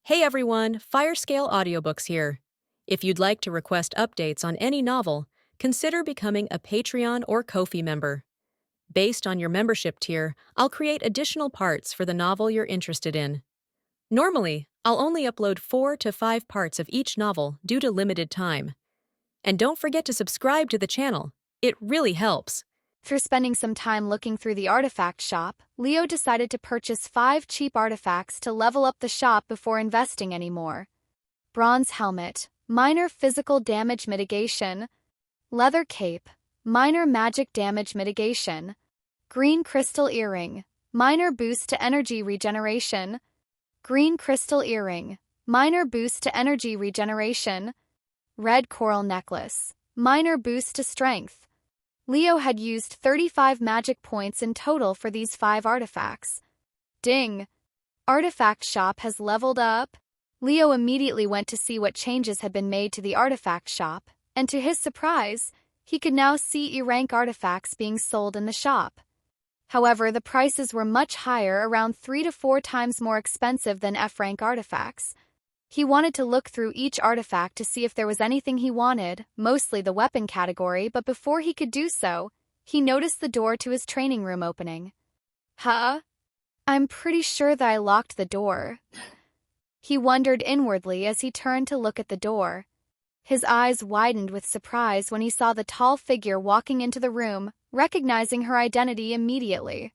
Hey everyone, Firescale Audiobooks here. If you'd like to request updates on any novel, consider becoming a Patreon or Ko-fi member. Based on your membership tier, I'll create additional parts for the novel you're interested in. Normally, I'll only upload 4 to 5 parts of each novel due to limited time. And don't forget to subscribe to the channel. It really helps. After spending some time looking through the artifact shop, Leo decided to purchase 5 cheap artifacts to level up the shop before investing any more. Bronze helmet, minor physical damage mitigation. Leather cape, minor magic damage mitigation. Green crystal earring, minor boost to energy regeneration. Green crystal earring, minor boost to energy regeneration. Red coral necklace, minor boost to strength. Leo had used 35 magic points in total for these 5 artifacts. Ding! Artifact shop has leveled up. Leo immediately went to see what changes had been made to the artifact shop, and to his surprise, he could now see E-rank artifacts being sold in the shop. However, the prices were much higher, around 3 to 4 times more expensive than F-rank artifacts. He wanted to look through each artifact to see if there was anything he wanted, mostly the weapon category, but before he could do so, he noticed the door to his training room opening. Huh? I'm pretty sure that I locked the door. He wondered inwardly as he turned to look at the door. His eyes widened with surprise when he saw the tall figure walking into the room, recognizing her identity immediately.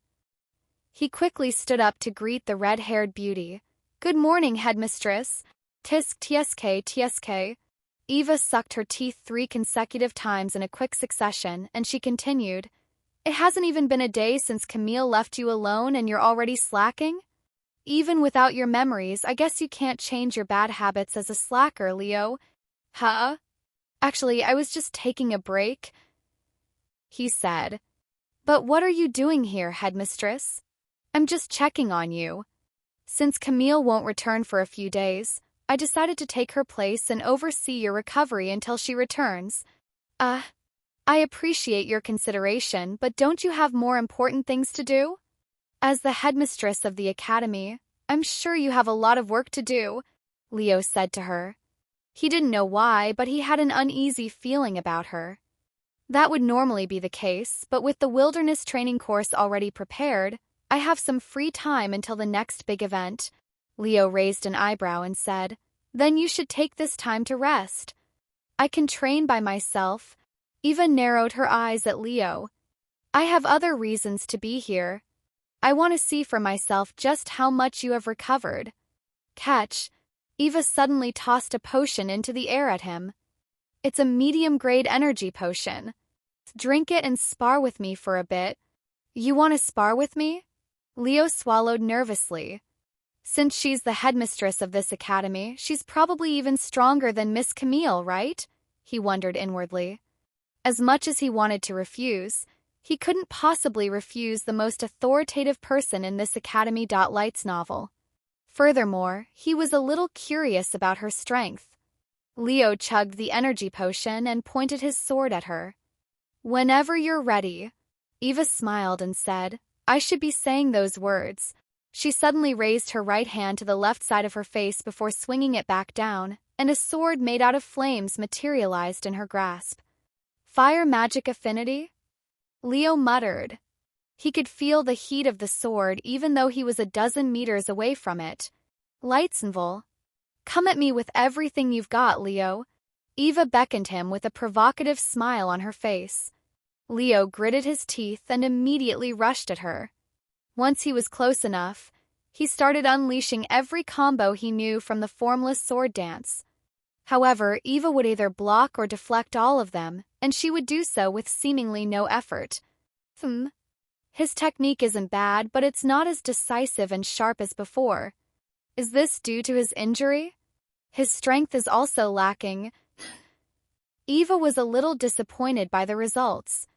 He quickly stood up to greet the red-haired beauty. "Good morning, headmistress. Tisk tsk. Eva sucked her teeth 3 consecutive times in a quick succession, and she continued, "It hasn't even been a day since Camille left you alone and you're already slacking? Even without your memories, I guess you can't change your bad habits as a slacker, Leo." "Huh? Actually, I was just taking a break," he said. "But what are you doing here, headmistress?" "I'm just checking on you. Since Camille won't return for a few days, I decided to take her place and oversee your recovery until she returns. I appreciate your consideration, but don't you have more important things to do? As the headmistress of the academy, I'm sure you have a lot of work to do," Leo said to her. He didn't know why, but he had an uneasy feeling about her. That would normally be the case, but with the wilderness training course already prepared, I have some free time until the next big event. Leo raised an eyebrow and said, "Then you should take this time to rest." "I can train by myself." Eva narrowed her eyes at Leo. "I have other reasons to be here. I want to see for myself just how much you have recovered." Catch. Eva suddenly tossed a potion into the air at him. "It's a medium-grade energy potion. Drink it and spar with me for a bit." "You want to spar with me?" Leo swallowed nervously. Since she's the headmistress of this academy, she's probably even stronger than Miss Camille, right? He wondered inwardly. As much as he wanted to refuse, he couldn't possibly refuse the most authoritative person in this Academy. Lights novel. Furthermore, he was a little curious about her strength. Leo chugged the energy potion and pointed his sword at her. "Whenever you're ready." Eva smiled and said, "I should be saying those words." She suddenly raised her right hand to the left side of her face before swinging it back down, and a sword made out of flames materialized in her grasp. "Fire magic affinity?" Leo muttered. He could feel the heat of the sword even though he was a dozen meters away from it. "Lightsenville. Come at me with everything you've got, Leo." Eva beckoned him with a provocative smile on her face. Leo gritted his teeth and immediately rushed at her. Once he was close enough, he started unleashing every combo he knew from the formless sword dance. However, Eva would either block or deflect all of them, and she would do so with seemingly no effort. His technique isn't bad, but it's not as decisive and sharp as before. Is this due to his injury? His strength is also lacking. Eva was a little disappointed by the results.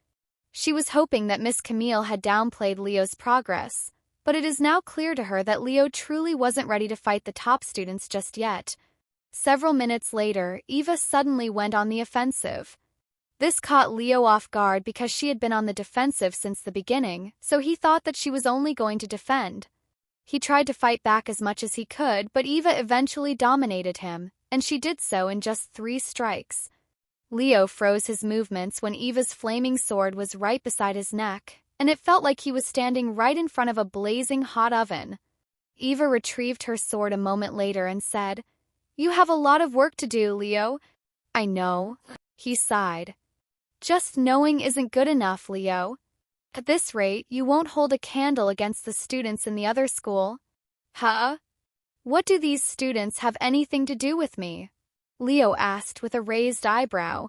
She was hoping that Miss Camille had downplayed Leo's progress, but it is now clear to her that Leo truly wasn't ready to fight the top students just yet. Several minutes later, Eva suddenly went on the offensive. This caught Leo off guard because she had been on the defensive since the beginning, so he thought that she was only going to defend. He tried to fight back as much as he could, but Eva eventually dominated him, and she did so in just 3 strikes. Leo froze his movements when Eva's flaming sword was right beside his neck, and it felt like he was standing right in front of a blazing hot oven. Eva retrieved her sword a moment later and said, "You have a lot of work to do, Leo." "I know," he sighed. "Just knowing isn't good enough, Leo. At this rate, you won't hold a candle against the students in the other school." "Huh? What do these students have anything to do with me?" Leo asked with a raised eyebrow.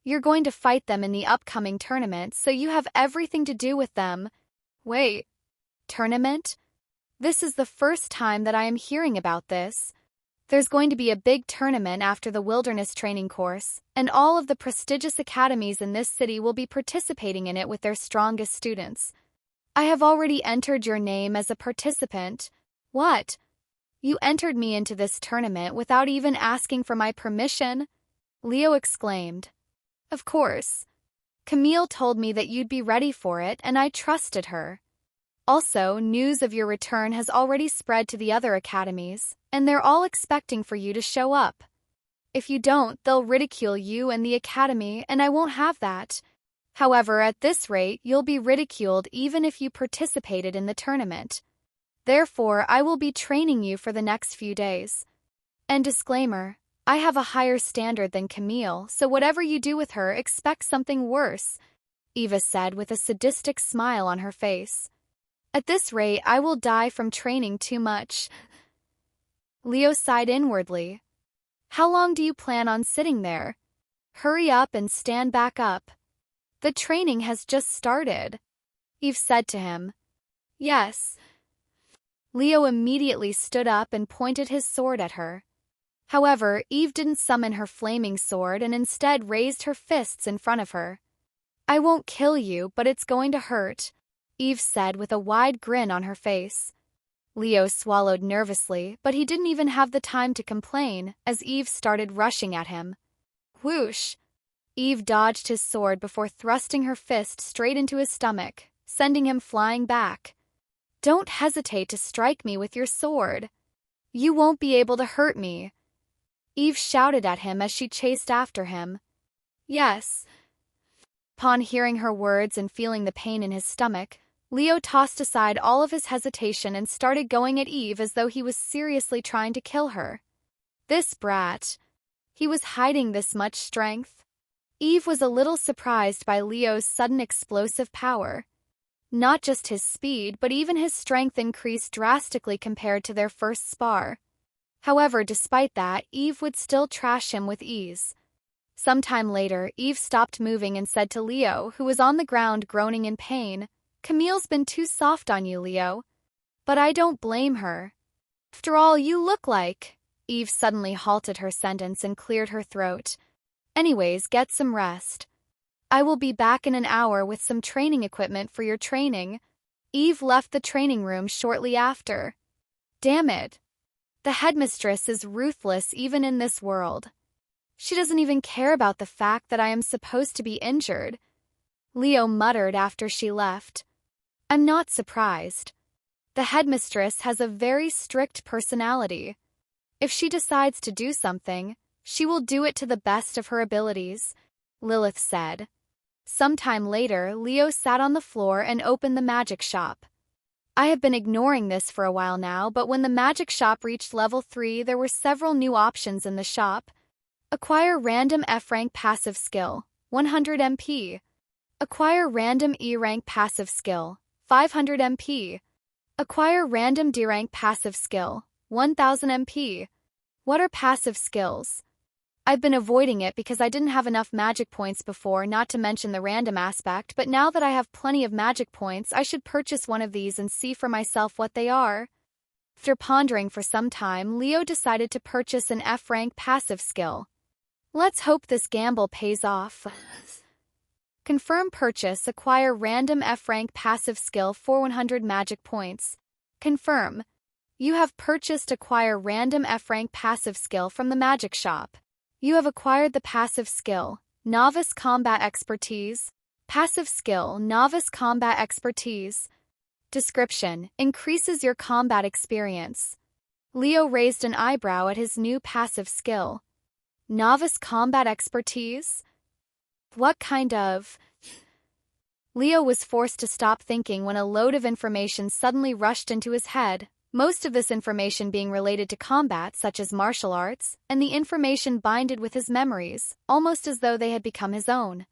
"You're going to fight them in the upcoming tournament, so you have everything to do with them." "Wait, tournament? This is the first time that I am hearing about this. There's going to be a big tournament after the wilderness training course, and all of the prestigious academies in this city will be participating in it with their strongest students. I have already entered your name as a participant." "What? You entered me into this tournament without even asking for my permission?" Leo exclaimed. "Of course. Camille told me that you'd be ready for it, and I trusted her. Also, news of your return has already spread to the other academies, and they're all expecting for you to show up. If you don't, they'll ridicule you and the academy, and I won't have that. However, at this rate, you'll be ridiculed even if you participated in the tournament. Therefore, I will be training you for the next few days. And disclaimer, I have a higher standard than Camille, so whatever you do with her, expect something worse," Eva said with a sadistic smile on her face. "At this rate, I will die from training too much." Leo sighed inwardly. "How long do you plan on sitting there? Hurry up and stand back up. The training has just started," Eve said to him. "Yes." Leo immediately stood up and pointed his sword at her. However, Eve didn't summon her flaming sword and instead raised her fists in front of her. "I won't kill you, but it's going to hurt," Eve said with a wide grin on her face. Leo swallowed nervously, but he didn't even have the time to complain as Eve started rushing at him. Whoosh! Eve dodged his sword before thrusting her fist straight into his stomach, sending him flying back. "Don't hesitate to strike me with your sword. You won't be able to hurt me," Eve shouted at him as she chased after him. "Yes." Upon hearing her words and feeling the pain in his stomach, Leo tossed aside all of his hesitation and started going at Eve as though he was seriously trying to kill her. This brat. He was hiding this much strength. Eve was a little surprised by Leo's sudden explosive power. Not just his speed, but even his strength increased drastically compared to their first spar. However, despite that, Eve would still trash him with ease. Sometime later, Eve stopped moving and said to Leo, who was on the ground groaning in pain, "Camille's been too soft on you, Leo." "But I don't blame her. After all, you look like..." Eve suddenly halted her sentence and cleared her throat. "Anyways, get some rest. I will be back in an hour with some training equipment for your training." Eve left the training room shortly after. Damn it. The headmistress is ruthless even in this world. She doesn't even care about the fact that I am supposed to be injured, Leo muttered after she left. "I'm not surprised. The headmistress has a very strict personality. If she decides to do something, she will do it to the best of her abilities," Lilith said. Sometime later, Leo sat on the floor and opened the magic shop. I have been ignoring this for a while now, but when the magic shop reached level 3, there were several new options in the shop. Acquire random F-rank passive skill, 100 MP. Acquire random E-rank passive skill, 500 MP. Acquire random D-rank passive skill, 1000 MP. What are passive skills? I've been avoiding it because I didn't have enough magic points before, not to mention the random aspect, but now that I have plenty of magic points, I should purchase one of these and see for myself what they are. After pondering for some time, Leo decided to purchase an F-rank passive skill. Let's hope this gamble pays off. Confirm purchase. Acquire random F-rank passive skill for 100 magic points. Confirm. You have purchased acquire random F-rank passive skill from the magic shop. You have acquired the passive skill, Novice Combat Expertise. Passive skill, Novice Combat Expertise. Description: increases your combat experience. Leo raised an eyebrow at his new passive skill. Novice combat expertise? What kind of... Leo was forced to stop thinking when a load of information suddenly rushed into his head, most of this information being related to combat such as martial arts, and the information binded with his memories, almost as though they had become his own.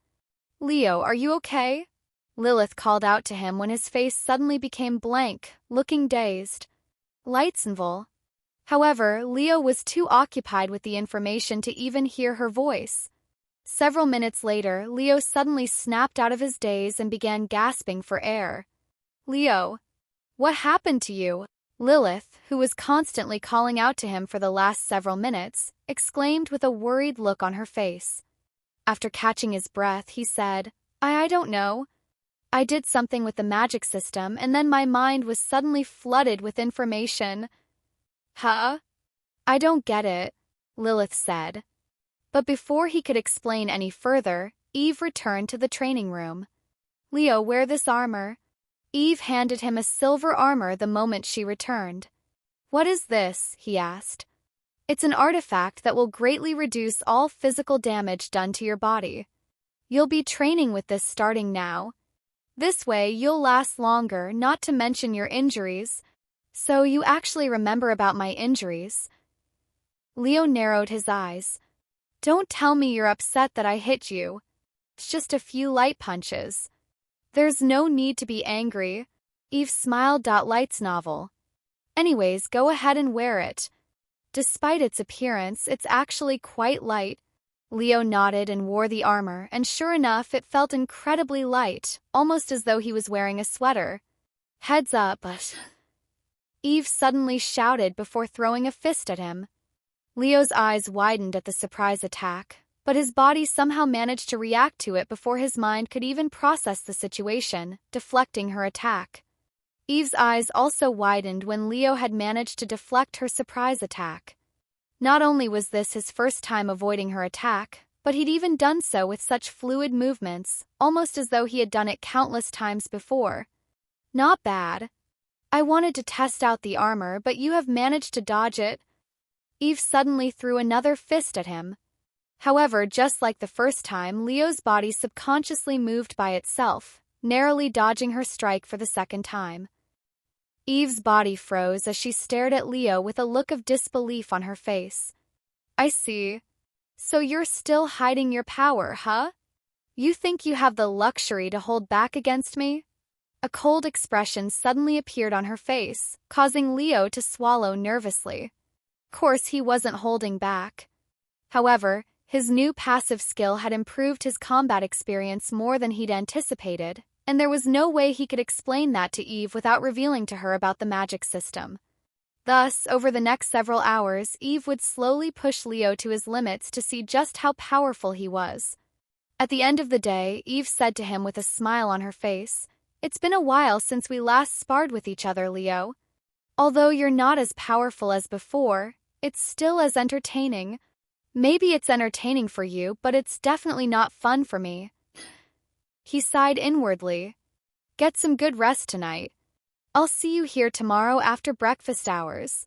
Leo, are you okay? Lilith called out to him when his face suddenly became blank, looking dazed. Lightsenville. However, Leo was too occupied with the information to even hear her voice. Several minutes later, Leo suddenly snapped out of his daze and began gasping for air. Leo, what happened to you? Lilith, who was constantly calling out to him for the last several minutes, exclaimed with a worried look on her face. After catching his breath, he said, I don't know. I did something with the magic system, and then my mind was suddenly flooded with information. Huh? I don't get it, Lilith said. But before he could explain any further, Eve returned to the training room. Leo, wear this armor. Eve handed him a silver armor the moment she returned. What is this? He asked. It's an artifact that will greatly reduce all physical damage done to your body. You'll be training with this starting now. This way you'll last longer, not to mention your injuries. So you actually remember about my injuries? Leo narrowed his eyes. Don't tell me you're upset that I hit you. It's just a few light punches. There's no need to be angry. Eve smiled. Light's novel. Anyways, go ahead and wear it. Despite its appearance, it's actually quite light. Leo nodded and wore the armor, and sure enough, it felt incredibly light, almost as though he was wearing a sweater. Heads up. Eve suddenly shouted before throwing a fist at him. Leo's eyes widened at the surprise attack, but his body somehow managed to react to it before his mind could even process the situation, deflecting her attack. Eve's eyes also widened when Leo had managed to deflect her surprise attack. Not only was this his first time avoiding her attack, but he'd even done so with such fluid movements, almost as though he had done it countless times before. Not bad. I wanted to test out the armor, but you have managed to dodge it. Eve suddenly threw another fist at him. However, just like the first time, Leo's body subconsciously moved by itself, narrowly dodging her strike for the second time. Eve's body froze as she stared at Leo with a look of disbelief on her face. I see. So you're still hiding your power, huh? You think you have the luxury to hold back against me? A cold expression suddenly appeared on her face, causing Leo to swallow nervously. Of course, he wasn't holding back. However, his new passive skill had improved his combat experience more than he'd anticipated, and there was no way he could explain that to Eve without revealing to her about the magic system. Thus, over the next several hours, Eve would slowly push Leo to his limits to see just how powerful he was. At the end of the day, Eve said to him with a smile on her face, It's been a while since we last sparred with each other, Leo. Although you're not as powerful as before, it's still as entertaining. Maybe it's entertaining for you, but it's definitely not fun for me. He sighed inwardly. Get some good rest tonight. I'll see you here tomorrow after breakfast hours.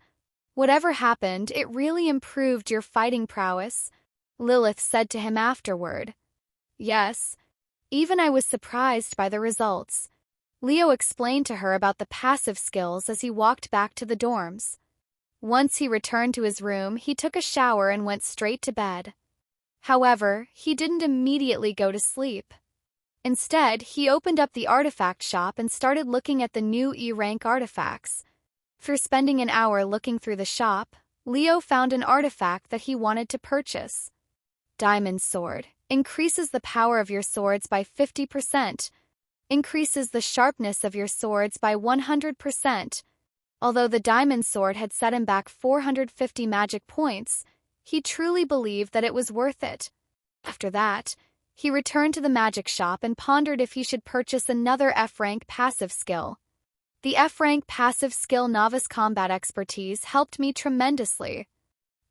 Whatever happened, it really improved your fighting prowess, Lilith said to him afterward. Yes. Even I was surprised by the results. Leo explained to her about the passive skills as he walked back to the dorms. Once he returned to his room, he took a shower and went straight to bed. However, he didn't immediately go to sleep. Instead, he opened up the artifact shop and started looking at the new E-rank artifacts. After spending an hour looking through the shop, Leo found an artifact that he wanted to purchase. Diamond Sword. Increases the power of your swords by 50%. Increases the sharpness of your swords by 100%. Although the diamond sword had set him back 450 magic points, he truly believed that it was worth it. After that, he returned to the magic shop and pondered if he should purchase another F-rank passive skill. The F-rank passive skill Novice Combat Expertise helped me tremendously.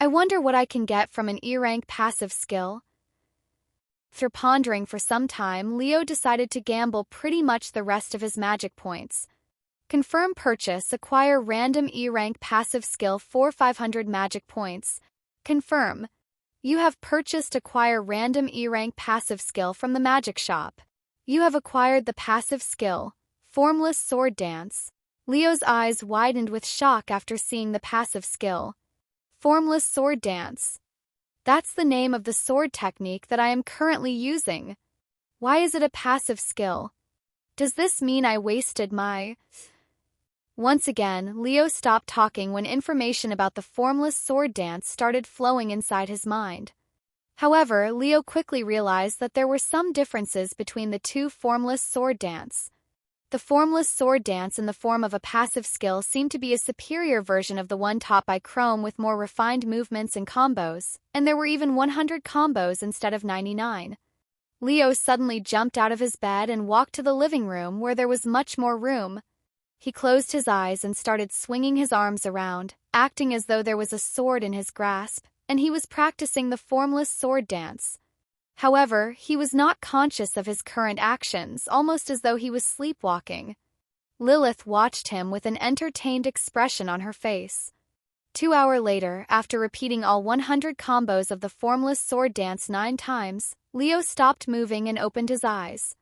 I wonder what I can get from an E-rank passive skill. After pondering for some time, Leo decided to gamble pretty much the rest of his magic points. Confirm purchase. Acquire random E-rank passive skill for 500 magic points. Confirm. You have purchased acquire random E-rank passive skill from the magic shop. You have acquired the passive skill, Formless Sword Dance. Leo's eyes widened with shock after seeing the passive skill. Formless Sword Dance. That's the name of the sword technique that I am currently using. Why is it a passive skill? Does this mean I wasted my... Once again, Leo stopped talking when information about the Formless Sword Dance started flowing inside his mind. However, Leo quickly realized that there were some differences between the two Formless Sword Dance. The Formless Sword Dance in the form of a passive skill seemed to be a superior version of the one taught by Chrome with more refined movements and combos, and there were even 100 combos instead of 99. Leo suddenly jumped out of his bed and walked to the living room where there was much more room. He closed his eyes and started swinging his arms around, acting as though there was a sword in his grasp, and he was practicing the Formless Sword Dance. However, he was not conscious of his current actions, almost as though he was sleepwalking. Lilith watched him with an entertained expression on her face. 2 hours later, after repeating all 100 combos of the Formless Sword Dance 9 times, Leo stopped moving and opened his eyes.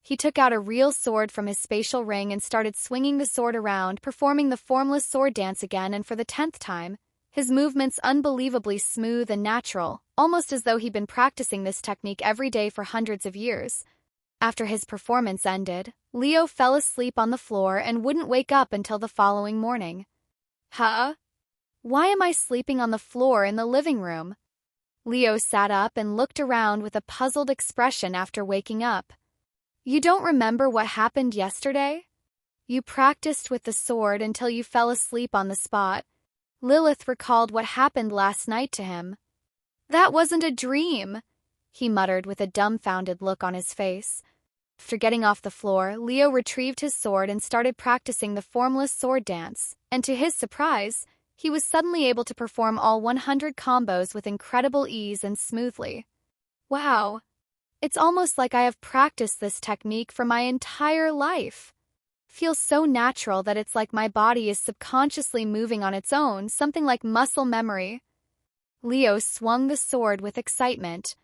He took out a real sword from his spatial ring and started swinging the sword around, performing the Formless Sword Dance again and for the 10th time, his movements unbelievably smooth and natural, almost as though he'd been practicing this technique every day for hundreds of years. After his performance ended, Leo fell asleep on the floor and wouldn't wake up until the following morning. Huh? Why am I sleeping on the floor in the living room? Leo sat up and looked around with a puzzled expression after waking up. You don't remember what happened yesterday? You practiced with the sword until you fell asleep on the spot. Lilith recalled what happened last night to him. That wasn't a dream, he muttered with a dumbfounded look on his face. After getting off the floor, Leo retrieved his sword and started practicing the Formless Sword Dance, and to his surprise, he was suddenly able to perform all 100 combos with incredible ease and smoothly. Wow! It's almost like I have practiced this technique for my entire life. Feels so natural that it's like my body is subconsciously moving on its own, something like muscle memory. Leo swung the sword with excitement.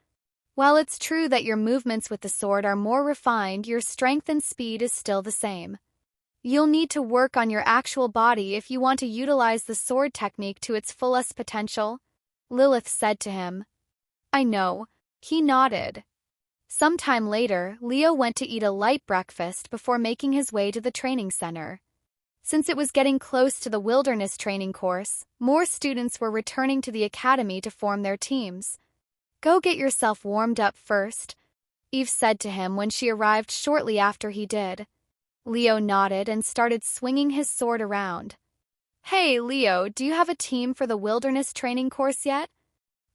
While it's true that your movements with the sword are more refined, your strength and speed is still the same. You'll need to work on your actual body if you want to utilize the sword technique to its fullest potential, Lilith said to him. I know. He nodded. Sometime later, Leo went to eat a light breakfast before making his way to the training center. Since it was getting close to the wilderness training course, more students were returning to the academy to form their teams. Go get yourself warmed up first, Eve said to him when she arrived shortly after he did. Leo nodded and started swinging his sword around. Hey, Leo, do you have a team for the wilderness training course yet?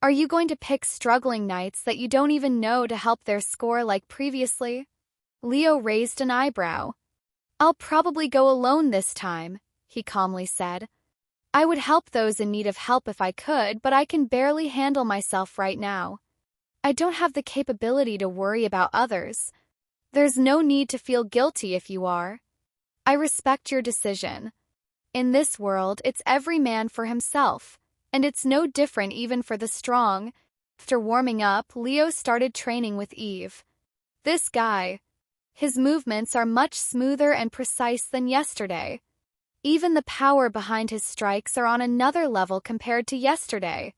Are you going to pick struggling knights that you don't even know to help their score like previously? Leo raised an eyebrow. I'll probably go alone this time, he calmly said. I would help those in need of help if I could, but I can barely handle myself right now. I don't have the capability to worry about others. There's no need to feel guilty if you are. I respect your decision. In this world, it's every man for himself. And it's no different even for the strong. After warming up, Leo started training with Eve. This guy. His movements are much smoother and precise than yesterday. Even the power behind his strikes are on another level compared to yesterday.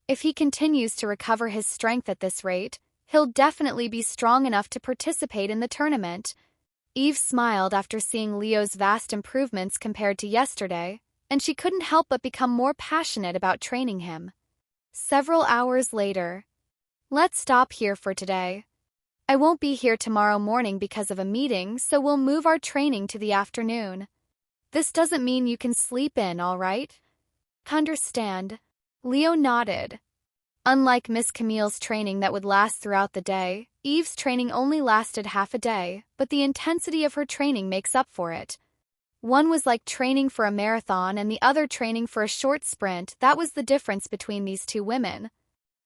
If he continues to recover his strength at this rate, he'll definitely be strong enough to participate in the tournament. Eve smiled after seeing Leo's vast improvements compared to yesterday, and she couldn't help but become more passionate about training him. Several hours later. Let's stop here for today. I won't be here tomorrow morning because of a meeting, so we'll move our training to the afternoon. This doesn't mean you can sleep in, all right? Understand. Leo nodded. Unlike Miss Camille's training that would last throughout the day, Eve's training only lasted half a day, but the intensity of her training makes up for it. One was like training for a marathon and the other training for a short sprint. That was the difference between these two women.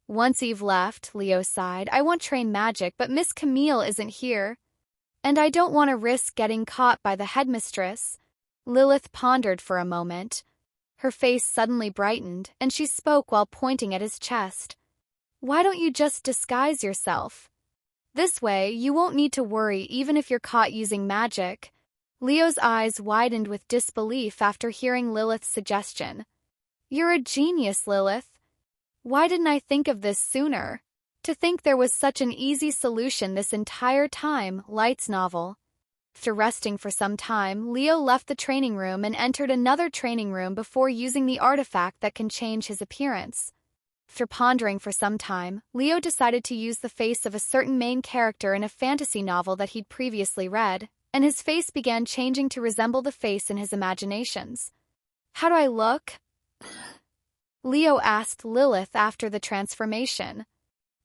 Once Eve left, Leo sighed. I want train magic, but Miss Camille isn't here. And I don't want to risk getting caught by the headmistress. Lilith pondered for a moment. Her face suddenly brightened, and she spoke while pointing at his chest. Why don't you just disguise yourself? This way, you won't need to worry even if you're caught using magic. Leo's eyes widened with disbelief after hearing Lilith's suggestion. You're a genius, Lilith. Why didn't I think of this sooner? To think there was such an easy solution this entire time. Light's novel. After resting for some time, Leo left the training room and entered another training room before using the artifact that can change his appearance. After pondering for some time, Leo decided to use the face of a certain main character in a fantasy novel that he'd previously read, and his face began changing to resemble the face in his imaginations. How do I look? Leo asked Lilith after the transformation.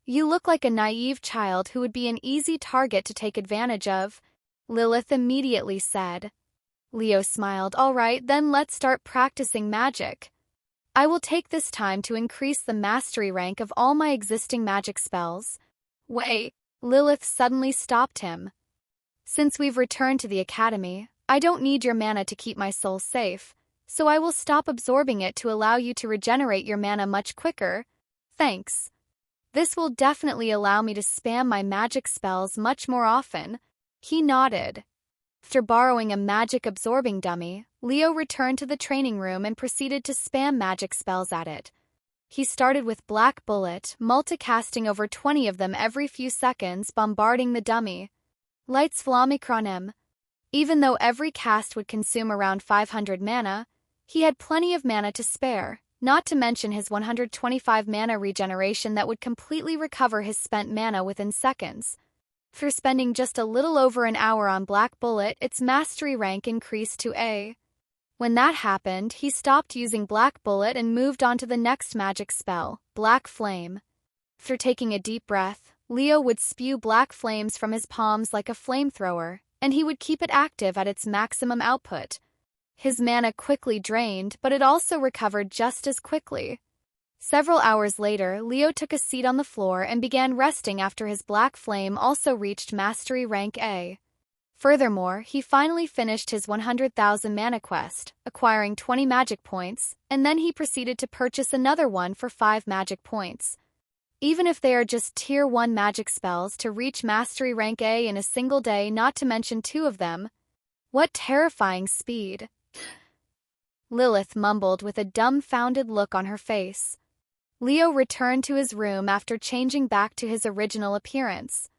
You look like a naive child who would be an easy target to take advantage of, Lilith immediately said. Leo smiled. All right, then let's start practicing magic. I will take this time to increase the mastery rank of all my existing magic spells. Wait, Lilith suddenly stopped him. Since we've returned to the academy, I don't need your mana to keep my soul safe, so I will stop absorbing it to allow you to regenerate your mana much quicker. Thanks. This will definitely allow me to spam my magic spells much more often. He nodded. After borrowing a magic absorbing dummy, Leo returned to the training room and proceeded to spam magic spells at it. He started with Black Bullet, multicasting over 20 of them every few seconds, bombarding the dummy. Lights Flamicronem. Even though every cast would consume around 500 mana, he had plenty of mana to spare, not to mention his 125 mana regeneration that would completely recover his spent mana within seconds. After spending just a little over an hour on Black Bullet, its mastery rank increased to A. When that happened, he stopped using Black Bullet and moved on to the next magic spell, Black Flame. After taking a deep breath, Leo would spew black flames from his palms like a flamethrower, and he would keep it active at its maximum output. His mana quickly drained, but it also recovered just as quickly. Several hours later, Leo took a seat on the floor and began resting after his Black Flame also reached Mastery Rank A. Furthermore, he finally finished his 100,000 mana quest, acquiring 20 magic points, and then he proceeded to purchase another one for 5 magic points. Even if they are just Tier 1 magic spells to reach Mastery Rank A in a single day, not to mention 2 of them. What terrifying speed! Lilith mumbled with a dumbfounded look on her face. Leo returned to his room after changing back to his original appearance.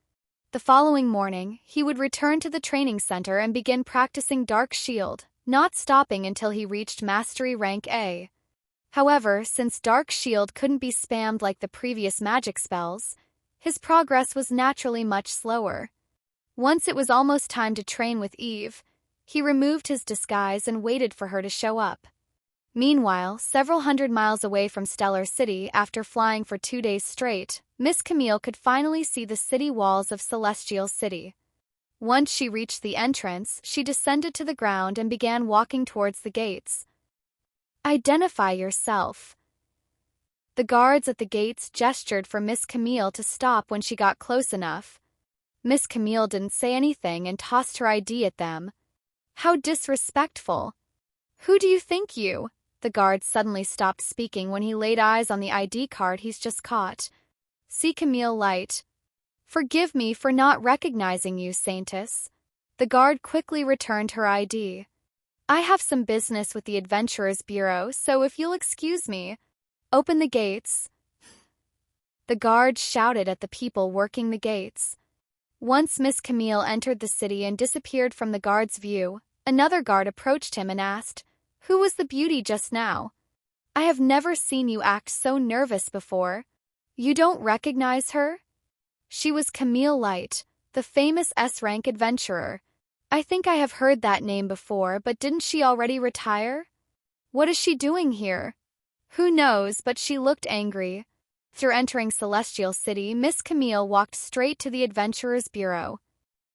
The following morning, he would return to the training center and begin practicing Dark Shield, not stopping until he reached Mastery Rank A. However, since Dark Shield couldn't be spammed like the previous magic spells, his progress was naturally much slower. Once it was almost time to train with Eve, he removed his disguise and waited for her to show up. Meanwhile, several hundred miles away from Stellar City, after flying for 2 days straight, Miss Camille could finally see the city walls of Celestial City. Once she reached the entrance, she descended to the ground and began walking towards the gates. Identify yourself. The guards at the gates gestured for Miss Camille to stop when she got close enough. Miss Camille didn't say anything and tossed her ID at them. How disrespectful. Who do you think you? The guard suddenly stopped speaking when he laid eyes on the ID card he's just caught. See Camille Light. Forgive me for not recognizing you, Saintess. The guard quickly returned her ID. I have some business with the Adventurers Bureau, so if you'll excuse me. Open the gates. The guard shouted at the people working the gates. Once Miss Camille entered the city and disappeared from the guard's view, another guard approached him and asked, Who was the beauty just now? I have never seen you act so nervous before. You don't recognize her? She was Camille Light, the famous S-rank adventurer. I think I have heard that name before, but didn't she already retire? What is she doing here? Who knows, but she looked angry. After entering Celestial City, Miss Camille walked straight to the Adventurers Bureau.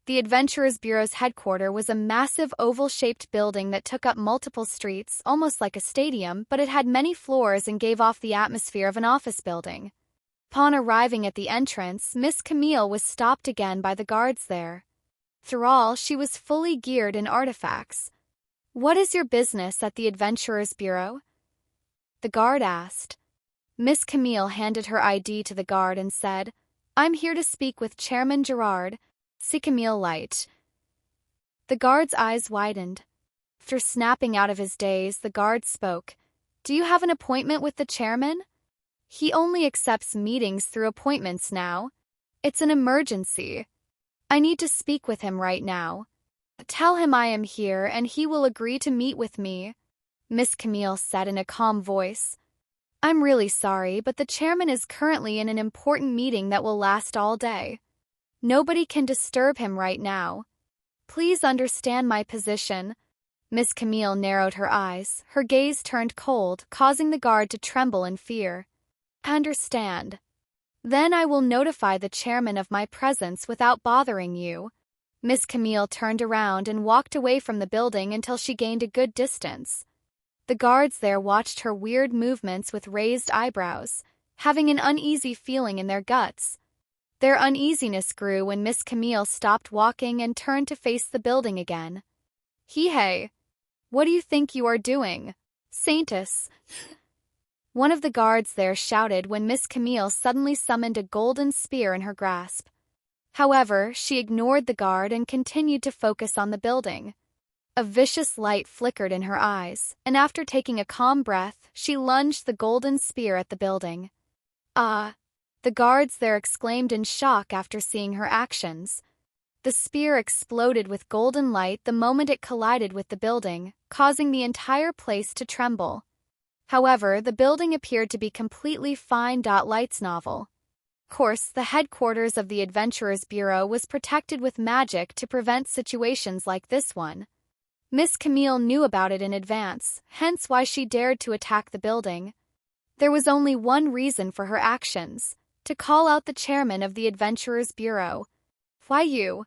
The Adventurers Bureau's headquarters was a massive oval-shaped building that took up multiple streets, almost like a stadium, but it had many floors and gave off the atmosphere of an office building. Upon arriving at the entrance, Miss Camille was stopped again by the guards there. Through all, she was fully geared in artifacts. What is your business at the Adventurers Bureau? The guard asked. Miss Camille handed her ID to the guard and said, I'm here to speak with Chairman Gerard, C. Camille Light. The guard's eyes widened. After snapping out of his daze, the guard spoke. Do you have an appointment with the chairman? He only accepts meetings through appointments now. It's an emergency. I need to speak with him right now. Tell him I am here and he will agree to meet with me, Miss Camille said in a calm voice. I'm really sorry, but the chairman is currently in an important meeting that will last all day. Nobody can disturb him right now. Please understand my position. Miss Camille narrowed her eyes, her gaze turned cold, causing the guard to tremble in fear. Understand. Then I will notify the chairman of my presence without bothering you. Miss Camille turned around and walked away from the building until she gained a good distance. The guards there watched her weird movements with raised eyebrows, having an uneasy feeling in their guts. Their uneasiness grew when Miss Camille stopped walking and turned to face the building again. Hey, what do you think you are doing? Saintus. One of the guards there shouted when Miss Camille suddenly summoned a golden spear in her grasp. However, she ignored the guard and continued to focus on the building. A vicious light flickered in her eyes, and after taking a calm breath, she lunged the golden spear at the building. Ah! The guards there exclaimed in shock after seeing her actions. The spear exploded with golden light the moment it collided with the building, causing the entire place to tremble. However, the building appeared to be completely fine. Light's novel. Of course, the headquarters of the Adventurers Bureau was protected with magic to prevent situations like this one. Miss Camille knew about it in advance, hence why she dared to attack the building. There was only one reason for her actions: to call out the chairman of the Adventurers Bureau. Why you?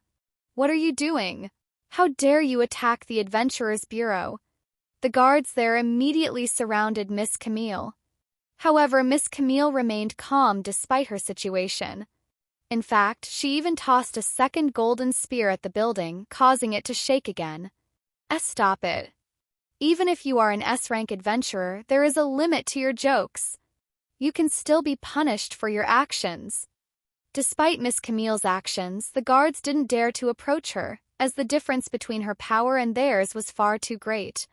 What are you doing? How dare you attack the Adventurers Bureau? The guards there immediately surrounded Miss Camille. However, Miss Camille remained calm despite her situation. In fact, she even tossed a second golden spear at the building, causing it to shake again. Stop it. Even if you are an S-rank adventurer, there is a limit to your jokes. You can still be punished for your actions. Despite Miss Camille's actions, the guards didn't dare to approach her, as the difference between her power and theirs was far too great.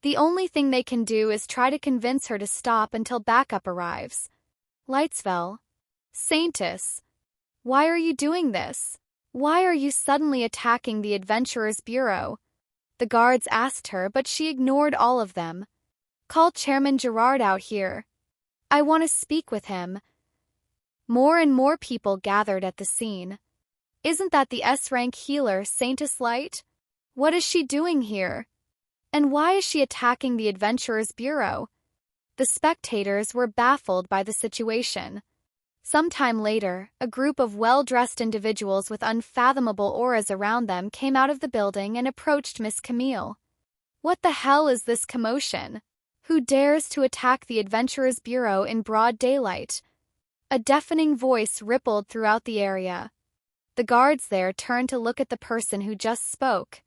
The only thing they can do is try to convince her to stop until backup arrives. Lightsfell. Saintus. Why are you doing this? Why are you suddenly attacking the Adventurers Bureau? The guards asked her, but she ignored all of them. Call Chairman Gerard out here. I want to speak with him. More and more people gathered at the scene. Isn't that the S-rank healer, Saintus Light? What is she doing here? And why is she attacking the Adventurers Bureau? The spectators were baffled by the situation. Sometime later, a group of well-dressed individuals with unfathomable auras around them came out of the building and approached Miss Camille. What the hell is this commotion? Who dares to attack the Adventurers Bureau in broad daylight? A deafening voice rippled throughout the area. The guards there turned to look at the person who just spoke.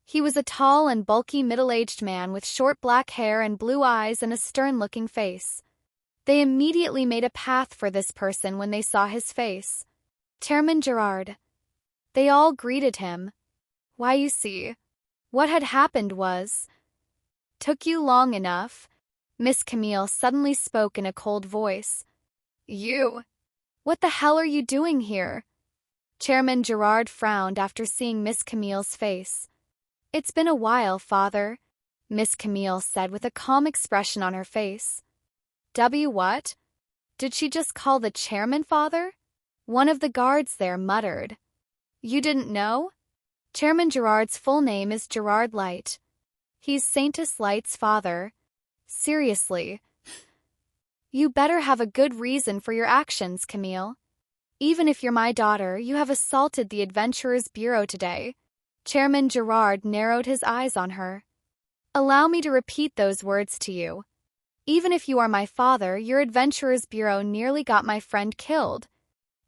He was a tall and bulky middle-aged man with short black hair and blue eyes and a stern-looking face. They immediately made a path for this person when they saw his face. Chairman Gerard. They all greeted him. Why, you see, what had happened was... Took you long enough? Miss Camille suddenly spoke in a cold voice. You? What the hell are you doing here? Chairman Gerard frowned after seeing Miss Camille's face. It's been a while, Father, Miss Camille said with a calm expression on her face. What? Did she just call the chairman Father? One of the guards there muttered. You didn't know? Chairman Gerard's full name is Gerard Light. He's Saintus Light's father. Seriously. You better have a good reason for your actions, Camille. Even if you're my daughter, you have assaulted the Adventurers Bureau today. Chairman Gerard narrowed his eyes on her. Allow me to repeat those words to you. Even if you are my father, your Adventurers Bureau nearly got my friend killed.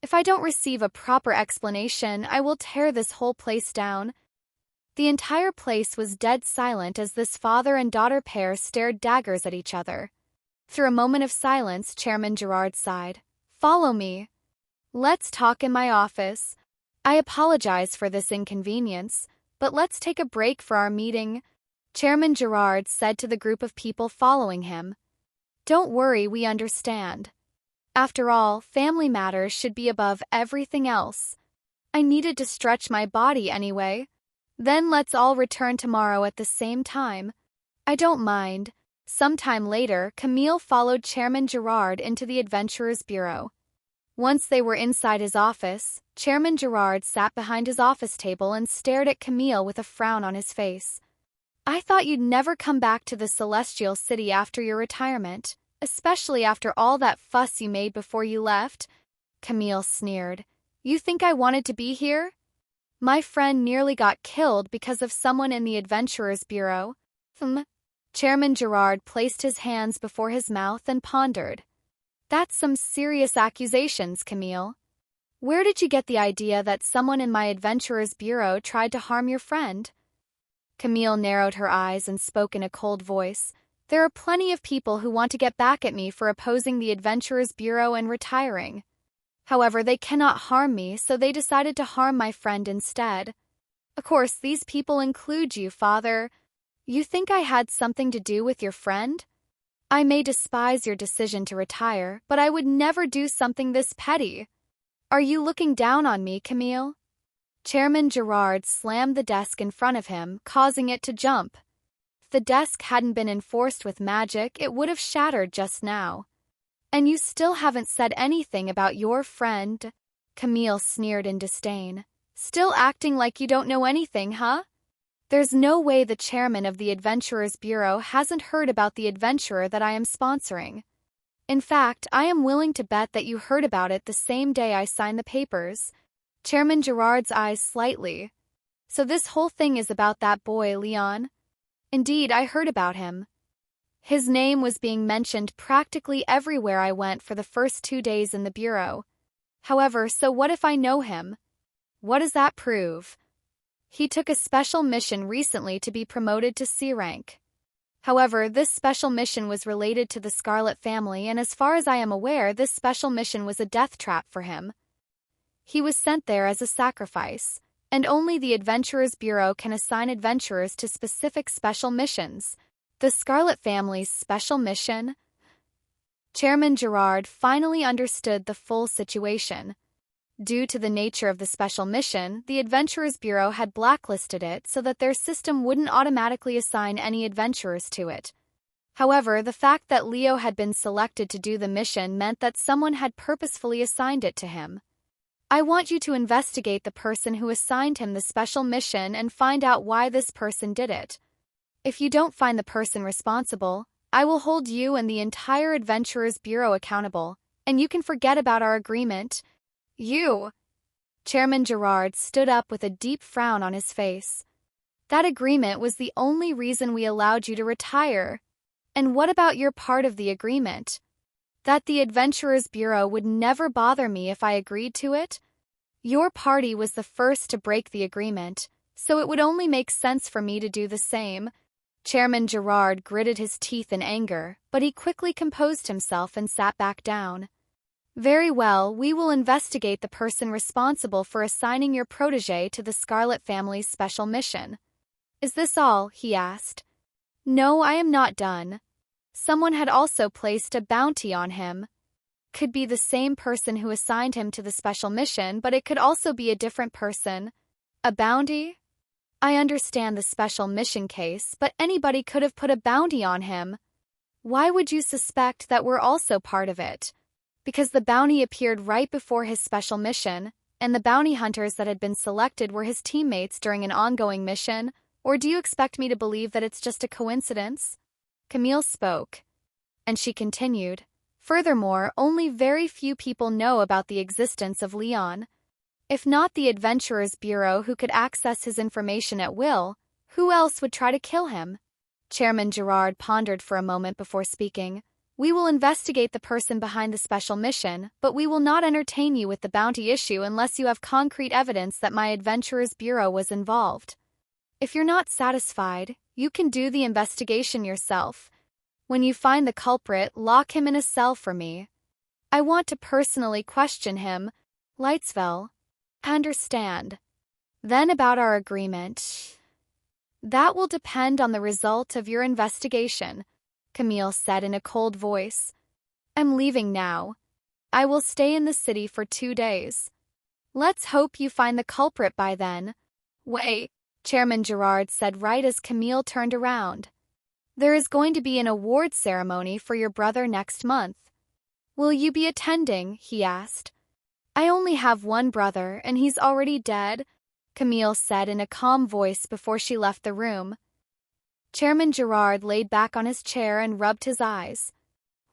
If I don't receive a proper explanation, I will tear this whole place down. The entire place was dead silent as this father and daughter pair stared daggers at each other. Through a moment of silence, Chairman Gerard sighed. "Follow me. Let's talk in my office. I apologize for this inconvenience, but let's take a break for our meeting," Chairman Gerard said to the group of people following him. "Don't worry, we understand. After all, family matters should be above everything else. I needed to stretch my body anyway. Then let's all return tomorrow at the same time." "I don't mind." Sometime later, Camille followed Chairman Gerard into the Adventurer's Bureau. Once they were inside his office, Chairman Gerard sat behind his office table and stared at Camille with a frown on his face. "I thought you'd never come back to the Celestial City after your retirement, especially after all that fuss you made before you left," Camille sneered. "You think I wanted to be here? My friend nearly got killed because of someone in the Adventurer's Bureau." Chairman Gerard placed his hands before his mouth and pondered. "That's some serious accusations, Camille. Where did you get the idea that someone in my Adventurer's Bureau tried to harm your friend?" Camille narrowed her eyes and spoke in a cold voice. "There are plenty of people who want to get back at me for opposing the Adventurer's Bureau and retiring. However, they cannot harm me, so they decided to harm my friend instead. Of course, these people include you, Father. You think I had something to do with your friend? I may despise your decision to retire, but I would never do something this petty. Are you looking down on me, Camille?" Chairman Gerard slammed the desk in front of him, causing it to jump. If the desk hadn't been enforced with magic, it would have shattered just now. "And you still haven't said anything about your friend," Camille sneered in disdain. "Still acting like you don't know anything, huh? There's no way the chairman of the Adventurer's Bureau hasn't heard about the adventurer that I am sponsoring. In fact, I am willing to bet that you heard about it the same day I signed the papers." Chairman Gerard's eyes slightly. "So this whole thing is about that boy, Leon?" "Indeed, I heard about him. His name was being mentioned practically everywhere I went for the first 2 days in the Bureau. However, so what if I know him? What does that prove? He took a special mission recently to be promoted to C rank. However, this special mission was related to the Scarlet family, and as far as I am aware, this special mission was a death trap for him. He was sent there as a sacrifice, and only the Adventurer's Bureau can assign adventurers to specific special missions. The Scarlet family's special mission?" Chairman Gerard finally understood the full situation. Due to the nature of the special mission, the Adventurers Bureau had blacklisted it so that their system wouldn't automatically assign any adventurers to it. However, the fact that Leo had been selected to do the mission meant that someone had purposefully assigned it to him. "I want you to investigate the person who assigned him the special mission and find out why this person did it. If you don't find the person responsible, I will hold you and the entire Adventurers Bureau accountable, and you can forget about our agreement." "You!" Chairman Gerard stood up with a deep frown on his face. "That agreement was the only reason we allowed you to retire. And what about your part of the agreement? That the Adventurers Bureau would never bother me if I agreed to it? Your party was the first to break the agreement, so it would only make sense for me to do the same." Chairman Gerard gritted his teeth in anger, but he quickly composed himself and sat back down. "Very well, we will investigate the person responsible for assigning your protege to the Scarlet family's special mission." "Is this all?" he asked. "No, I am not done. Someone had also placed a bounty on him. Could be the same person who assigned him to the special mission, but it could also be a different person." "A bounty? I understand the special mission case, but anybody could have put a bounty on him. Why would you suspect that we're also part of it? Because the bounty appeared right before his special mission, and the bounty hunters that had been selected were his teammates during an ongoing mission, or do you expect me to believe that it's just a coincidence?" Camille spoke, and she continued. "Furthermore, only very few people know about the existence of Leon. If not the Adventurers Bureau, who could access his information at will, who else would try to kill him?" Chairman Gerard pondered for a moment before speaking. "We will investigate the person behind the special mission, but we will not entertain you with the bounty issue unless you have concrete evidence that my Adventurers Bureau was involved." If you're not satisfied, you can do the investigation yourself. When you find the culprit, lock him in a cell for me. I want to personally question him. Lightsville. Understand. Then about our agreement. That will depend on the result of your investigation, Camille said in a cold voice. I'm leaving now. I will stay in the city for 2 days. Let's hope you find the culprit by then. Wait, Chairman Gerard said right as Camille turned around. There is going to be an award ceremony for your brother next month. Will you be attending? He asked. I only have one brother, and he's already dead, Camille said in a calm voice before she left the room. Chairman Gerard laid back on his chair and rubbed his eyes.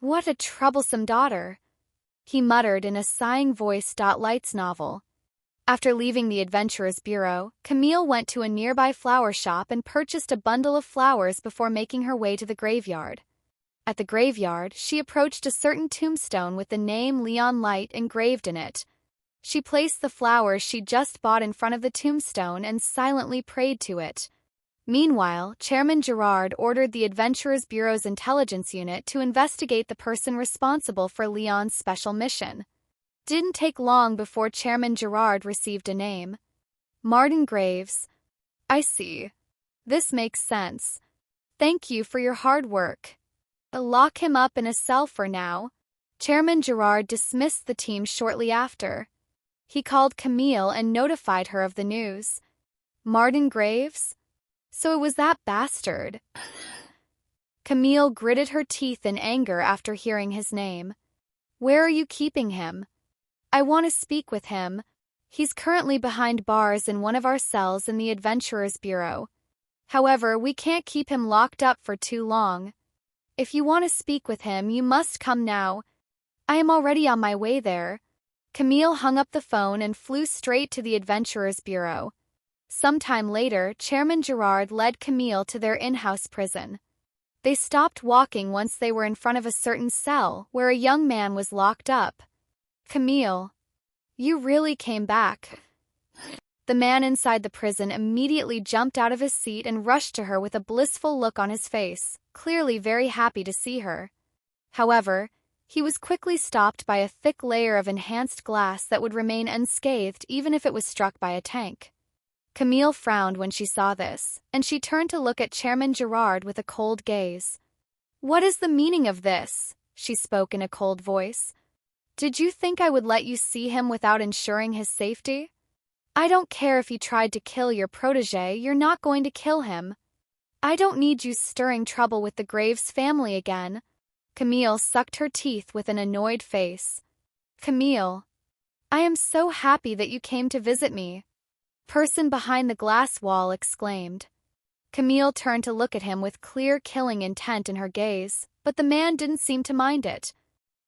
What a troublesome daughter, he muttered in a sighing voice. Light's novel. After leaving the Adventurers Bureau, Camille went to a nearby flower shop and purchased a bundle of flowers before making her way to the graveyard. At the graveyard, she approached a certain tombstone with the name Leon Light engraved in it. She placed the flowers she'd just bought in front of the tombstone and silently prayed to it. Meanwhile, Chairman Gerard ordered the Adventurers Bureau's intelligence unit to investigate the person responsible for Leon's special mission. Didn't take long before Chairman Gerard received a name. Martin Graves. I see. This makes sense. Thank you for your hard work. Lock him up in a cell for now. Chairman Gerard dismissed the team shortly after. He called Camille and notified her of the news. Martin Graves? So it was that bastard. Camille gritted her teeth in anger after hearing his name. Where are you keeping him? I want to speak with him. He's currently behind bars in one of our cells in the Adventurers Bureau. However, we can't keep him locked up for too long. If you want to speak with him, you must come now. I am already on my way there. Camille hung up the phone and flew straight to the Adventurers Bureau. Sometime later, Chairman Gerard led Camille to their in-house prison. They stopped walking once they were in front of a certain cell where a young man was locked up. Camille, you really came back. The man inside the prison immediately jumped out of his seat and rushed to her with a blissful look on his face, clearly very happy to see her. However, he was quickly stopped by a thick layer of enhanced glass that would remain unscathed even if it was struck by a tank. Camille frowned when she saw this, and she turned to look at Chairman Gerard with a cold gaze. What is the meaning of this? She spoke in a cold voice. Did you think I would let you see him without ensuring his safety? I don't care if he tried to kill your protege, you're not going to kill him. I don't need you stirring trouble with the Graves family again. Camille sucked her teeth with an annoyed face. Camille, I am so happy that you came to visit me. Person behind the glass wall exclaimed. Camille turned to look at him with clear killing intent in her gaze, but the man didn't seem to mind it.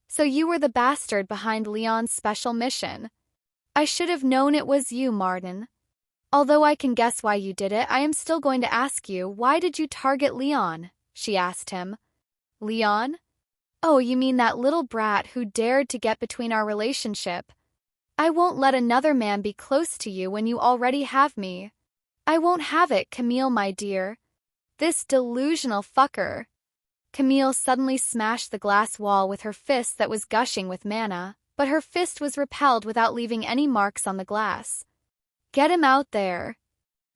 So you were the bastard behind Leon's special mission. I should have known it was you, Martin. Although I can guess why you did it, I am still going to ask you, why did you target Leon? She asked him. Leon? Oh, you mean that little brat who dared to get between our relationship. I won't let another man be close to you when you already have me. I won't have it, Camille, my dear. This delusional fucker. Camille suddenly smashed the glass wall with her fist that was gushing with mana, but her fist was repelled without leaving any marks on the glass. Get him out there.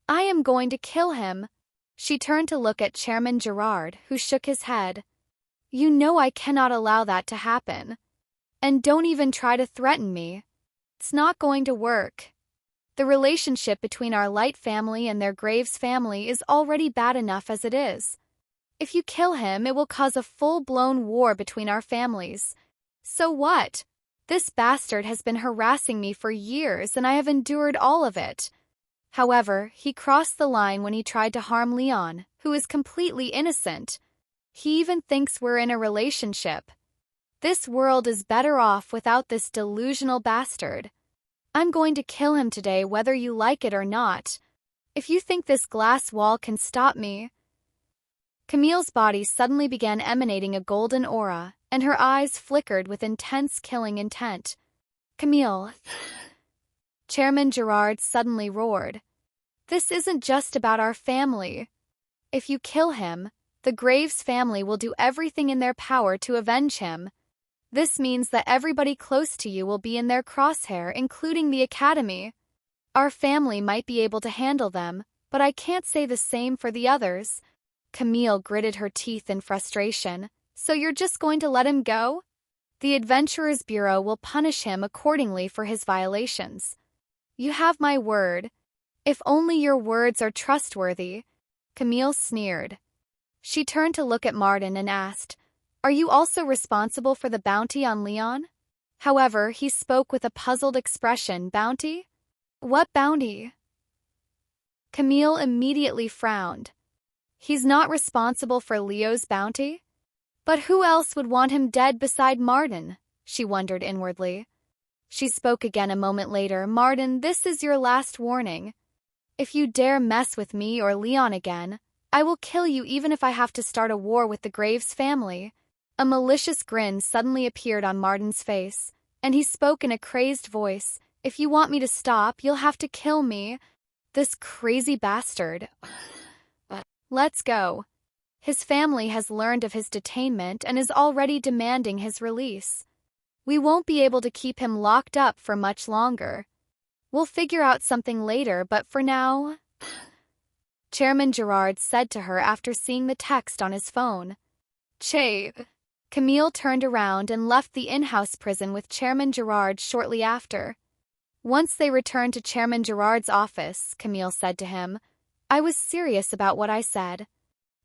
I am going to kill him. She turned to look at Chairman Gerard, who shook his head. You know I cannot allow that to happen. And don't even try to threaten me. It's not going to work. The relationship between our Light family and their Graves family is already bad enough as it is. If you kill him, it will cause a full-blown war between our families. So what? This bastard has been harassing me for years and I have endured all of it. However, he crossed the line when he tried to harm Leon, who is completely innocent. He even thinks we're in a relationship. This world is better off without this delusional bastard. I'm going to kill him today whether you like it or not. If you think this glass wall can stop me... Camille's body suddenly began emanating a golden aura, and her eyes flickered with intense killing intent. Camille... Chairman Gerard suddenly roared. This isn't just about our family. If you kill him, the Graves family will do everything in their power to avenge him. This means that everybody close to you will be in their crosshair, including the Academy. Our family might be able to handle them, but I can't say the same for the others. Camille gritted her teeth in frustration. So you're just going to let him go? The Adventurers Bureau will punish him accordingly for his violations. You have my word. If only your words are trustworthy. Camille sneered. She turned to look at Martin and asked, Are you also responsible for the bounty on Leon? However, he spoke with a puzzled expression. Bounty? What bounty? Camille immediately frowned. He's not responsible for Leo's bounty? But who else would want him dead beside Martin? She wondered inwardly. She spoke again a moment later. Martin, this is your last warning. If you dare mess with me or Leon again, I will kill you even if I have to start a war with the Graves family. A malicious grin suddenly appeared on Martin's face, and he spoke in a crazed voice. If you want me to stop, you'll have to kill me. This crazy bastard. Let's go. His family has learned of his detainment and is already demanding his release. We won't be able to keep him locked up for much longer. We'll figure out something later, but for now... Chairman Gerard said to her after seeing the text on his phone. Che. Camille turned around and left the in-house prison with Chairman Gerard shortly after. Once they returned to Chairman Gerard's office, Camille said to him, I was serious about what I said.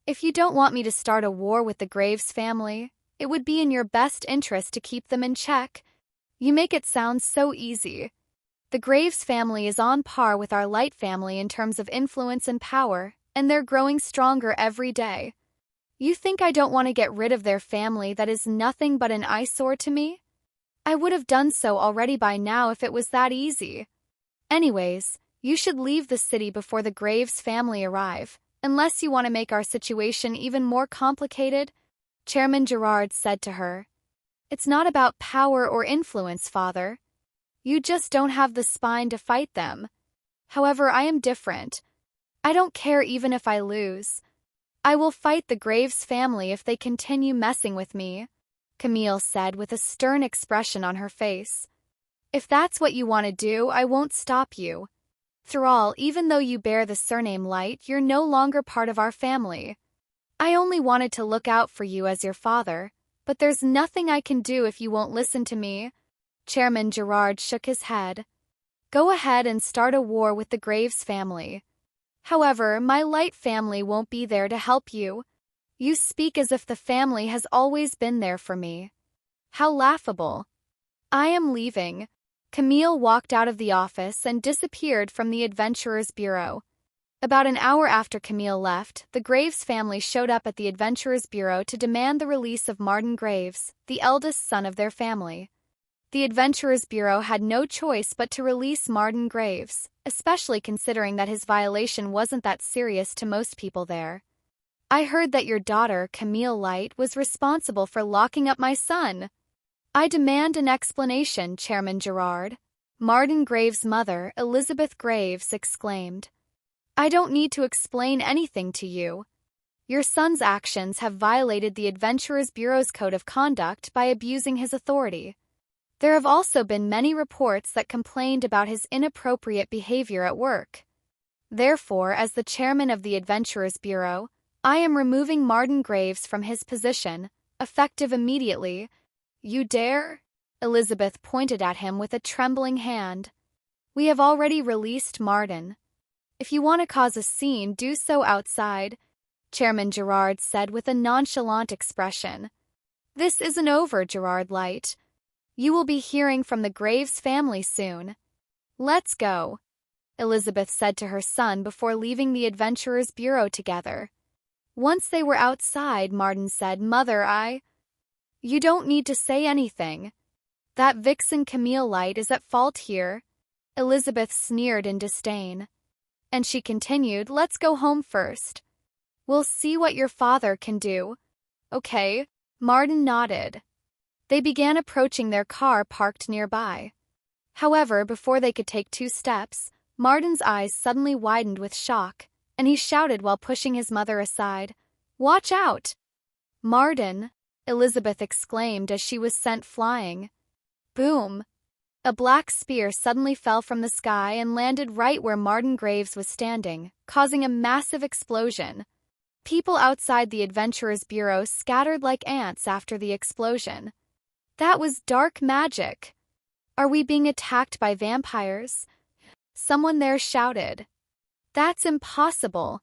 If you don't want me to start a war with the Graves family, it would be in your best interest to keep them in check. You make it sound so easy. The Graves family is on par with our Light family in terms of influence and power, and they're growing stronger every day. You think I don't want to get rid of their family that is nothing but an eyesore to me? I would have done so already by now if it was that easy. Anyways, you should leave the city before the Graves family arrive, unless you want to make our situation even more complicated, Chairman Gerard said to her. It's not about power or influence, Father. You just don't have the spine to fight them. However, I am different. I don't care even if I lose. I will fight the Graves family if they continue messing with me, Camille said with a stern expression on her face. If that's what you want to do, I won't stop you. After all, even though you bear the surname Light, you're no longer part of our family. I only wanted to look out for you as your father, but there's nothing I can do if you won't listen to me. Chairman Gerard shook his head. Go ahead and start a war with the Graves family. However, my Light family won't be there to help you. You speak as if the family has always been there for me. How laughable. I am leaving. Camille walked out of the office and disappeared from the Adventurers Bureau. About an hour after Camille left, the Graves family showed up at the Adventurers Bureau to demand the release of Martin Graves, the eldest son of their family. The Adventurers Bureau had no choice but to release Martin Graves, especially considering that his violation wasn't that serious to most people there. I heard that your daughter, Camille Light, was responsible for locking up my son. I demand an explanation, Chairman Gerard. Martin Graves' mother, Elizabeth Graves, exclaimed. I don't need to explain anything to you. Your son's actions have violated the Adventurers Bureau's code of conduct by abusing his authority. There have also been many reports that complained about his inappropriate behavior at work. Therefore, as the chairman of the Adventurers Bureau, I am removing Martin Graves from his position, effective immediately. You dare? Elizabeth pointed at him with a trembling hand. We have already released Martin. If you want to cause a scene, do so outside, Chairman Gerard said with a nonchalant expression. This isn't over, Gerard Light. You will be hearing from the Graves family soon. Let's go, Elizabeth said to her son before leaving the Adventurers Bureau together. Once they were outside, Martin said, Mother, You don't need to say anything. That vixen Camille Light is at fault here. Elizabeth sneered in disdain. And she continued, Let's go home first. We'll see what your father can do. Okay, Martin nodded. They began approaching their car parked nearby. However, before they could take 2 steps, Martin's eyes suddenly widened with shock, and he shouted while pushing his mother aside. "Watch out!" "Martin!" Elizabeth exclaimed as she was sent flying. Boom! A black spear suddenly fell from the sky and landed right where Martin Graves was standing, causing a massive explosion. People outside the Adventurers Bureau scattered like ants after the explosion. That was dark magic. "Are we being attacked by vampires?" Someone there shouted. "That's impossible.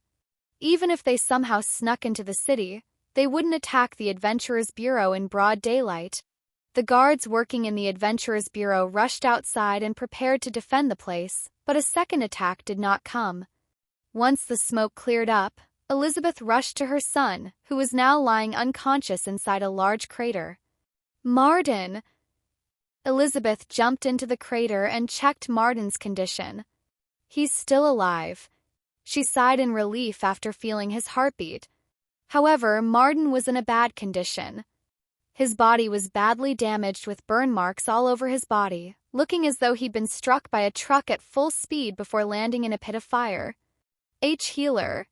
Even if they somehow snuck into the city, they wouldn't attack the Adventurers Bureau in broad daylight." The guards working in the Adventurers Bureau rushed outside and prepared to defend the place, but a second attack did not come. Once the smoke cleared up, Elizabeth rushed to her son, who was now lying unconscious inside a large crater. "Martin!" Elizabeth jumped into the crater and checked Martin's condition. "He's still alive." She sighed in relief after feeling his heartbeat. However, Martin was in a bad condition. His body was badly damaged with burn marks all over his body, looking as though he'd been struck by a truck at full speed before landing in a pit of fire. "Healer.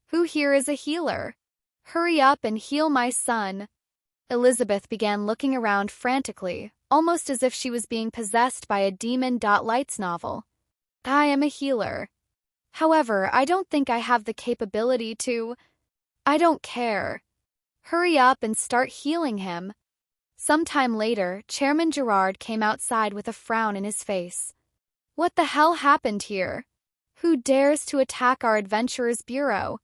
Who here is a healer? Hurry up and heal my son." Elizabeth began looking around frantically, almost as if she was being possessed by a Demon Lights novel. "I am a healer. However, I don't think I have the capability to." "I don't care. Hurry up and start healing him." Sometime later, Chairman Gerard came outside with a frown in his face. "What the hell happened here? Who dares to attack our Adventurers Bureau?"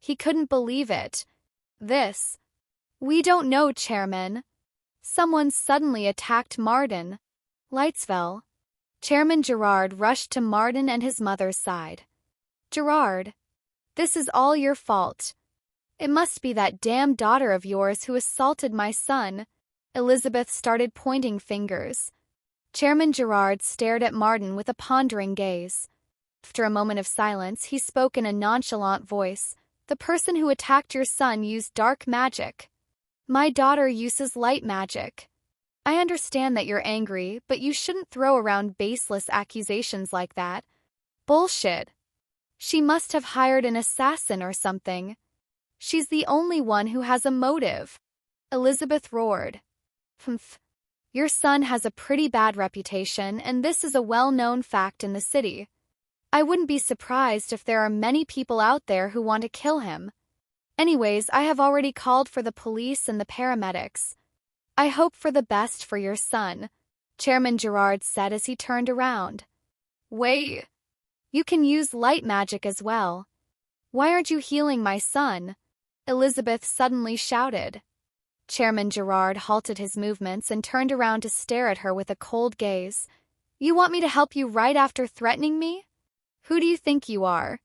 He couldn't believe it. "We don't know, Chairman. Someone suddenly attacked Martin." Lights fell. Chairman Gerard rushed to Martin and his mother's side. "Gerard, this is all your fault. It must be that damn daughter of yours who assaulted my son." Elizabeth started pointing fingers. Chairman Gerard stared at Martin with a pondering gaze. After a moment of silence, he spoke in a nonchalant voice. "The person who attacked your son used dark magic. My daughter uses light magic. I understand that you're angry, but you shouldn't throw around baseless accusations like that. Bullshit. She must have hired an assassin or something. She's the only one who has a motive." Elizabeth roared. "Humph. Your son has a pretty bad reputation, and this is a well-known fact in the city. I wouldn't be surprised if there are many people out there who want to kill him. Anyways, I have already called for the police and the paramedics. I hope for the best for your son," Chairman Gerard said as he turned around. "Wait. You can use light magic as well. Why aren't you healing my son?" Elizabeth suddenly shouted. Chairman Gerard halted his movements and turned around to stare at her with a cold gaze. "You want me to help you right after threatening me? Who do you think you are?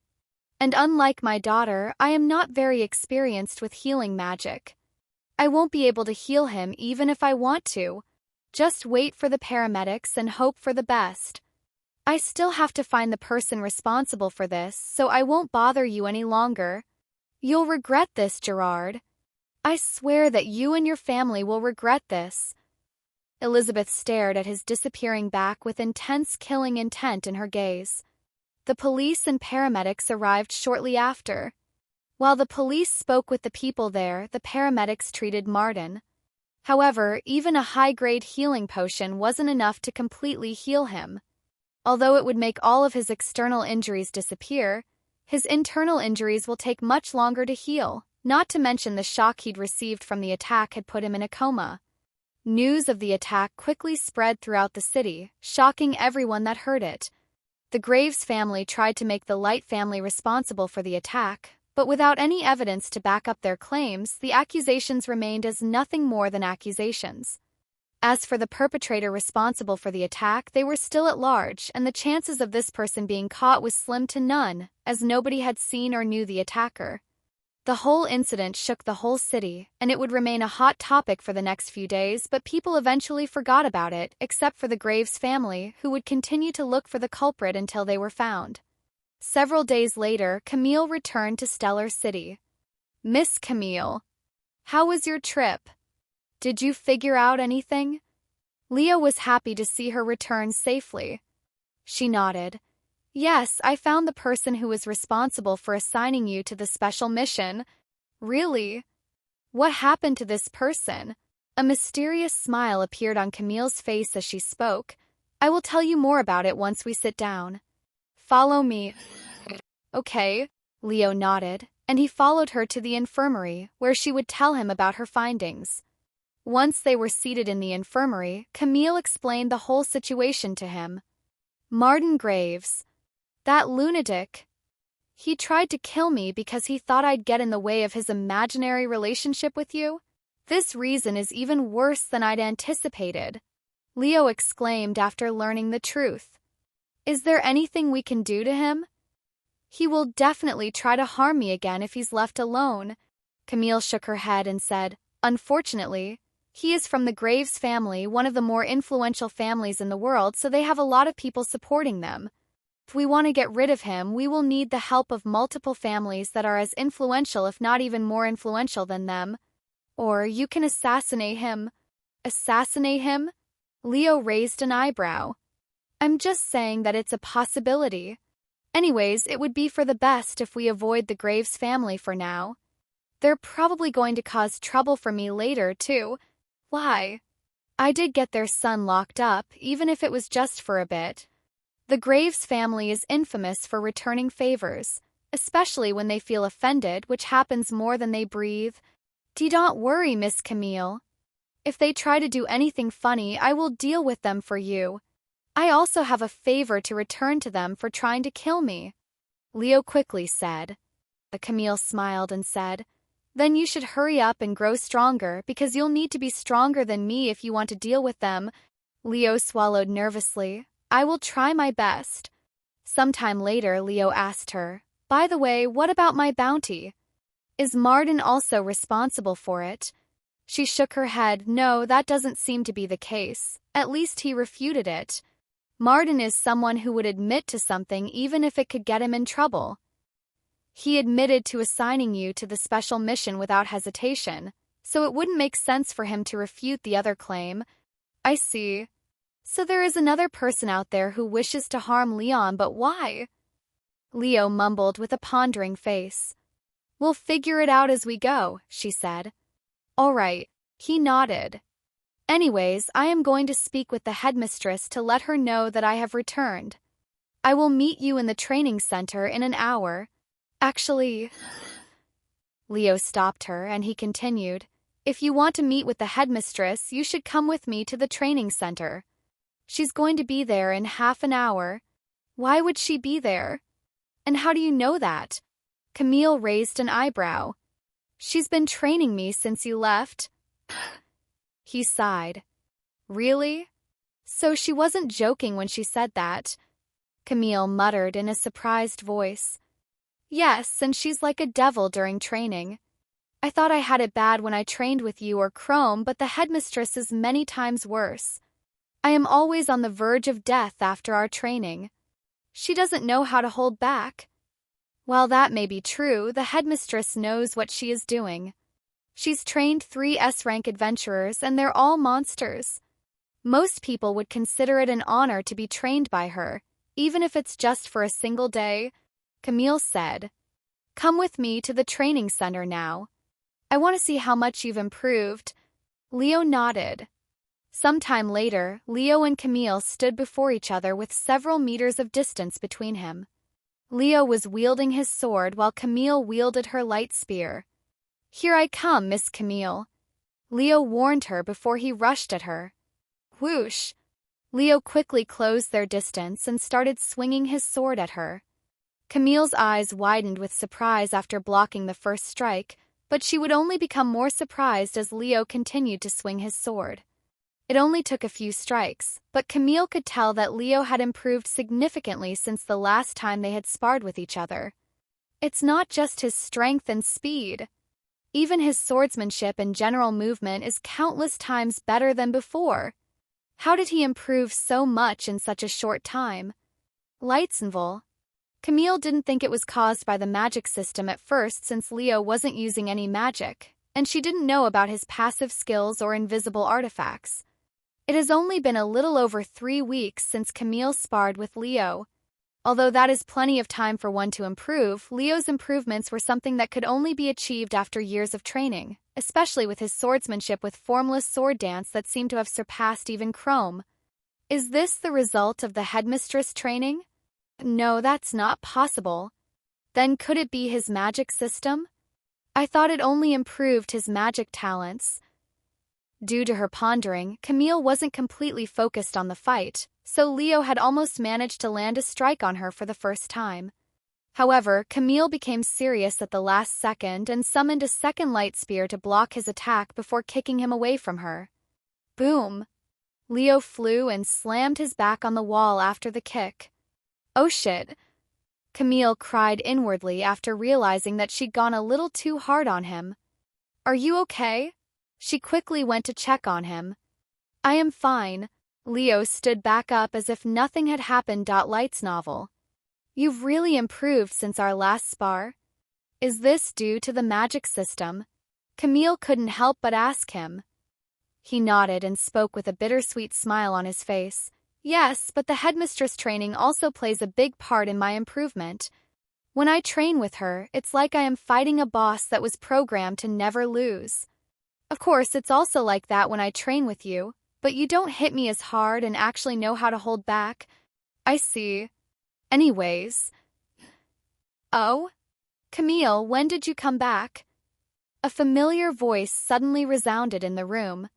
And unlike my daughter, I am not very experienced with healing magic. I won't be able to heal him even if I want to. Just wait for the paramedics and hope for the best. I still have to find the person responsible for this, so I won't bother you any longer. You'll regret this, Gerard. I swear that you and your family will regret this." Elizabeth stared at his disappearing back with intense killing intent in her gaze. The police and paramedics arrived shortly after. While the police spoke with the people there, the paramedics treated Martin. However, even a high-grade healing potion wasn't enough to completely heal him. Although it would make all of his external injuries disappear, his internal injuries will take much longer to heal, not to mention the shock he'd received from the attack had put him in a coma. News of the attack quickly spread throughout the city, shocking everyone that heard it. The Graves family tried to make the Light family responsible for the attack, but without any evidence to back up their claims, the accusations remained as nothing more than accusations. As for the perpetrator responsible for the attack, they were still at large, and the chances of this person being caught was slim to none, as nobody had seen or knew the attacker. The whole incident shook the whole city, and it would remain a hot topic for the next few days, but people eventually forgot about it, except for the Graves family, who would continue to look for the culprit until they were found. Several days later, Camille returned to Stellar City. "Miss Camille, how was your trip? Did you figure out anything?" Leo was happy to see her return safely. She nodded. Yes, I found the person who was responsible for assigning you to the special mission. Really? What happened to this person? A mysterious smile appeared on Camille's face as she spoke. I will tell you more about it once we sit down. Follow me. Okay, Leo nodded, and he followed her to the infirmary, where she would tell him about her findings. Once they were seated in the infirmary, Camille explained the whole situation to him. Martin Graves. That lunatic. He tried to kill me because he thought I'd get in the way of his imaginary relationship with you? This reason is even worse than I'd anticipated, Leo exclaimed after learning the truth. Is there anything we can do to him? He will definitely try to harm me again if he's left alone. Camille shook her head and said, Unfortunately, he is from the Graves family, one of the more influential families in the world, so they have a lot of people supporting them. If we want to get rid of him, we will need the help of multiple families that are as influential, if not even more influential than them. Or you can assassinate him. Assassinate him? Leo raised an eyebrow. I'm just saying that it's a possibility. Anyways, it would be for the best if we avoid the Graves family for now. They're probably going to cause trouble for me later, too. Why? I did get their son locked up, even if it was just for a bit. The Graves family is infamous for returning favors, especially when they feel offended, which happens more than they breathe. Don't worry, Miss Camille. If they try to do anything funny, I will deal with them for you. I also have a favor to return to them for trying to kill me, Leo quickly said. Camille smiled and said, Then you should hurry up and grow stronger, because you'll need to be stronger than me if you want to deal with them. Leo swallowed nervously. I will try my best. Sometime later, Leo asked her, By the way, what about my bounty? Is Martin also responsible for it? She shook her head. No, that doesn't seem to be the case. At least he refuted it. Martin is someone who would admit to something even if it could get him in trouble. He admitted to assigning you to the special mission without hesitation, so it wouldn't make sense for him to refute the other claim. I see. So there is another person out there who wishes to harm Leon, but why? Leo mumbled with a pondering face. We'll figure it out as we go, she said. All right, he nodded. Anyways, I am going to speak with the headmistress to let her know that I have returned. I will meet you in the training center in an hour. Actually, Leo stopped her and he continued, If you want to meet with the headmistress, you should come with me to the training center. She's going to be there in half an hour. Why would she be there? And how do you know that? Camille raised an eyebrow. She's been training me since you left. He sighed. Really? So she wasn't joking when she said that? Camille muttered in a surprised voice. Yes, and she's like a devil during training. I thought I had it bad when I trained with you or Chrome, but the headmistress is many times worse. I am always on the verge of death after our training. She doesn't know how to hold back. While that may be true, the headmistress knows what she is doing. She's trained 3 S-rank adventurers, and they're all monsters. Most people would consider it an honor to be trained by her, even if it's just for a single day, Camille said. Come with me to the training center now. I want to see how much you've improved. Leo nodded. Sometime later, Leo and Camille stood before each other with several meters of distance between him. Leo was wielding his sword while Camille wielded her light spear. Here I come, Miss Camille. Leo warned her before he rushed at her. Whoosh! Leo quickly closed their distance and started swinging his sword at her. Camille's eyes widened with surprise after blocking the first strike, but she would only become more surprised as Leo continued to swing his sword. It only took a few strikes, but Camille could tell that Leo had improved significantly since the last time they had sparred with each other. It's not just his strength and speed. Even his swordsmanship and general movement is countless times better than before. How did he improve so much in such a short time? Lightsenville. Camille didn't think it was caused by the magic system at first since Leo wasn't using any magic, and she didn't know about his passive skills or invisible artifacts. It has only been a little over 3 weeks since Camille sparred with Leo. Although that is plenty of time for one to improve, Leo's improvements were something that could only be achieved after years of training, especially with his swordsmanship with formless sword dance that seemed to have surpassed even Chrome. Is this the result of the headmistress training? No, that's not possible. Then could it be his magic system? I thought it only improved his magic talents. Due to her pondering, Camille wasn't completely focused on the fight, so Leo had almost managed to land a strike on her for the first time. However, Camille became serious at the last second and summoned a second light spear to block his attack before kicking him away from her. Boom! Leo flew and slammed his back on the wall after the kick. Oh shit! Camille cried inwardly after realizing that she'd gone a little too hard on him. Are you okay? She quickly went to check on him. I am fine. Leo stood back up as if nothing had happened. Light's novel. You've really improved since our last spar. Is this due to the magic system? Camille couldn't help but ask him. He nodded and spoke with a bittersweet smile on his face. Yes, but the headmistress training also plays a big part in my improvement. When I train with her, it's like I am fighting a boss that was programmed to never lose. Of course, it's also like that when I train with you, but you don't hit me as hard and actually know how to hold back. I see. Anyways. Oh? Camille, when did you come back? A familiar voice suddenly resounded in the room.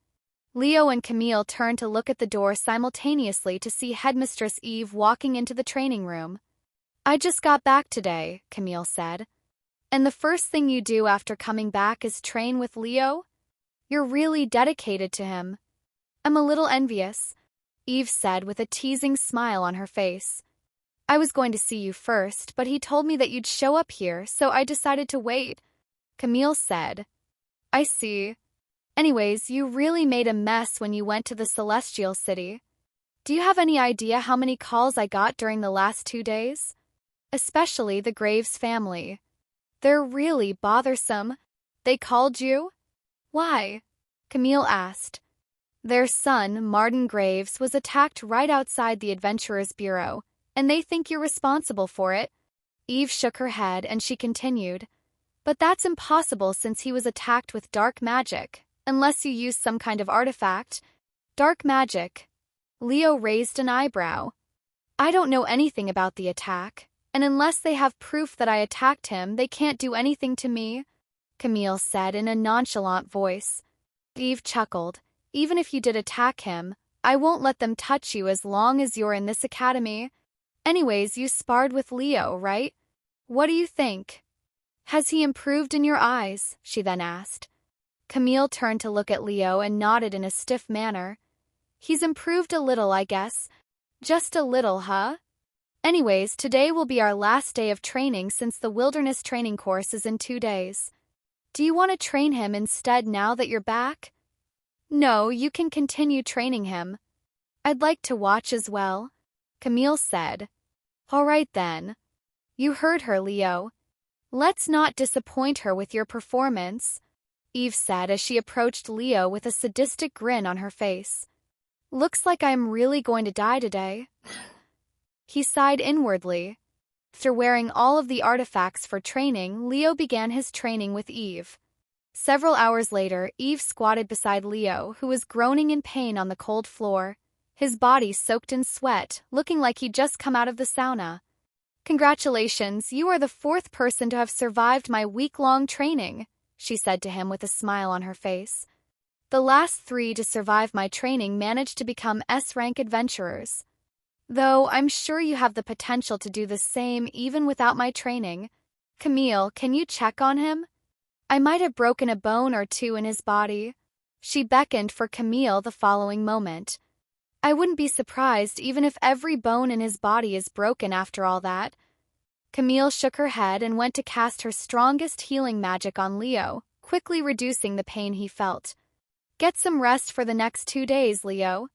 Leo and Camille turned to look at the door simultaneously to see Headmistress Eve walking into the training room. I just got back today, Camille said. And the first thing you do after coming back is train with Leo? You're really dedicated to him. I'm a little envious, Eve said with a teasing smile on her face. I was going to see you first, but he told me that you'd show up here, so I decided to wait, Camille said. I see. Anyways, you really made a mess when you went to the Celestial City. Do you have any idea how many calls I got during the last 2 days? Especially the Graves family. They're really bothersome. They called you? Why? Camille asked. Their son, Martin Graves, was attacked right outside the Adventurers Bureau, and they think you're responsible for it. Eve shook her head and she continued. But that's impossible since he was attacked with dark magic, unless you use some kind of artifact. Dark magic. Leo raised an eyebrow. I don't know anything about the attack, and unless they have proof that I attacked him, they can't do anything to me, Camille said in a nonchalant voice. Eve chuckled. Even if you did attack him, I won't let them touch you as long as you're in this academy. Anyways, you sparred with Leo, right? What do you think? Has he improved in your eyes? She then asked. Camille turned to look at Leo and nodded in a stiff manner. He's improved a little, I guess. Just a little, huh? Anyways, today will be our last day of training since the wilderness training course is in 2 days. Do you want to train him instead now that you're back? No, you can continue training him. I'd like to watch as well, Camille said. All right then. You heard her, Leo. Let's not disappoint her with your performance, Eve said as she approached Leo with a sadistic grin on her face. Looks like I'm really going to die today. He sighed inwardly. After wearing all of the artifacts for training, Leo began his training with Eve. Several hours later, Eve squatted beside Leo, who was groaning in pain on the cold floor, his body soaked in sweat, looking like he'd just come out of the sauna. Congratulations, you are the 4th person to have survived my week-long training, she said to him with a smile on her face. The last 3 to survive my training managed to become S-rank adventurers. Though I'm sure you have the potential to do the same even without my training. Camille, can you check on him? I might have broken a bone or 2 in his body. She beckoned for Camille the following moment. I wouldn't be surprised even if every bone in his body is broken after all that. Camille shook her head and went to cast her strongest healing magic on Leo, quickly reducing the pain he felt. Get some rest for the next 2 days, Leo.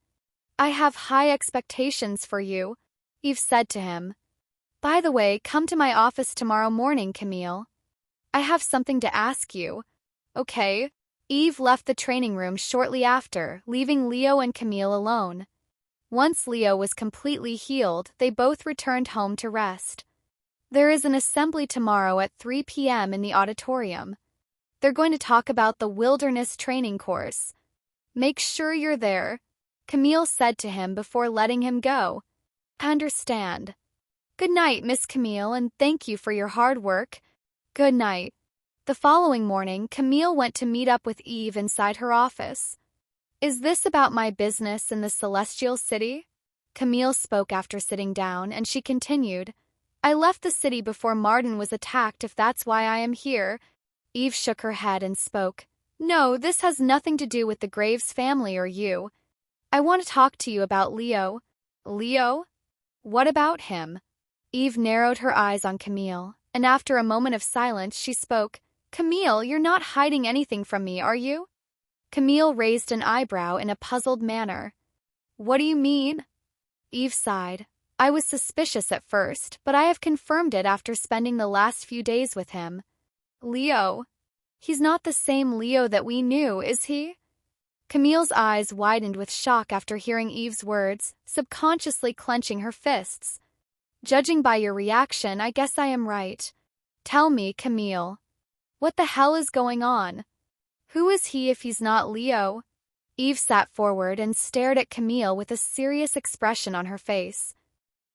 I have high expectations for you, Eve said to him. By the way, come to my office tomorrow morning, Camille. I have something to ask you. Okay. Eve left the training room shortly after, leaving Leo and Camille alone. Once Leo was completely healed, they both returned home to rest. There is an assembly tomorrow at 3 p.m. in the auditorium. They're going to talk about the wilderness training course. Make sure you're there, Camille said to him before letting him go. I understand. Good night, Miss Camille, and thank you for your hard work. Good night. The following morning, Camille went to meet up with Eve inside her office. Is this about my business in the Celestial City? Camille spoke after sitting down, and she continued, I left the city before Martin was attacked if that's why I am here. Eve shook her head and spoke, No, this has nothing to do with the Graves family or you. I want to talk to you about Leo. Leo? What about him? Eve narrowed her eyes on Camille, and after a moment of silence she spoke, Camille, you're not hiding anything from me, are you? Camille raised an eyebrow in a puzzled manner. What do you mean? Eve sighed. I was suspicious at first, but I have confirmed it after spending the last few days with him. Leo? He's not the same Leo that we knew, is he? Camille's eyes widened with shock after hearing Eve's words, subconsciously clenching her fists. Judging by your reaction, I guess I am right. Tell me, Camille. What the hell is going on? Who is he if he's not Leo? Eve sat forward and stared at Camille with a serious expression on her face.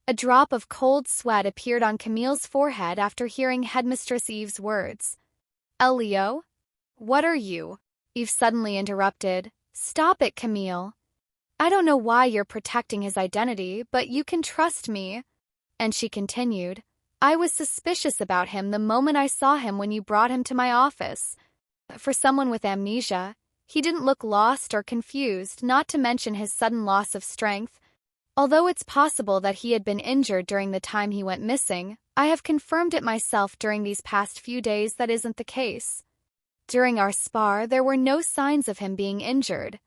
A drop of cold sweat appeared on Camille's forehead after hearing Headmistress Eve's words. Leo? What are you? Eve suddenly interrupted. Stop it, Camille. I don't know why you're protecting his identity, but you can trust me. And she continued, I was suspicious about him the moment I saw him when you brought him to my office. For someone with amnesia, he didn't look lost or confused, not to mention his sudden loss of strength. Although it's possible that he had been injured during the time he went missing, I have confirmed it myself during these past few days that isn't the case. During our spar, there were no signs of him being injured.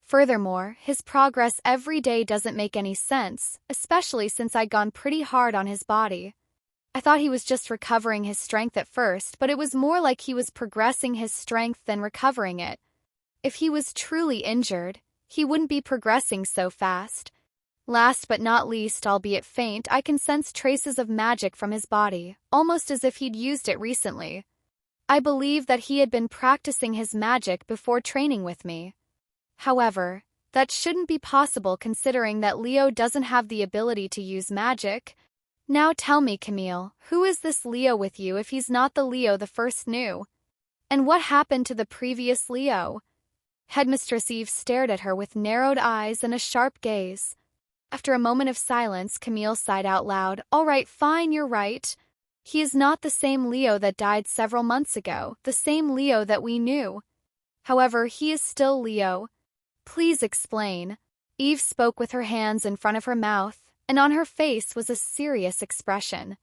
Furthermore, his progress every day doesn't make any sense, especially since I'd gone pretty hard on his body. I thought he was just recovering his strength at first, but it was more like he was progressing his strength than recovering it. If he was truly injured, he wouldn't be progressing so fast. Last but not least, albeit faint, I can sense traces of magic from his body, almost as if he'd used it recently. I believe that he had been practicing his magic before training with me. However, that shouldn't be possible considering that Leo doesn't have the ability to use magic. Now tell me, Camille, who is this Leo with you if he's not the Leo the first knew? And what happened to the previous Leo? Headmistress Eve stared at her with narrowed eyes and a sharp gaze. After a moment of silence, Camille sighed out loud, All right, fine, you're right. He is not the same Leo that died several months ago, the same Leo that we knew. However, he is still Leo. Please explain. Eve spoke with her hands in front of her mouth, and on her face was a serious expression.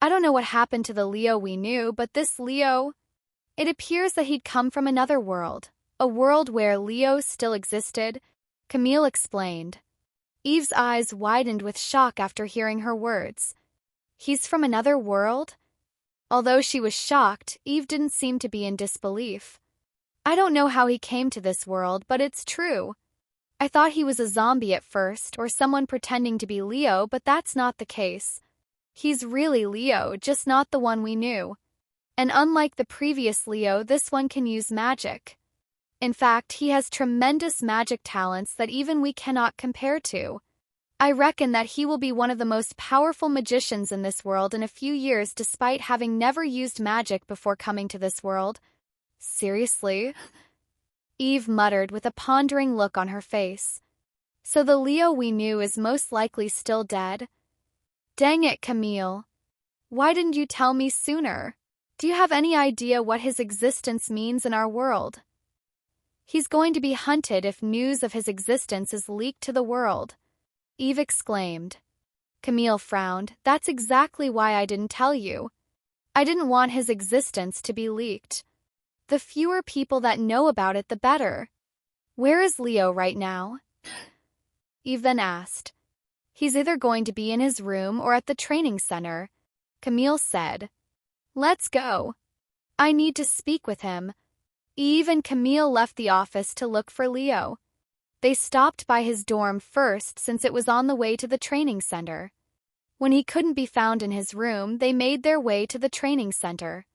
I don't know what happened to the Leo we knew, but this Leo... It appears that he'd come from another world, a world where Leo still existed, Camille explained. Eve's eyes widened with shock after hearing her words. He's from another world? Although she was shocked, Eve didn't seem to be in disbelief. I don't know how he came to this world, but it's true. I thought he was a zombie at first, or someone pretending to be Leo, but that's not the case. He's really Leo, just not the one we knew. And unlike the previous Leo, this one can use magic. In fact, he has tremendous magic talents that even we cannot compare to. I reckon that he will be one of the most powerful magicians in this world in a few years despite having never used magic before coming to this world. Seriously? Eve muttered with a pondering look on her face. So the Leo we knew is most likely still dead? Dang it, Camille. Why didn't you tell me sooner? Do you have any idea what his existence means in our world? He's going to be hunted if news of his existence is leaked to the world, Eve exclaimed. Camille frowned. That's exactly why I didn't tell you. I didn't want his existence to be leaked. The fewer people that know about it, the better. Where is Leo right now? Eve then asked. He's either going to be in his room or at the training center, Camille said. Let's go. I need to speak with him. Eve and Camille left the office to look for Leo. They stopped by his dorm first since it was on the way to the training center. When he couldn't be found in his room, they made their way to the training center.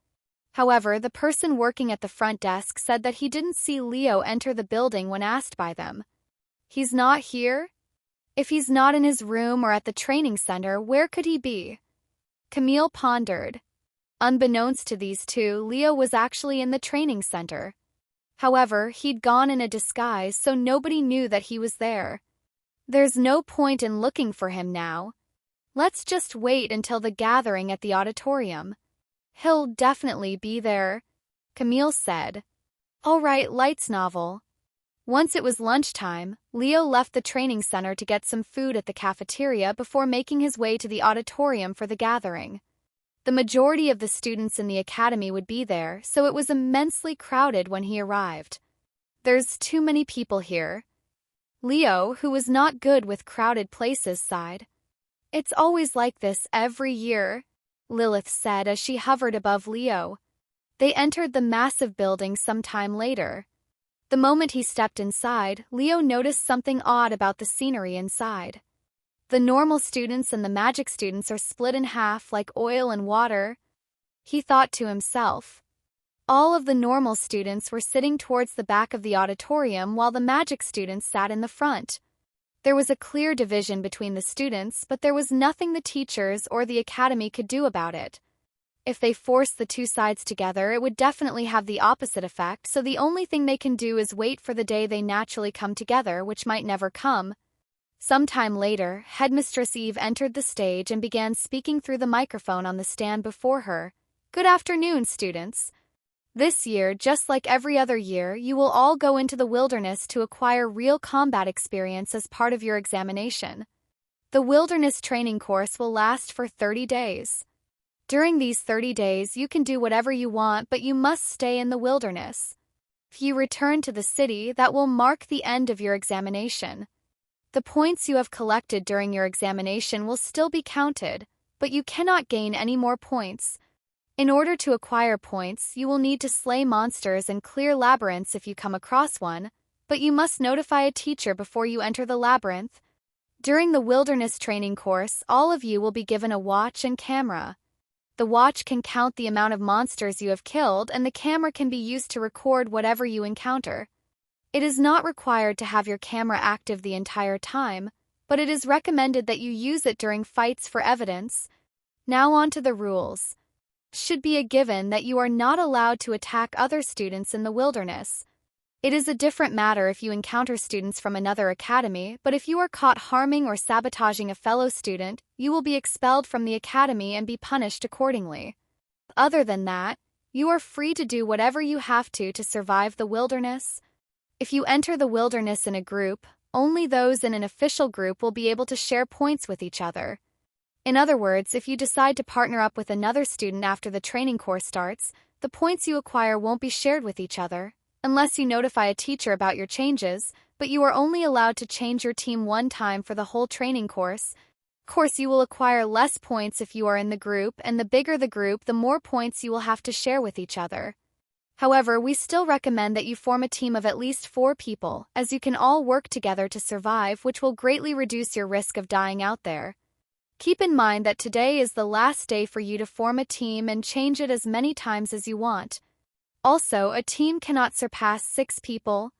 However, the person working at the front desk said that he didn't see Leo enter the building when asked by them. He's not here? If he's not in his room or at the training center, where could he be? Camille pondered. Unbeknownst to these two, Leo was actually in the training center. However, he'd gone in a disguise so nobody knew that he was there. There's no point in looking for him now. Let's just wait until the gathering at the auditorium. He'll definitely be there, Camille said. All right, lights novel. Once it was lunchtime, Leo left the training center to get some food at the cafeteria before making his way to the auditorium for the gathering. The majority of the students in the academy would be there, so it was immensely crowded when he arrived. There's too many people here. Leo, who was not good with crowded places, sighed. It's always like this every year, Lilith said as she hovered above Leo. They entered the massive building some time later. The moment he stepped inside, Leo noticed something odd about the scenery inside. The normal students and the magic students are split in half like oil and water. He thought to himself. All of the normal students were sitting towards the back of the auditorium while the magic students sat in the front. There was a clear division between the students, but there was nothing the teachers or the academy could do about it. If they forced the two sides together, it would definitely have the opposite effect, so the only thing they can do is wait for the day they naturally come together, which might never come. Sometime later, Headmistress Eve entered the stage and began speaking through the microphone on the stand before her. Good afternoon, students. This year, just like every other year, you will all go into the wilderness to acquire real combat experience as part of your examination. The wilderness training course will last for 30 days. During these 30 days, you can do whatever you want, but you must stay in the wilderness. If you return to the city, that will mark the end of your examination. The points you have collected during your examination will still be counted, but you cannot gain any more points. In order to acquire points, you will need to slay monsters and clear labyrinths if you come across one, but you must notify a teacher before you enter the labyrinth. During the wilderness training course, all of you will be given a watch and camera. The watch can count the amount of monsters you have killed, and the camera can be used to record whatever you encounter. It is not required to have your camera active the entire time, but it is recommended that you use it during fights for evidence. Now on to the rules. Should be a given that you are not allowed to attack other students in the wilderness. It is a different matter if you encounter students from another academy, but if you are caught harming or sabotaging a fellow student, you will be expelled from the academy and be punished accordingly. Other than that, you are free to do whatever you have to survive the wilderness. If you enter the wilderness in a group, only those in an official group will be able to share points with each other. In other words, if you decide to partner up with another student after the training course starts, the points you acquire won't be shared with each other, unless you notify a teacher about your changes, but you are only allowed to change your team one time for the whole training course. Of course, you will acquire less points if you are in the group, and the bigger the group, the more points you will have to share with each other. However, we still recommend that you form a team of at least 4 people, as you can all work together to survive, which will greatly reduce your risk of dying out there. Keep in mind that today is the last day for you to form a team and change it as many times as you want. Also, a team cannot surpass 6 people.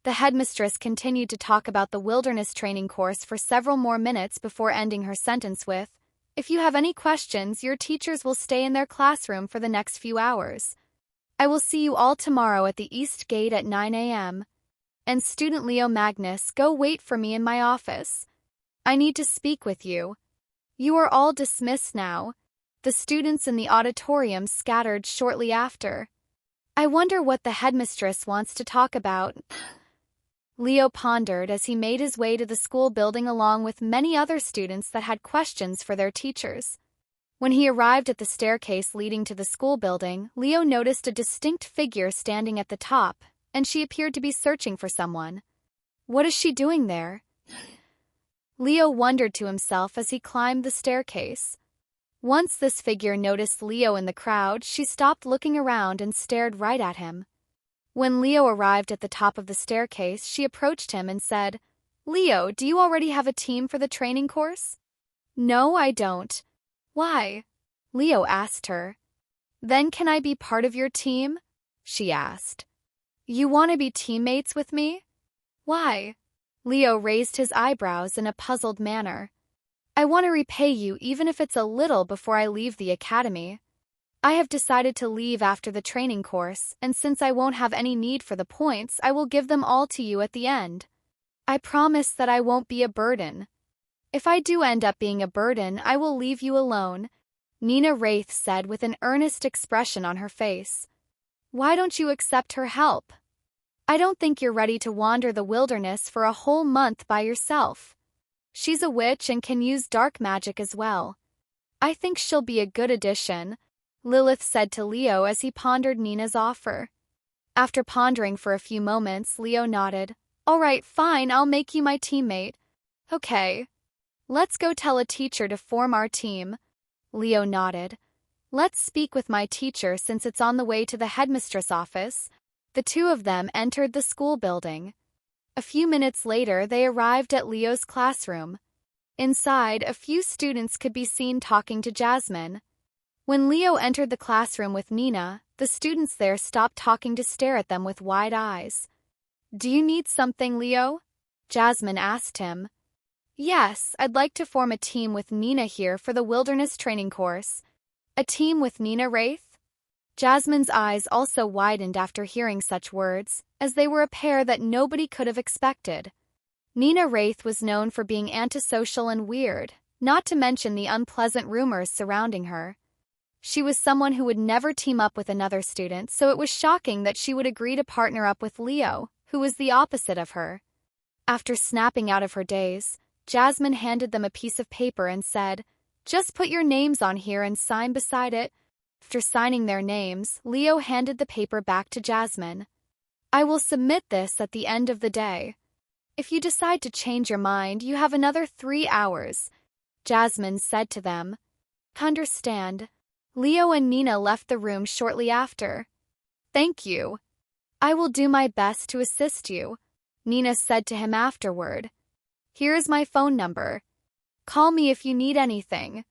The headmistress continued to talk about the wilderness training course for several more minutes before ending her sentence with, "If you have any questions, your teachers will stay in their classroom for the next few hours. I will see you all tomorrow at the East Gate at 9 a.m. And student Leo Magnus, go wait for me in my office. I need to speak with you. You are all dismissed now." The students in the auditorium scattered shortly after. I wonder what the headmistress wants to talk about. Leo pondered as he made his way to the school building along with many other students that had questions for their teachers. When he arrived at the staircase leading to the school building, Leo noticed a distinct figure standing at the top, and she appeared to be searching for someone. What is she doing there? Leo wondered to himself as he climbed the staircase. Once this figure noticed Leo in the crowd, she stopped looking around and stared right at him. When Leo arrived at the top of the staircase, she approached him and said, "Leo, do you already have a team for the training course?" "No, I don't." "Why?" Leo asked her. "Then can I be part of your team?" she asked. "You want to be teammates with me?" "Why?" Leo raised his eyebrows in a puzzled manner. "I want to repay you even if it's a little before I leave the academy. I have decided to leave after the training course, and since I won't have any need for the points, I will give them all to you at the end. I promise that I won't be a burden. If I do end up being a burden, I will leave you alone," Nina Wraith said with an earnest expression on her face. "Why don't you accept her help? I don't think you're ready to wander the wilderness for a whole month by yourself. She's a witch and can use dark magic as well. I think she'll be a good addition," Lilith said to Leo as he pondered Nina's offer. After pondering for a few moments, Leo nodded. "All right, fine, I'll make you my teammate." "Okay. Let's go tell a teacher to form our team." Leo nodded. "Let's speak with my teacher since it's on the way to the headmistress office." The two of them entered the school building. A few minutes later, they arrived at Leo's classroom. Inside, a few students could be seen talking to Jasmine. When Leo entered the classroom with Nina, the students there stopped talking to stare at them with wide eyes. "Do you need something, Leo?" Jasmine asked him. "Yes, I'd like to form a team with Nina here for the wilderness training course." "A team with Nina Wraith?" Jasmine's eyes also widened after hearing such words, as they were a pair that nobody could have expected. Nina Wraith was known for being antisocial and weird, not to mention the unpleasant rumors surrounding her. She was someone who would never team up with another student, so it was shocking that she would agree to partner up with Leo, who was the opposite of her. After snapping out of her daze, Jasmine handed them a piece of paper and said, "Just put your names on here and sign beside it." After signing their names, Leo handed the paper back to Jasmine. "I will submit this at the end of the day. If you decide to change your mind, you have another 3 hours," Jasmine said to them. "Understand." Leo and Nina left the room shortly after. "Thank you. I will do my best to assist you," Nina said to him afterward. "Here is my phone number. Call me if you need anything.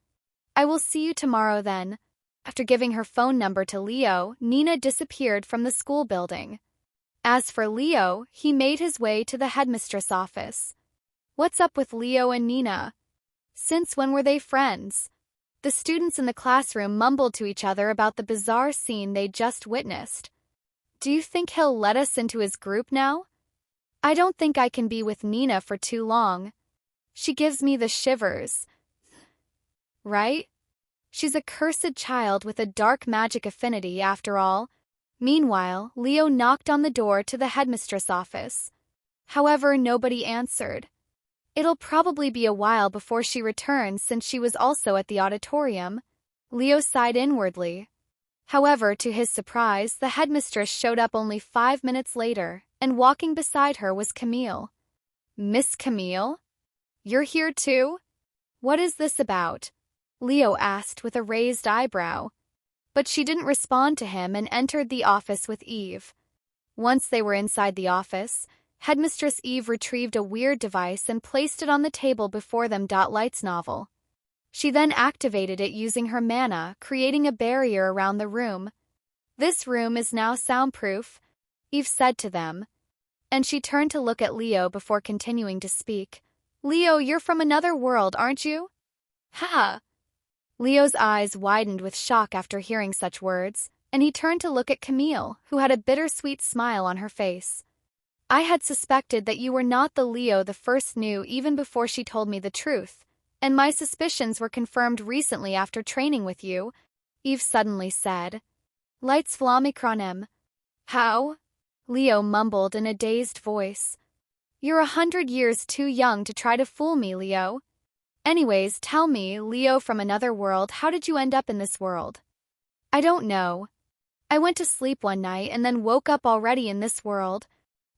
I will see you tomorrow then." After giving her phone number to Leo, Nina disappeared from the school building. As for Leo, he made his way to the headmistress office. What's up with Leo and Nina? Since when were they friends? The students in the classroom mumbled to each other about the bizarre scene they just witnessed. "Do you think he'll let us into his group now? I don't think I can be with Nina for too long. She gives me the shivers." Right? She's a cursed child with a dark magic affinity, after all. Meanwhile, Leo knocked on the door to the headmistress office. However, nobody answered. It'll probably be a while before she returns since she was also at the auditorium. Leo sighed inwardly. However, to his surprise, the headmistress showed up only 5 minutes later, and walking beside her was Camille. "Miss Camille? You're here too? What is this about?" Leo asked with a raised eyebrow. But she didn't respond to him and entered the office with Eve. Once they were inside the office, Headmistress Eve retrieved a weird device and placed it on the table before them. Light's novel. She then activated it using her mana, creating a barrier around the room. "This room is now soundproof," Eve said to them. And she turned to look at Leo before continuing to speak. "Leo, you're from another world, aren't you?" "Ha!" Leo's eyes widened with shock after hearing such words, and he turned to look at Camille, who had a bittersweet smile on her face. "I had suspected that you were not the Leo the first knew even before she told me the truth, and my suspicions were confirmed recently after training with you," Eve suddenly said. "Lights Flamikronem." "How?" Leo mumbled in a dazed voice. "You're 100 years too young to try to fool me, Leo. Anyways, tell me, Leo from another world, how did you end up in this world?" "I don't know. I went to sleep one night and then woke up already in this world."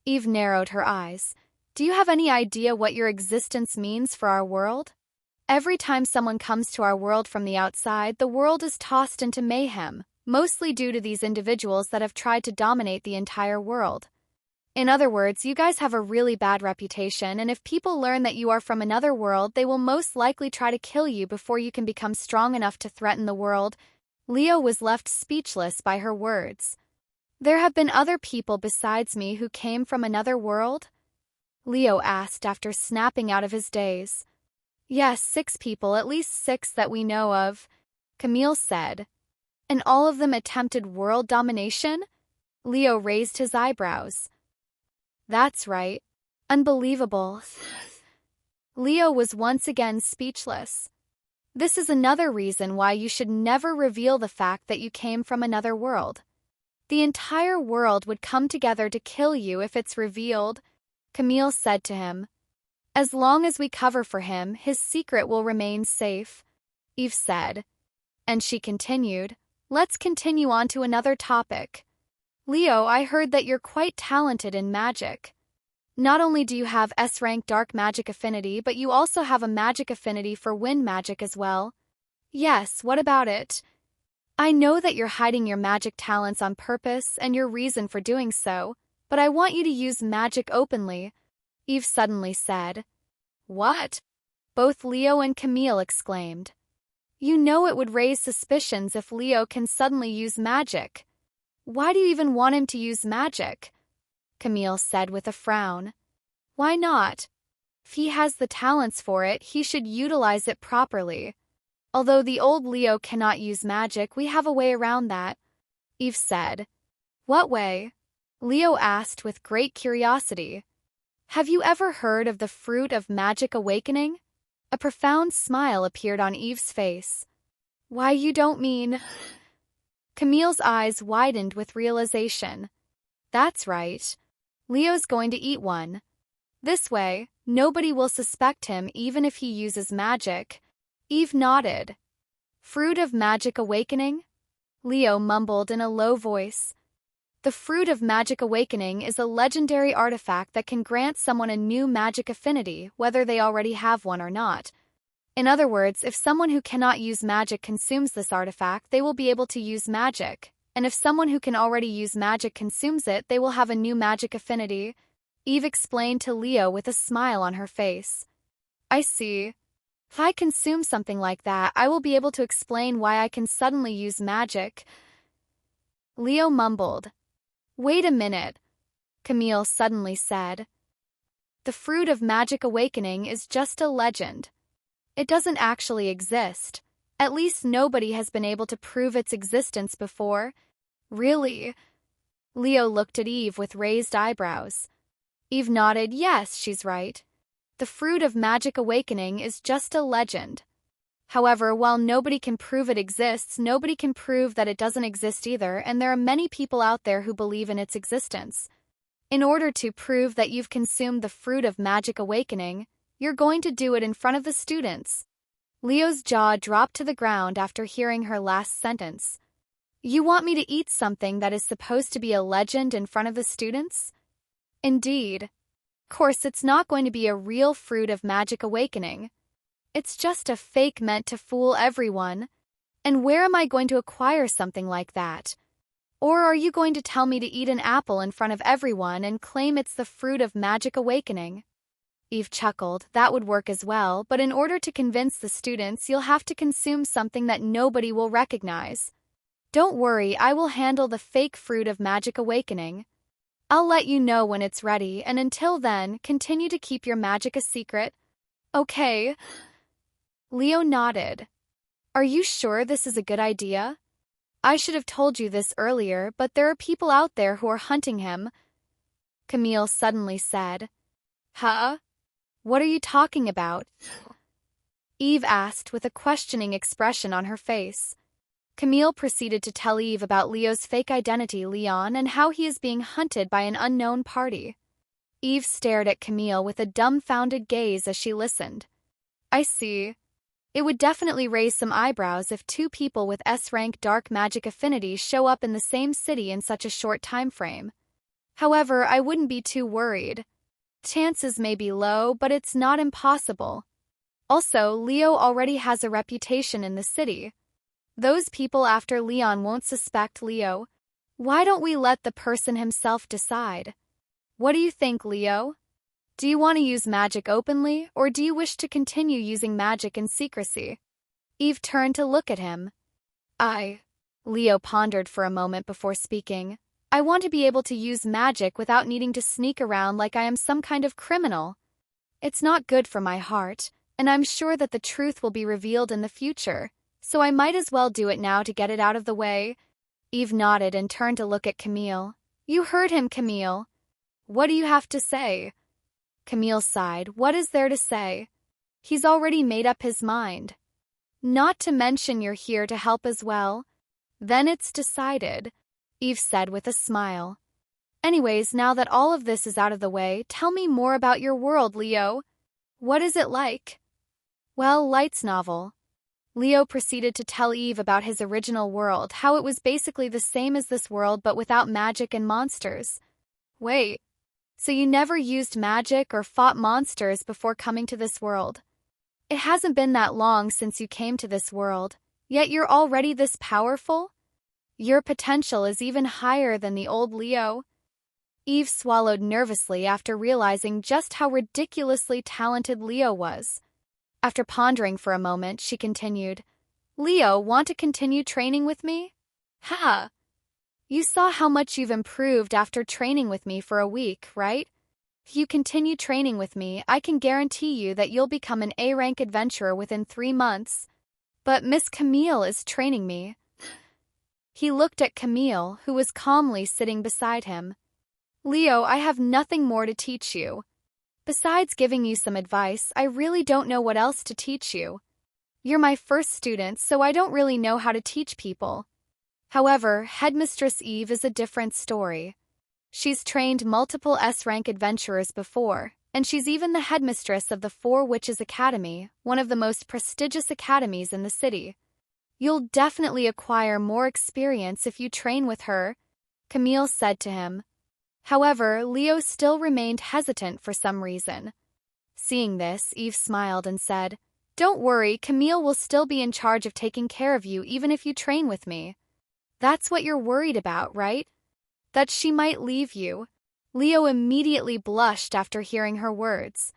Eve narrowed her eyes. "Do you have any idea what your existence means for our world? Every time someone comes to our world from the outside, the world is tossed into mayhem. mostly due to these individuals that have tried to dominate the entire world. In other words, you guys have a really bad reputation, and if people learn that you are from another world, they will most likely try to kill you before you can become strong enough to threaten the world. Leo was left speechless by her words. There have been other people besides me who came from another world? Leo asked after snapping out of his daze. Yes, 6 people, at least 6 that we know of, Camille said. And all of them attempted world domination? Leo raised his eyebrows. That's right. Unbelievable. Leo was once again speechless. This is another reason why you should never reveal the fact that you came from another world. The entire world would come together to kill you if it's revealed, Camille said to him. As long as we cover for him, his secret will remain safe, Eve said. And she continued, let's continue on to another topic. Leo, I heard that you're quite talented in magic. Not only do you have S-rank dark magic affinity, but you also have a magic affinity for wind magic as well. Yes, what about it? I know that you're hiding your magic talents on purpose and your reason for doing so, but I want you to use magic openly, Eve suddenly said. What? Both Leo and Camille exclaimed. You know it would raise suspicions if Leo can suddenly use magic. Why do you even want him to use magic? Camille said with a frown. Why not? If he has the talents for it, he should utilize it properly. Although the old Leo cannot use magic, we have a way around that, Eve said. What way? Leo asked with great curiosity. Have you ever heard of the fruit of magic awakening? A profound smile appeared on Eve's face. Why, you don't mean... Camille's eyes widened with realization. That's right. Leo's going to eat one. This way, nobody will suspect him even if he uses magic. Eve nodded. Fruit of magic awakening? Leo mumbled in a low voice. The Fruit of Magic Awakening is a legendary artifact that can grant someone a new magic affinity, whether they already have one or not. In other words, if someone who cannot use magic consumes this artifact, they will be able to use magic. And if someone who can already use magic consumes it, they will have a new magic affinity, Eve explained to Leo with a smile on her face. I see. If I consume something like that, I will be able to explain why I can suddenly use magic. Leo mumbled. Wait a minute, Camille suddenly said. The Fruit of Magic Awakening is just a legend. It doesn't actually exist. At least nobody has been able to prove its existence before. Really? Leo looked at Eve with raised eyebrows. Eve nodded. Yes, she's right. The Fruit of Magic Awakening is just a legend. However, while nobody can prove it exists, nobody can prove that it doesn't exist either, and there are many people out there who believe in its existence. In order to prove that you've consumed the Fruit of Magic Awakening, you're going to do it in front of the students. Leo's jaw dropped to the ground after hearing her last sentence. You want me to eat something that is supposed to be a legend in front of the students? Indeed. Of course, it's not going to be a real Fruit of Magic Awakening. It's just a fake meant to fool everyone. And where am I going to acquire something like that? Or are you going to tell me to eat an apple in front of everyone and claim it's the Fruit of Magic Awakening? Eve chuckled. That would work as well, but in order to convince the students, you'll have to consume something that nobody will recognize. Don't worry, I will handle the fake Fruit of Magic Awakening. I'll let you know when it's ready, and until then, continue to keep your magic a secret. Okay. Leo nodded. Are you sure this is a good idea? I should have told you this earlier, but there are people out there who are hunting him, Camille suddenly said. Huh? What are you talking about? Eve asked with a questioning expression on her face. Camille proceeded to tell Eve about Leo's fake identity, Leon, and how he is being hunted by an unknown party. Eve stared at Camille with a dumbfounded gaze as she listened. I see. It would definitely raise some eyebrows if 2 people with S-rank dark magic affinities show up in the same city in such a short time frame. However, I wouldn't be too worried. Chances may be low, but it's not impossible. Also, Leo already has a reputation in the city. Those people after Leon won't suspect Leo. Why don't we let the person himself decide? What do you think, Leo? Do you want to use magic openly, or do you wish to continue using magic in secrecy? Eve turned to look at him. Leo pondered for a moment before speaking. I want to be able to use magic without needing to sneak around like I am some kind of criminal. It's not good for my heart, and I'm sure that the truth will be revealed in the future, so I might as well do it now to get it out of the way. Eve nodded and turned to look at Camille. You heard him, Camille. What do you have to say? Camille sighed. What is there to say? He's already made up his mind. Not to mention you're here to help as well. Then it's decided, Eve said with a smile. Anyways, now that all of this is out of the way, tell me more about your world, Leo. What is it like? Well, Light's novel. Leo proceeded to tell Eve about his original world, how it was basically the same as this world but without magic and monsters. Wait, so you never used magic or fought monsters before coming to this world? It hasn't been that long since you came to this world, yet you're already this powerful? Your potential is even higher than the old Leo. Eve swallowed nervously after realizing just how ridiculously talented Leo was. After pondering for a moment, she continued, Leo, want to continue training with me? Ha! You saw how much you've improved after training with me for a week, right? If you continue training with me, I can guarantee you that you'll become an A-rank adventurer within 3 months. But Miss Camille is training me. He looked at Camille, who was calmly sitting beside him. Leo, I have nothing more to teach you. Besides giving you some advice, I really don't know what else to teach you. You're my first student, so I don't really know how to teach people. However, Headmistress Eve is a different story. She's trained multiple S-rank adventurers before, and she's even the headmistress of the Four Witches Academy, one of the most prestigious academies in the city. You'll definitely acquire more experience if you train with her, Camille said to him. However, Leo still remained hesitant for some reason. Seeing this, Eve smiled and said, Don't worry, Camille will still be in charge of taking care of you even if you train with me. That's what you're worried about, right? That she might leave you. Leo immediately blushed after hearing her words.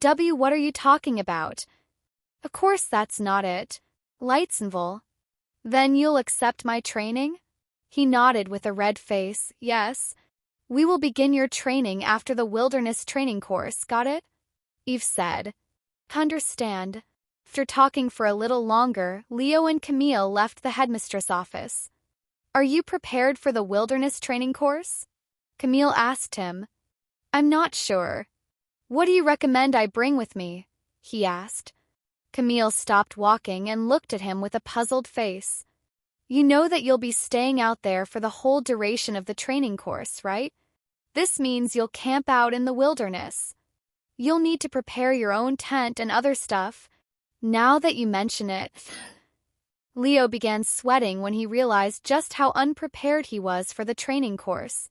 What are you talking about? Of course that's not it. Lightsonville. Then you'll accept my training? He nodded with a red face. Yes. We will begin your training after the wilderness training course, got it? Eve said. Understand. After talking for a little longer, Leo and Camille left the headmistress office. Are you prepared for the wilderness training course? Camille asked him. I'm not sure. What do you recommend I bring with me? He asked. Camille stopped walking and looked at him with a puzzled face. You know that you'll be staying out there for the whole duration of the training course, right? This means you'll camp out in the wilderness. You'll need to prepare your own tent and other stuff. Now that you mention it... Leo began sweating when he realized just how unprepared he was for the training course.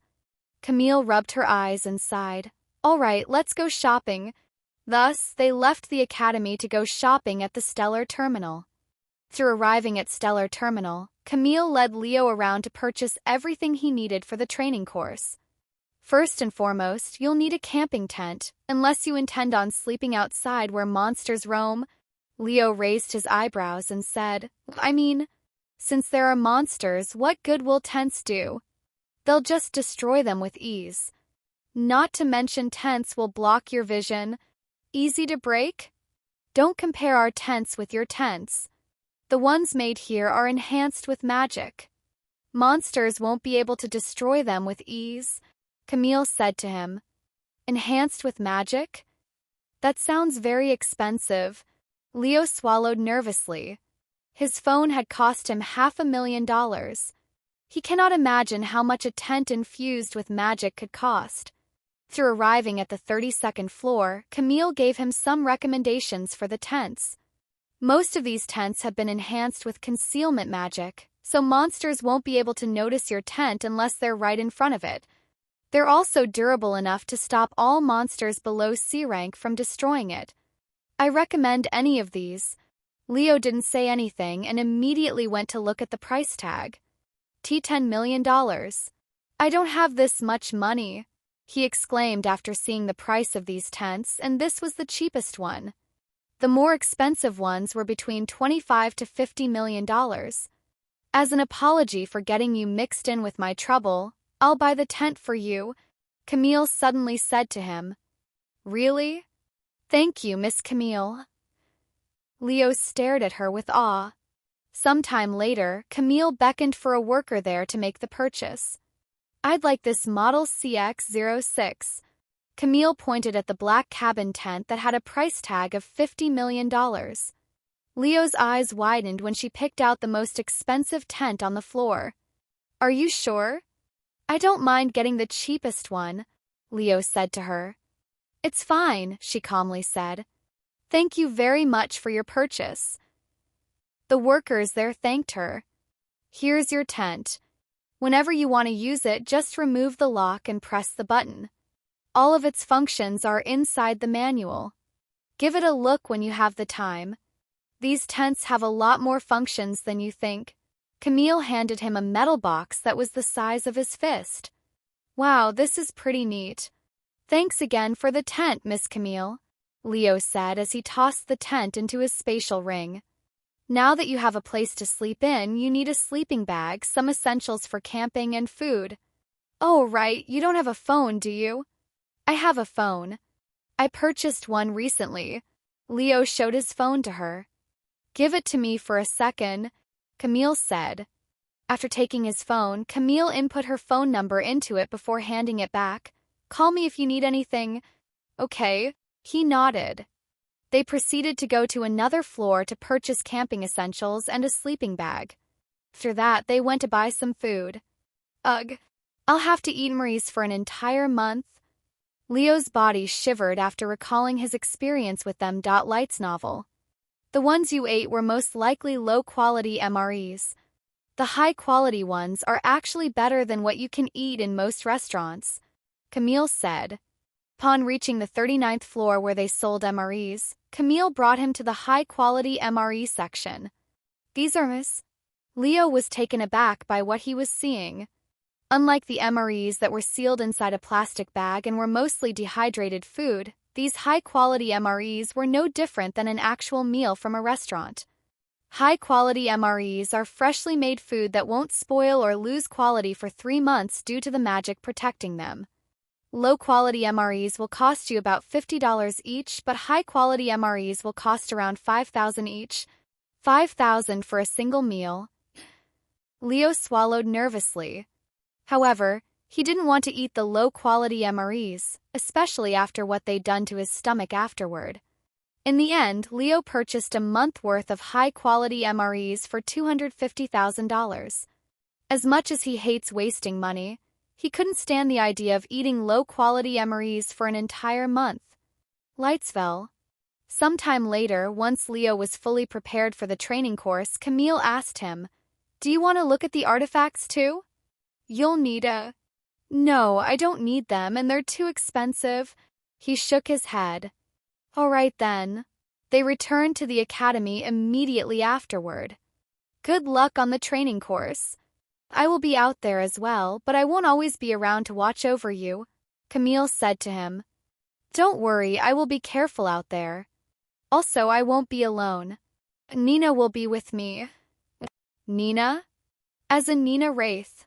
Camille rubbed her eyes and sighed. All right, let's go shopping. Thus, they left the academy to go shopping at the Stellar Terminal. Through arriving at Stellar Terminal, Camille led Leo around to purchase everything he needed for the training course. First and foremost, you'll need a camping tent, unless you intend on sleeping outside where monsters roam. Leo raised his eyebrows and said, since there are monsters, what good will tents do? They'll just destroy them with ease. Not to mention tents will block your vision. Easy to break? Don't compare our tents with your tents. The ones made here are enhanced with magic. Monsters won't be able to destroy them with ease, Camille said to him. Enhanced with magic? That sounds very expensive. Leo swallowed nervously. His phone had cost him $500,000. He cannot imagine how much a tent infused with magic could cost. Through arriving at the 32nd floor, Camille gave him some recommendations for the tents. Most of these tents have been enhanced with concealment magic, so monsters won't be able to notice your tent unless they're right in front of it. They're also durable enough to stop all monsters below C rank from destroying it. I recommend any of these. Leo didn't say anything and immediately went to look at the price tag. $10 million. I don't have this much money, he exclaimed after seeing the price of these tents, and this was the cheapest one. The more expensive ones were between $25 to $50 million. As an apology for getting you mixed in with my trouble, I'll buy the tent for you, Camille suddenly said to him. Really? Thank you, Miss Camille. Leo stared at her with awe. Sometime later, Camille beckoned for a worker there to make the purchase. I'd like this Model CX-06. Camille pointed at the black cabin tent that had a price tag of $50 million. Leo's eyes widened when she picked out the most expensive tent on the floor. Are you sure? I don't mind getting the cheapest one, Leo said to her. It's fine, she calmly said. Thank you very much for your purchase. The workers there thanked her. Here's your tent. Whenever you want to use it, just remove the lock and press the button. All of its functions are inside the manual. Give it a look when you have the time. These tents have a lot more functions than you think. Camille handed him a metal box that was the size of his fist. Wow, this is pretty neat. Thanks again for the tent, Miss Camille, Leo said as he tossed the tent into his spatial ring. Now that you have a place to sleep in, you need a sleeping bag, some essentials for camping, and food. Oh, right, you don't have a phone, do you? I have a phone. I purchased one recently. Leo showed his phone to her. Give it to me for a second, Camille said. After taking his phone, Camille input her phone number into it before handing it back. Call me if you need anything. Okay, he nodded. They proceeded to go to another floor to purchase camping essentials and a sleeping bag. After that, they went to buy some food. Ugh, I'll have to eat Marie's for an entire month. Leo's body shivered after recalling his experience with them. Light's novel. The ones you ate were most likely low-quality MREs. The high-quality ones are actually better than what you can eat in most restaurants, Camille said. Upon reaching the 39th floor where they sold MREs, Camille brought him to the high-quality MRE section. These are Miss. Leo was taken aback by what he was seeing. Unlike the MREs that were sealed inside a plastic bag and were mostly dehydrated food, these high-quality MREs were no different than an actual meal from a restaurant. High-quality MREs are freshly made food that won't spoil or lose quality for 3 months due to the magic protecting them. Low-quality MREs will cost you about $50 each, but high-quality MREs will cost around $5,000 each. $5,000 for a single meal. Leo swallowed nervously. However, he didn't want to eat the low-quality MREs, especially after what they'd done to his stomach afterward. In the end, Leo purchased a month worth of high-quality MREs for $250,000. As much as he hates wasting money, he couldn't stand the idea of eating low-quality MREs for an entire month. Lights fell. Sometime later, once Leo was fully prepared for the training course, Camille asked him, "Do you want to look at the artifacts too?" "You'll need a..." "No, I don't need them, and they're too expensive." He shook his head. "All right then." They returned to the academy immediately afterward. "Good luck on the training course. I will be out there as well, but I won't always be around to watch over you," Camille said to him. "Don't worry, I will be careful out there. Also, I won't be alone. Nina will be with me." "Nina?" "As in Nina Wraith."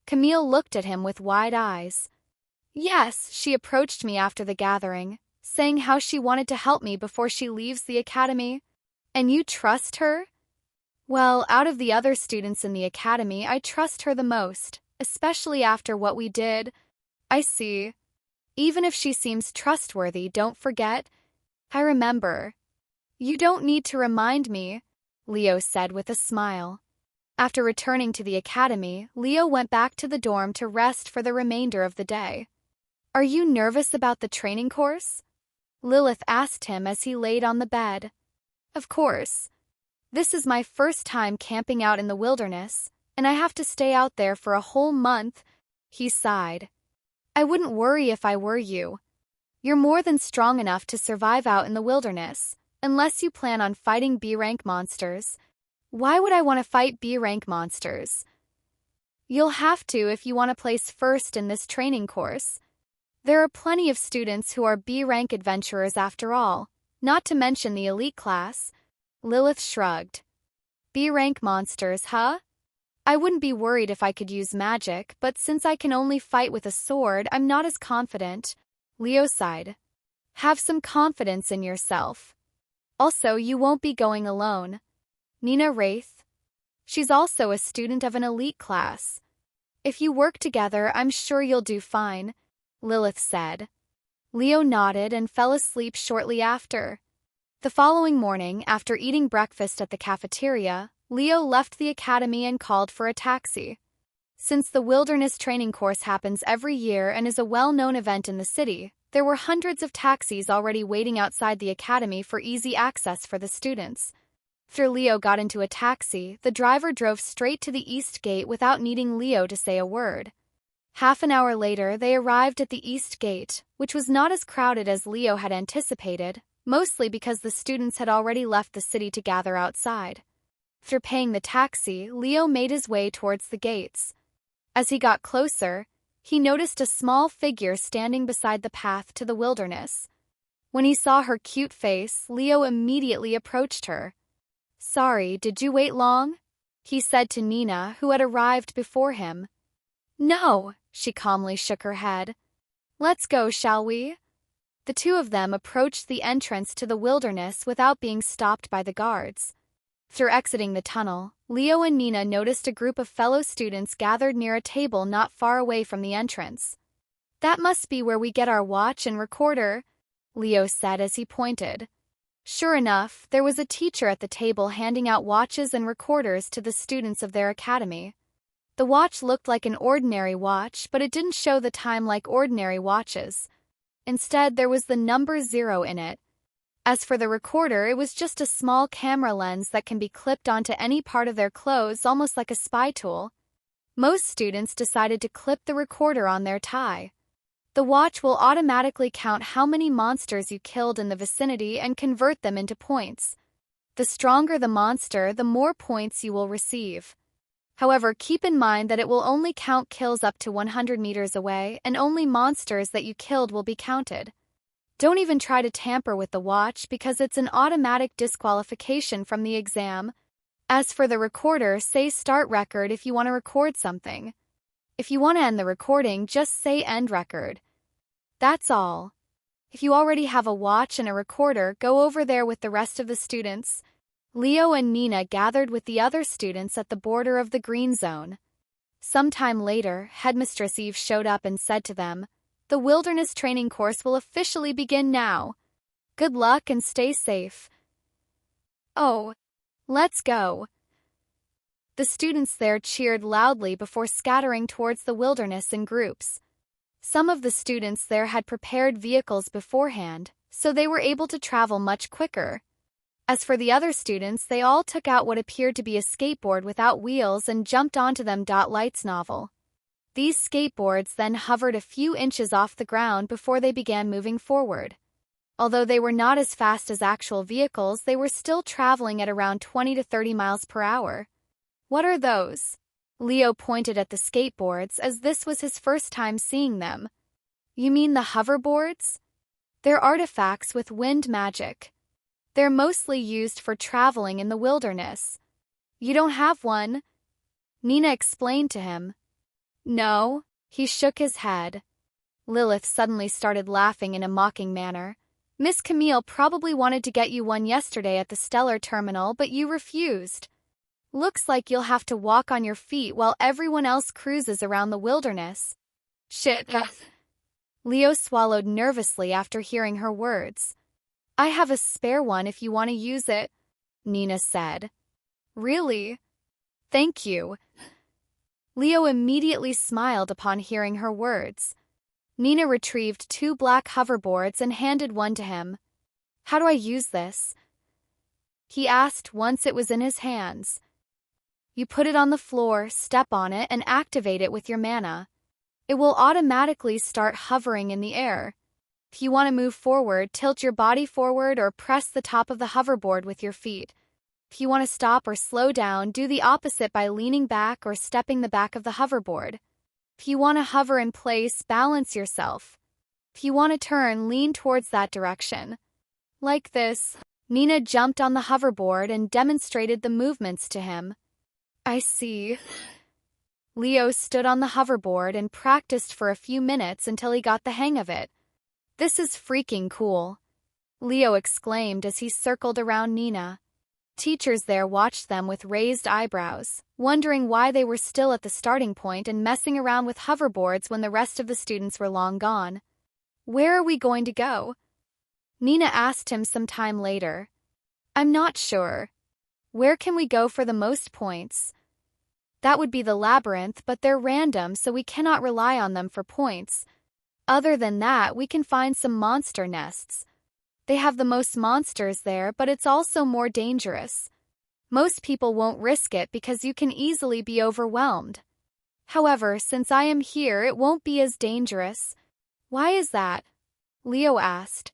Camille looked at him with wide eyes. "Yes, she approached me after the gathering, saying how she wanted to help me before she leaves the academy. And you trust her?" "Well, out of the other students in the academy, I trust her the most, especially after what we did." "I see. Even if she seems trustworthy, don't forget." "I remember." "You don't need to remind me," Leo said with a smile. After returning to the academy, Leo went back to the dorm to rest for the remainder of the day. "Are you nervous about the training course?" Lilith asked him as he laid on the bed. "Of course. This is my first time camping out in the wilderness, and I have to stay out there for a whole month," he sighed. "I wouldn't worry if I were you. You're more than strong enough to survive out in the wilderness," unless you plan on fighting B-rank monsters. Why would I want to fight B-rank monsters? You'll have to if you want to place first in this training course. There are plenty of students who are B-rank adventurers after all, not to mention the elite class. Lilith shrugged. B-rank monsters, huh? I wouldn't be worried if I could use magic, but since I can only fight with a sword, I'm not as confident. Leo sighed. Have some confidence in yourself. Also, you won't be going alone. Nina Wraith. She's also a student of an elite class. If you work together, I'm sure you'll do fine, Lilith said. Leo nodded and fell asleep shortly after. The following morning, after eating breakfast at the cafeteria, Leo left the academy and called for a taxi. Since the wilderness training course happens every year and is a well-known event in the city, there were hundreds of taxis already waiting outside the academy for easy access for the students. After Leo got into a taxi, the driver drove straight to the east gate without needing Leo to say a word. Half an hour later, they arrived at the east gate, which was not as crowded as Leo had anticipated, mostly because the students had already left the city to gather outside. After paying the taxi, Leo made his way towards the gates. As he got closer, he noticed a small figure standing beside the path to the wilderness. When he saw her cute face, Leo immediately approached her. Sorry, did you wait long? He said to Nina, who had arrived before him. No, she calmly shook her head. Let's go, shall we? The two of them approached the entrance to the wilderness without being stopped by the guards. After exiting the tunnel, Leo and Nina noticed a group of fellow students gathered near a table not far away from the entrance. That must be where we get our watch and recorder, Leo said as he pointed. Sure enough, there was a teacher at the table handing out watches and recorders to the students of their academy. The watch looked like an ordinary watch, but it didn't show the time like ordinary watches. Instead, there was the number 0 in it. As for the recorder, it was just a small camera lens that can be clipped onto any part of their clothes, almost like a spy tool. Most students decided to clip the recorder on their tie. The watch will automatically count how many monsters you killed in the vicinity and convert them into points. The stronger the monster, the more points you will receive. However, keep in mind that it will only count kills up to 100 meters away, and only monsters that you killed will be counted. Don't even try to tamper with the watch because it's an automatic disqualification from the exam. As for the recorder, say start record if you want to record something. If you want to end the recording, just say end record. That's all. If you already have a watch and a recorder, go over there with the rest of the students. Leo and Nina gathered with the other students at the border of the green zone. Sometime later, Headmistress Eve showed up and said to them, "The wilderness training course will officially begin now. Good luck and stay safe." Oh, let's go. The students there cheered loudly before scattering towards the wilderness in groups. Some of the students there had prepared vehicles beforehand, so they were able to travel much quicker. As for the other students, they all took out what appeared to be a skateboard without wheels and jumped onto them. Light's novel. These skateboards then hovered a few inches off the ground before they began moving forward. Although they were not as fast as actual vehicles, they were still traveling at around 20 to 30 miles per hour. What are those? Leo pointed at the skateboards as this was his first time seeing them. You mean the hoverboards? They're artifacts with wind magic. They're mostly used for traveling in the wilderness. You don't have one? Nina explained to him. No, he shook his head. Lilith suddenly started laughing in a mocking manner. Miss Camille probably wanted to get you one yesterday at the Stellar Terminal, but you refused. Looks like you'll have to walk on your feet while everyone else cruises around the wilderness. Shit. Leo swallowed nervously after hearing her words. I have a spare one if you want to use it, Nina said. Really? Thank you. Leo immediately smiled upon hearing her words. Nina retrieved 2 black hoverboards and handed one to him. How do I use this? He asked once it was in his hands. You put it on the floor, step on it, and activate it with your mana. It will automatically start hovering in the air. If you want to move forward, tilt your body forward or press the top of the hoverboard with your feet. If you want to stop or slow down, do the opposite by leaning back or stepping the back of the hoverboard. If you want to hover in place, balance yourself. If you want to turn, lean towards that direction. Like this. Nina jumped on the hoverboard and demonstrated the movements to him. I see. Leo stood on the hoverboard and practiced for a few minutes until he got the hang of it. This is freaking cool, Leo exclaimed as he circled around Nina. Teachers there watched them with raised eyebrows, wondering why they were still at the starting point and messing around with hoverboards when the rest of the students were long gone. Where are we going to go? Nina asked him some time later. I'm not sure. Where can we go for the most points? That would be the labyrinth, but they're random, so we cannot rely on them for points. Other than that, we can find some monster nests. They have the most monsters there, but it's also more dangerous. Most people won't risk it because you can easily be overwhelmed. However, since I am here, it won't be as dangerous. Why is that? Leo asked.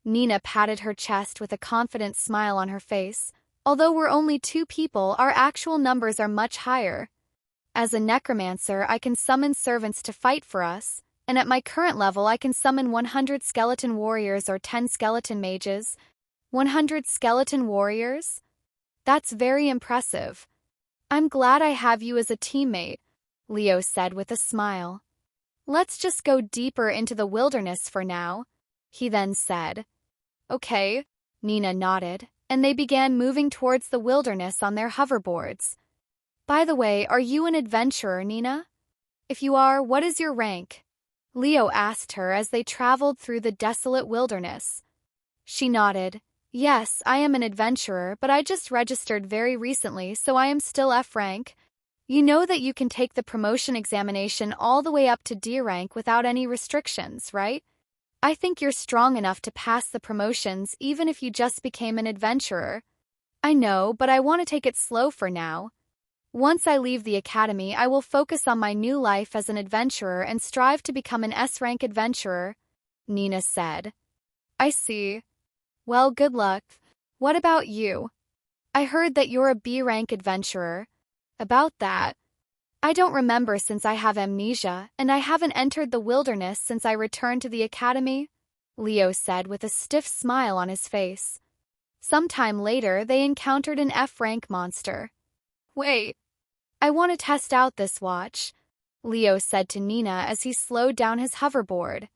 Nina patted her chest with a confident smile on her face. Although we're only 2 people, our actual numbers are much higher. As a necromancer, I can summon servants to fight for us, and at my current level I can summon 100 skeleton warriors or 10 skeleton mages. 100 skeleton warriors? That's very impressive. I'm glad I have you as a teammate, Leo said with a smile. Let's just go deeper into the wilderness for now, he then said. Okay, Nina nodded, and they began moving towards the wilderness on their hoverboards. By the way, are you an adventurer, Nina? If you are, what is your rank? Leo asked her as they traveled through the desolate wilderness. She nodded. Yes, I am an adventurer, but I just registered very recently, so I am still F rank. You know that you can take the promotion examination all the way up to D rank without any restrictions, right? I think you're strong enough to pass the promotions even if you just became an adventurer. I know, but I want to take it slow for now. Once I leave the academy, I will focus on my new life as an adventurer and strive to become an S-rank adventurer, Nina said. I see. Well, good luck. What about you? I heard that you're a B-rank adventurer. About that, I don't remember since I have amnesia, and I haven't entered the wilderness since I returned to the academy, Leo said with a stiff smile on his face. Sometime later, they encountered an F-rank monster. Wait, I want to test out this watch, Leo said to Nina as he slowed down his hoverboard.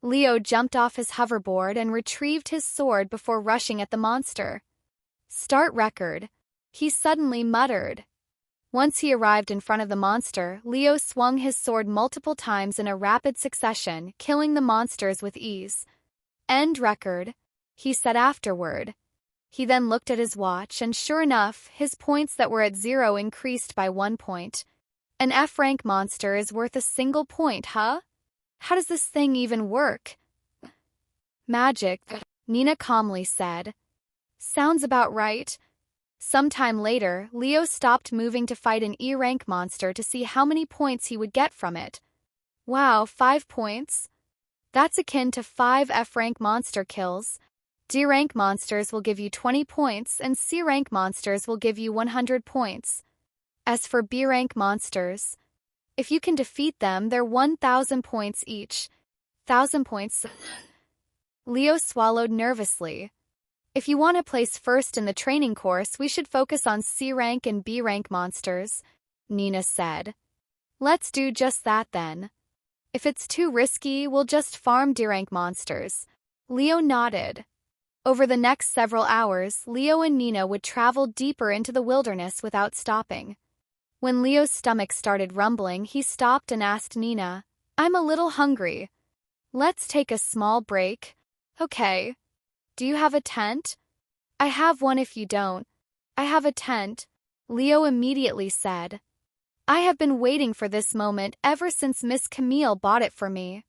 Leo jumped off his hoverboard and retrieved his sword before rushing at the monster. Start record, he suddenly muttered. Once he arrived in front of the monster, Leo swung his sword multiple times in a rapid succession, killing the monsters with ease. End record, he said afterward. He then looked at his watch, and sure enough, his points that were at 0 increased by 1 point. An F-rank monster is worth a single point, huh? How does this thing even work? Magic, Nina calmly said. Sounds about right. Sometime later, Leo stopped moving to fight an E-rank monster to see how many points he would get from it. Wow, 5 points? That's akin to 5 F-rank monster kills. D-rank monsters will give you 20 points, and C-rank monsters will give you 100 points. As for B-rank monsters, if you can defeat them, they're 1,000 points each. 1,000 points. Leo swallowed nervously. If you want to place first in the training course, we should focus on C-rank and B-rank monsters, Nina said. Let's do just that then. If it's too risky, we'll just farm D-rank monsters. Leo nodded. Over the next several hours, Leo and Nina would travel deeper into the wilderness without stopping. When Leo's stomach started rumbling, he stopped and asked Nina, I'm a little hungry. Let's take a small break. Okay. Do you have a tent? I have one if you don't. I have a tent, Leo immediately said. I have been waiting for this moment ever since Miss Camille bought it for me.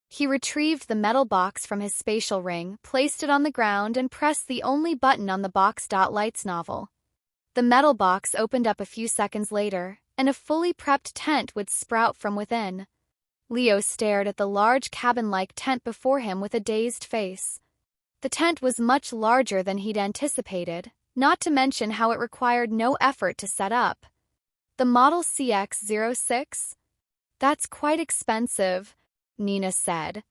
He retrieved the metal box from his spatial ring, placed it on the ground, and pressed the only button on the box. Lights novel. The metal box opened up a few seconds later, and a fully prepped tent would sprout from within. Leo stared at the large cabin-like tent before him with a dazed face. The tent was much larger than he'd anticipated, not to mention how it required no effort to set up. The Model CX-06? That's quite expensive, Nina said.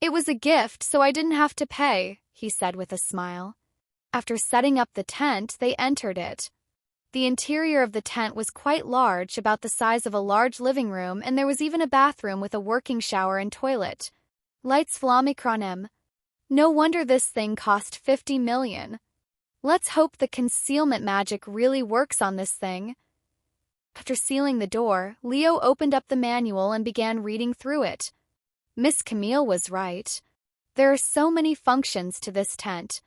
It was a gift, so I didn't have to pay, he said with a smile. After setting up the tent, they entered it. The interior of the tent was quite large, about the size of a large living room, and there was even a bathroom with a working shower and toilet. Lights flamikronem. No wonder this thing cost 50 million. Let's hope the concealment magic really works on this thing. After sealing the door, Leo opened up the manual and began reading through it. Miss Camille was right. There are so many functions to this tent.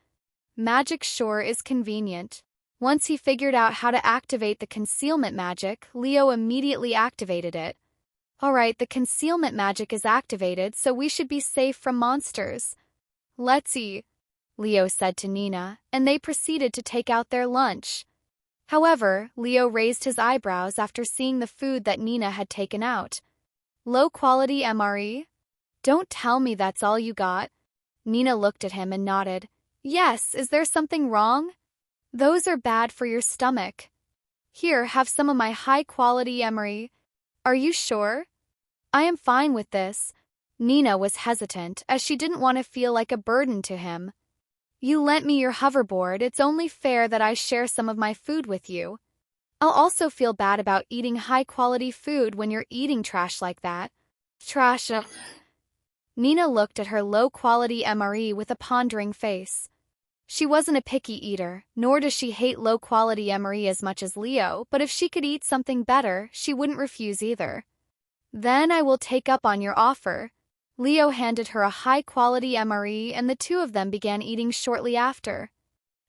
Magic sure is convenient. Once he figured out how to activate the concealment magic, Leo immediately activated it. Alright, the concealment magic is activated, so we should be safe from monsters. Let's eat, Leo said to Nina, and they proceeded to take out their lunch. However, Leo raised his eyebrows after seeing the food that Nina had taken out. Low-quality MRE? Don't tell me that's all you got. Nina looked at him and nodded. Yes, is there something wrong? Those are bad for your stomach. Here, have some of my high-quality MRE. Are you sure? I am fine with this. Nina was hesitant, as she didn't want to feel like a burden to him. You lent me your hoverboard, it's only fair that I share some of my food with you. I'll also feel bad about eating high-quality food when you're eating trash like that. Trash. Nina looked at her low-quality MRE with a pondering face. She wasn't a picky eater, nor does she hate low-quality MRE as much as Leo, but if she could eat something better, she wouldn't refuse either. Then I will take up on your offer. Leo handed her a high-quality MRE, and the two of them began eating shortly after.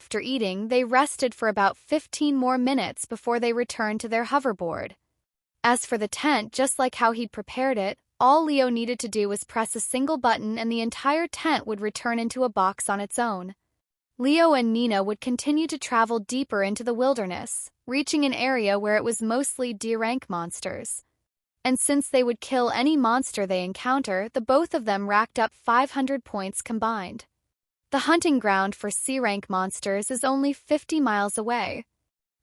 After eating, they rested for about 15 more minutes before they returned to their hoverboard. As for the tent, just like how he'd prepared it, all Leo needed to do was press a single button and the entire tent would return into a box on its own. Leo and Nina would continue to travel deeper into the wilderness, reaching an area where it was mostly D-rank monsters. And since they would kill any monster they encounter, the both of them racked up 500 points combined. The hunting ground for C-rank monsters is only 50 miles away.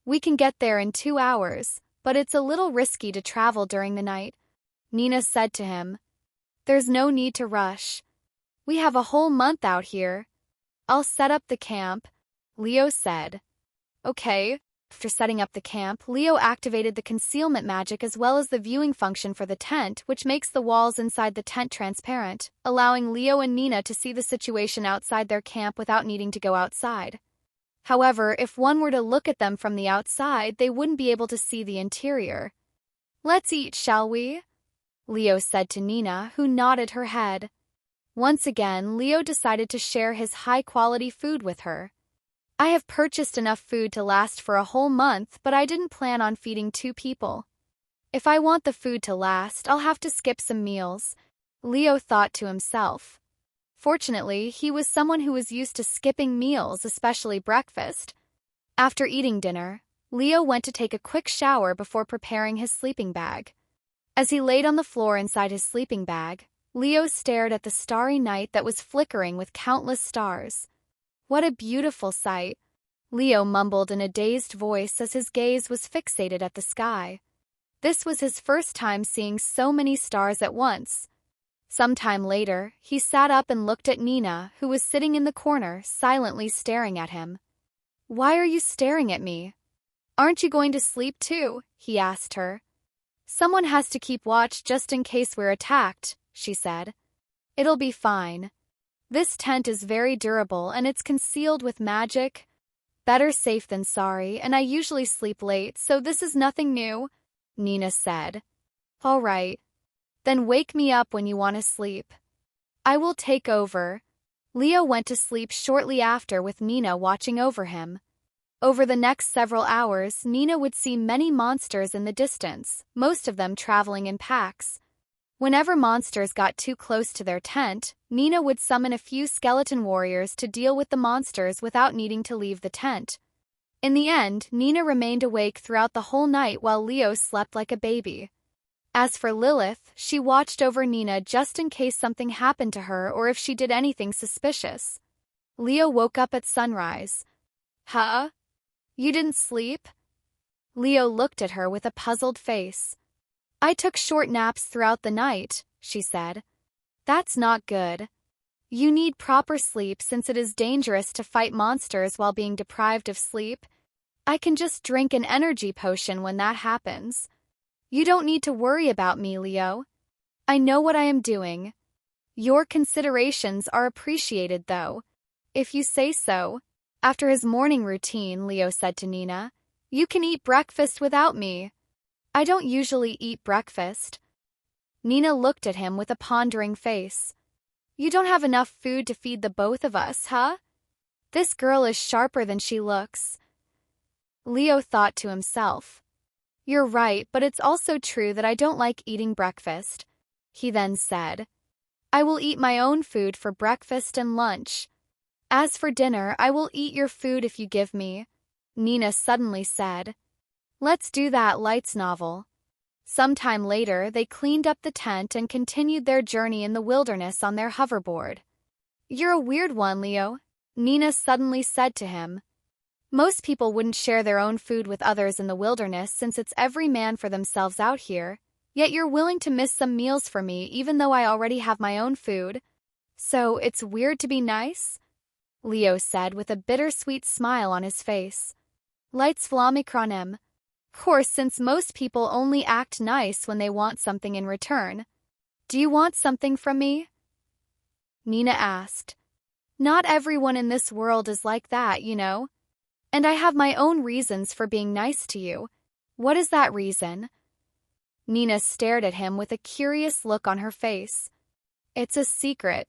We can get there in 2 hours, but it's a little risky to travel during the night, Nina said to him. There's no need to rush. We have a whole month out here. I'll set up the camp, Leo said. Okay. After setting up the camp, Leo activated the concealment magic as well as the viewing function for the tent, which makes the walls inside the tent transparent, allowing Leo and Nina to see the situation outside their camp without needing to go outside. However, if one were to look at them from the outside, they wouldn't be able to see the interior. Let's eat, shall we? Leo said to Nina, who nodded her head. Once again, Leo decided to share his high-quality food with her. I have purchased enough food to last for a whole month, but I didn't plan on feeding 2 people. If I want the food to last, I'll have to skip some meals, Leo thought to himself. Fortunately, he was someone who was used to skipping meals, especially breakfast. After eating dinner, Leo went to take a quick shower before preparing his sleeping bag. As he laid on the floor inside his sleeping bag, Leo stared at the starry night that was flickering with countless stars. What a beautiful sight, Leo mumbled in a dazed voice as his gaze was fixated at the sky. This was his first time seeing so many stars at once. Sometime later, he sat up and looked at Nina, who was sitting in the corner, silently staring at him. Why are you staring at me? Aren't you going to sleep too? He asked her. Someone has to keep watch just in case we're attacked, she said. It'll be fine. This tent is very durable and it's concealed with magic. Better safe than sorry, and I usually sleep late, so this is nothing new, Nina said. All right. Then wake me up when you want to sleep. I will take over. Leo went to sleep shortly after with Nina watching over him. Over the next several hours, Nina would see many monsters in the distance, most of them traveling in packs. Whenever monsters got too close to their tent, Nina would summon a few skeleton warriors to deal with the monsters without needing to leave the tent. In the end, Nina remained awake throughout the whole night while Leo slept like a baby. As for Lilith, she watched over Nina just in case something happened to her or if she did anything suspicious. Leo woke up at sunrise. Huh? You didn't sleep? Leo looked at her with a puzzled face. I took short naps throughout the night, she said. That's not good. You need proper sleep since it is dangerous to fight monsters while being deprived of sleep. I can just drink an energy potion when that happens. You don't need to worry about me, Leo. I know what I am doing. Your considerations are appreciated, though. If you say so. After his morning routine, Leo said to Nina, You can eat breakfast without me. I don't usually eat breakfast. Nina looked at him with a pondering face. You don't have enough food to feed the both of us, huh? This girl is sharper than she looks. Leo thought to himself. You're right, but it's also true that I don't like eating breakfast. He then said, I will eat my own food for breakfast and lunch. As for dinner, I will eat your food if you give me. Nina suddenly said, Let's do that lights novel. Sometime later, they cleaned up the tent and continued their journey in the wilderness on their hoverboard. You're a weird one, Leo, Nina suddenly said to him. Most people wouldn't share their own food with others in the wilderness since it's every man for themselves out here, yet you're willing to miss some meals for me even though I already have my own food. So it's weird to be nice? Leo said with a bittersweet smile on his face. Lights vlamikronem. Of course, since most people only act nice when they want something in return. Do you want something from me? Nina asked. Not everyone in this world is like that, you know. And I have my own reasons for being nice to you. What is that reason? Nina stared at him with a curious look on her face. It's a secret.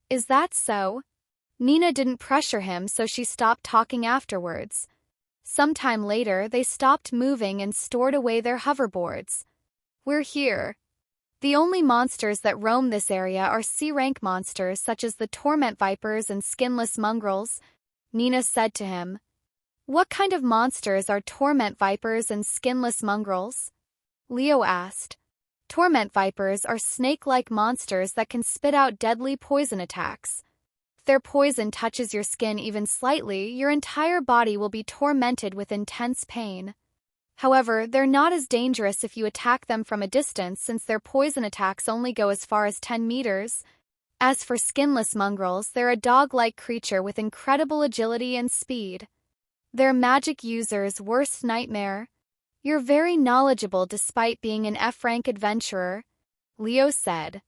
Is that so? Nina didn't pressure him, so she stopped talking afterwards. Sometime later, they stopped moving and stored away their hoverboards. We're here. The only monsters that roam this area are C-rank monsters such as the torment vipers and skinless mongrels, Nina said to him. What kind of monsters are torment vipers and skinless mongrels? Leo asked. Torment vipers are snake-like monsters that can spit out deadly poison attacks. If their poison touches your skin even slightly, your entire body will be tormented with intense pain. However, they're not as dangerous if you attack them from a distance since their poison attacks only go as far as 10 meters. As for skinless mongrels, they're a dog-like creature with incredible agility and speed. They're magic users' worst nightmare. You're very knowledgeable despite being an F-rank adventurer, Leo said.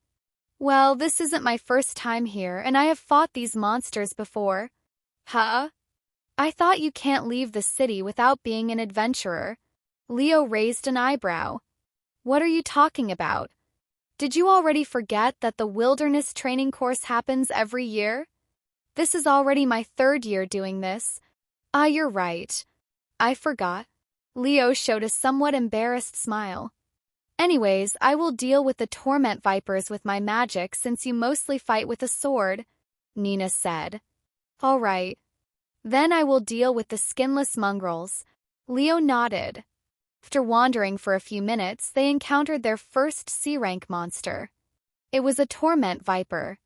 Well, this isn't my first time here, and I have fought these monsters before. Huh? I thought you can't leave the city without being an adventurer. Leo raised an eyebrow. What are you talking about? Did you already forget that the wilderness training course happens every year? This is already my 3rd year doing this. You're right. I forgot. Leo showed a somewhat embarrassed smile. Anyways, I will deal with the torment vipers with my magic since you mostly fight with a sword, Nina said. All right. Then I will deal with the skinless mongrels. Leo nodded. After wandering for a few minutes, they encountered their first C-rank monster. It was a torment viper.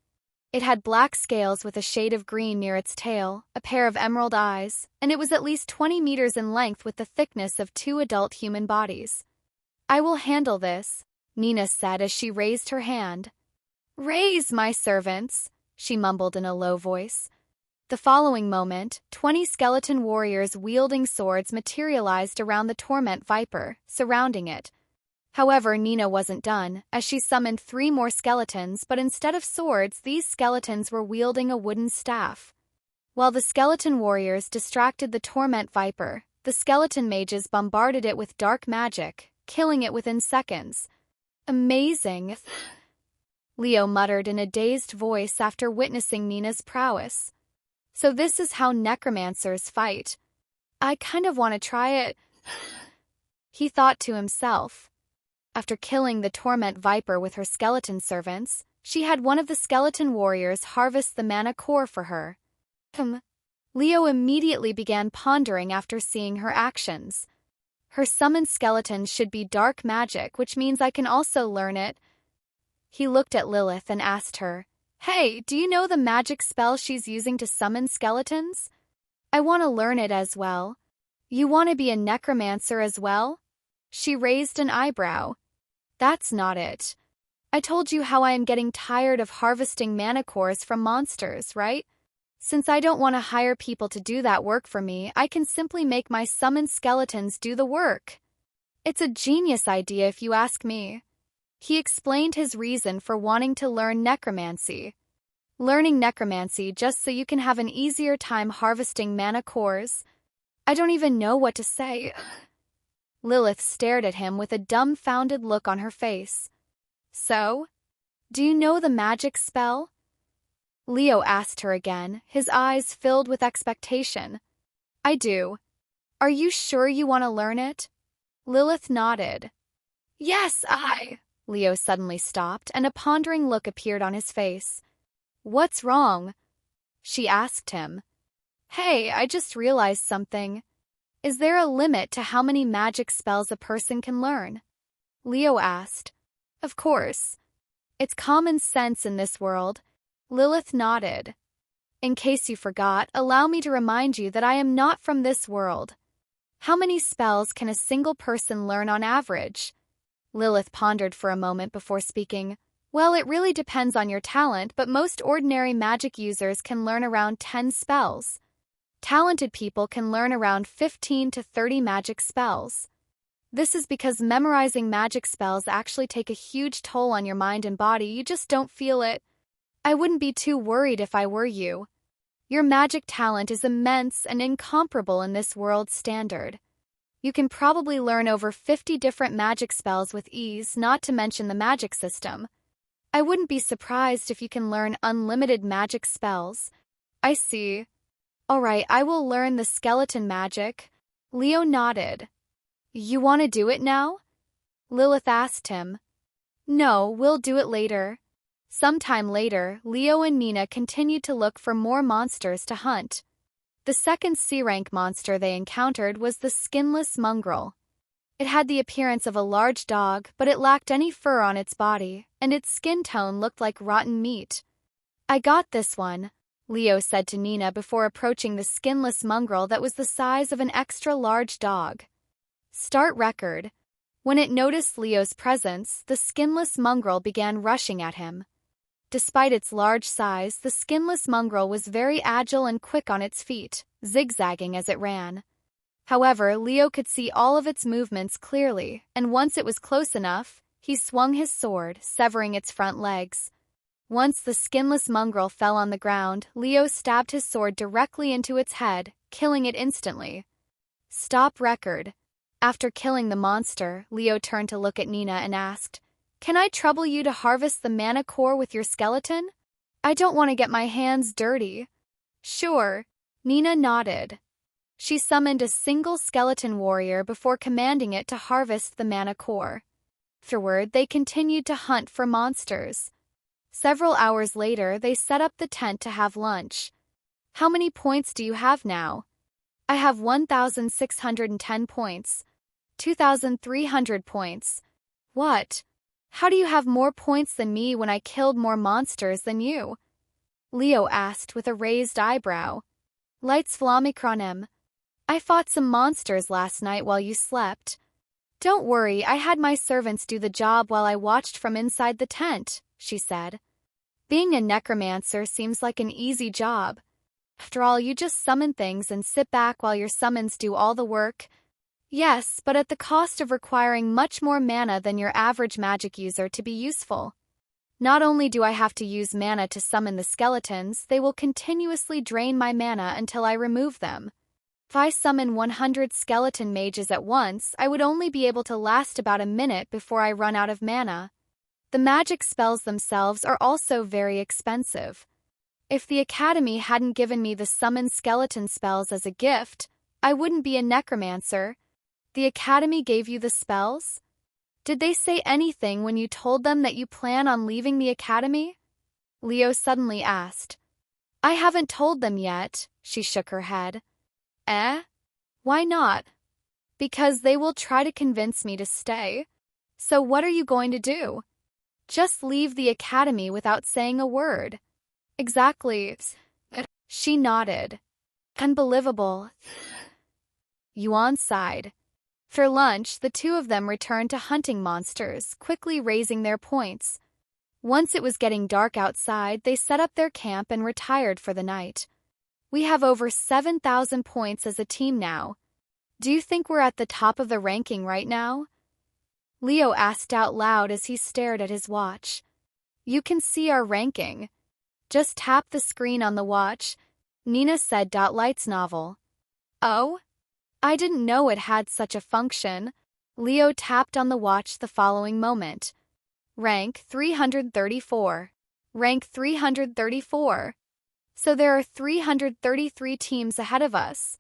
It had black scales with a shade of green near its tail, a pair of emerald eyes, and it was at least 20 meters in length with the thickness of 2 adult human bodies. I will handle this, Nina said as she raised her hand. Raise, my servants, she mumbled in a low voice. The following moment, 20 skeleton warriors wielding swords materialized around the torment viper, surrounding it. However, Nina wasn't done, as she summoned 3 more skeletons, but instead of swords, these skeletons were wielding a wooden staff. While the skeleton warriors distracted the torment viper, the skeleton mages bombarded it with dark magic, killing it within seconds. Amazing, Leo muttered in a dazed voice after witnessing Nina's prowess. So this is how necromancers fight. I kind of want to try it, he thought to himself. After killing the torment viper with her skeleton servants, she had one of the skeleton warriors harvest the mana core for her. Leo immediately began pondering after seeing her actions. Her summoned skeletons should be dark magic, which means I can also learn it. He looked at Lilith and asked her, "Hey, do you know the magic spell she's using to summon skeletons? I want to learn it as well." "You want to be a necromancer as well?" She raised an eyebrow. "That's not it. I told you how I am getting tired of harvesting mana cores from monsters, right? Since I don't want to hire people to do that work for me, I can simply make my summoned skeletons do the work. It's a genius idea if you ask me." He explained his reason for wanting to learn necromancy. "Learning necromancy just so you can have an easier time harvesting mana cores? I don't even know what to say." Lilith stared at him with a dumbfounded look on her face. "So? Do you know the magic spell?" Leo asked her again, his eyes filled with expectation. "I do. Are you sure you want to learn it?" Lilith nodded. "Yes, Leo suddenly stopped, and a pondering look appeared on his face. "What's wrong?" she asked him. "Hey, I just realized something. Is there a limit to how many magic spells a person can learn?" Leo asked. "Of course. It's common sense in this world." Lilith nodded. "In case you forgot, allow me to remind you that I am not from this world. How many spells can a single person learn on average?" Lilith pondered for a moment before speaking. "Well, it really depends on your talent, but most ordinary magic users can learn around 10 spells. Talented people can learn around 15 to 30 magic spells. This is because memorizing magic spells actually take a huge toll on your mind and body, you just don't feel it. I wouldn't be too worried if I were you. Your magic talent is immense and incomparable in this world's standard. You can probably learn over 50 different magic spells with ease, not to mention the magic system. I wouldn't be surprised if you can learn unlimited magic spells." "I see. All right, I will learn the skeleton magic." Leo nodded. "You want to do it now?" Lilith asked him. "No, we'll do it later." Sometime later, Leo and Nina continued to look for more monsters to hunt. The second C-rank monster they encountered was the skinless mongrel. It had the appearance of a large dog, but it lacked any fur on its body, and its skin tone looked like rotten meat. "I got this one," Leo said to Nina before approaching the skinless mongrel that was the size of an extra-large dog. Start record. When it noticed Leo's presence, the skinless mongrel began rushing at him. Despite its large size, the skinless mongrel was very agile and quick on its feet, zigzagging as it ran. However, Leo could see all of its movements clearly, and once it was close enough, he swung his sword, severing its front legs. Once the skinless mongrel fell on the ground, Leo stabbed his sword directly into its head, killing it instantly. Stop record. After killing the monster, Leo turned to look at Nina and asked, "Can I trouble you to harvest the mana core with your skeleton? I don't want to get my hands dirty." "Sure." Nina nodded. She summoned a single skeleton warrior before commanding it to harvest the mana core. Afterward, they continued to hunt for monsters. Several hours later, they set up the tent to have lunch. "How many points do you have now?" "I have 1,610 points. 2,300 points. "What? How do you have more points than me when I killed more monsters than you?" Leo asked with a raised eyebrow. "Lights Flamikronem. I fought some monsters last night while you slept. Don't worry, I had my servants do the job while I watched from inside the tent," she said. "Being a necromancer seems like an easy job. After all, you just summon things and sit back while your summons do all the work." "Yes, but at the cost of requiring much more mana than your average magic user to be useful. Not only do I have to use mana to summon the skeletons, they will continuously drain my mana until I remove them. If I summon 100 skeleton mages at once, I would only be able to last about a minute before I run out of mana. The magic spells themselves are also very expensive. If the Academy hadn't given me the summon skeleton spells as a gift, I wouldn't be a necromancer." "The Academy gave you the spells? Did they say anything when you told them that you plan on leaving the Academy?" Leo suddenly asked. "I haven't told them yet," she shook her head. "Eh? Why not?" Because they will try to convince me to stay. So what are you going to do? Just leave the academy without saying a word. Exactly. She nodded. Unbelievable. Yuan sighed. For lunch, the two of them returned to hunting monsters, quickly raising their points. Once it was getting dark outside, they set up their camp and retired for the night. We have over 7,000 points as a team now. Do you think we're at the top of the ranking right now? Leo asked out loud as he stared at his watch. You can see our ranking. Just tap the screen on the watch, Nina said. Light's novel. Oh? I didn't know it had such a function. Leo tapped on the watch the following moment. Rank 334. Rank 334. So there are 333 teams ahead of us.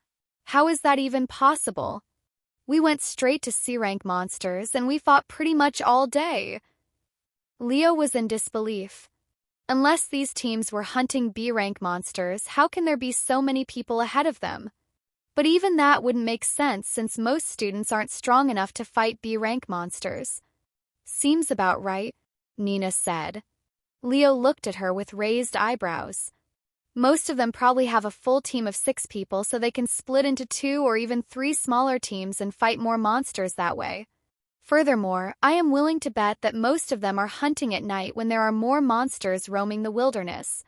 How is that even possible? We went straight to C-rank monsters and we fought pretty much all day. Leo was in disbelief. Unless these teams were hunting B-rank monsters, how can there be so many people ahead of them? But even that wouldn't make sense since most students aren't strong enough to fight B-rank monsters. Seems about right, Nina said. Leo looked at her with raised eyebrows. Most of them probably have a full team of 6 people so they can split into 2 or even 3 smaller teams and fight more monsters that way. Furthermore, I am willing to bet that most of them are hunting at night when there are more monsters roaming the wilderness.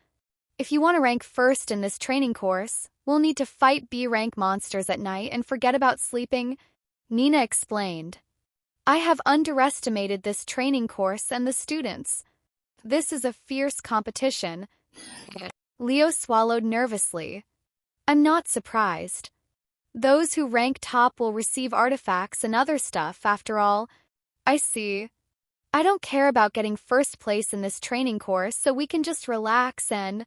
If you want to rank first in this training course, we'll need to fight B-rank monsters at night and forget about sleeping, Nina explained. I have underestimated this training course and the students. This is a fierce competition. Leo swallowed nervously. I'm not surprised. Those who rank top will receive artifacts and other stuff, after all. I see. I don't care about getting first place in this training course, so we can just relax and...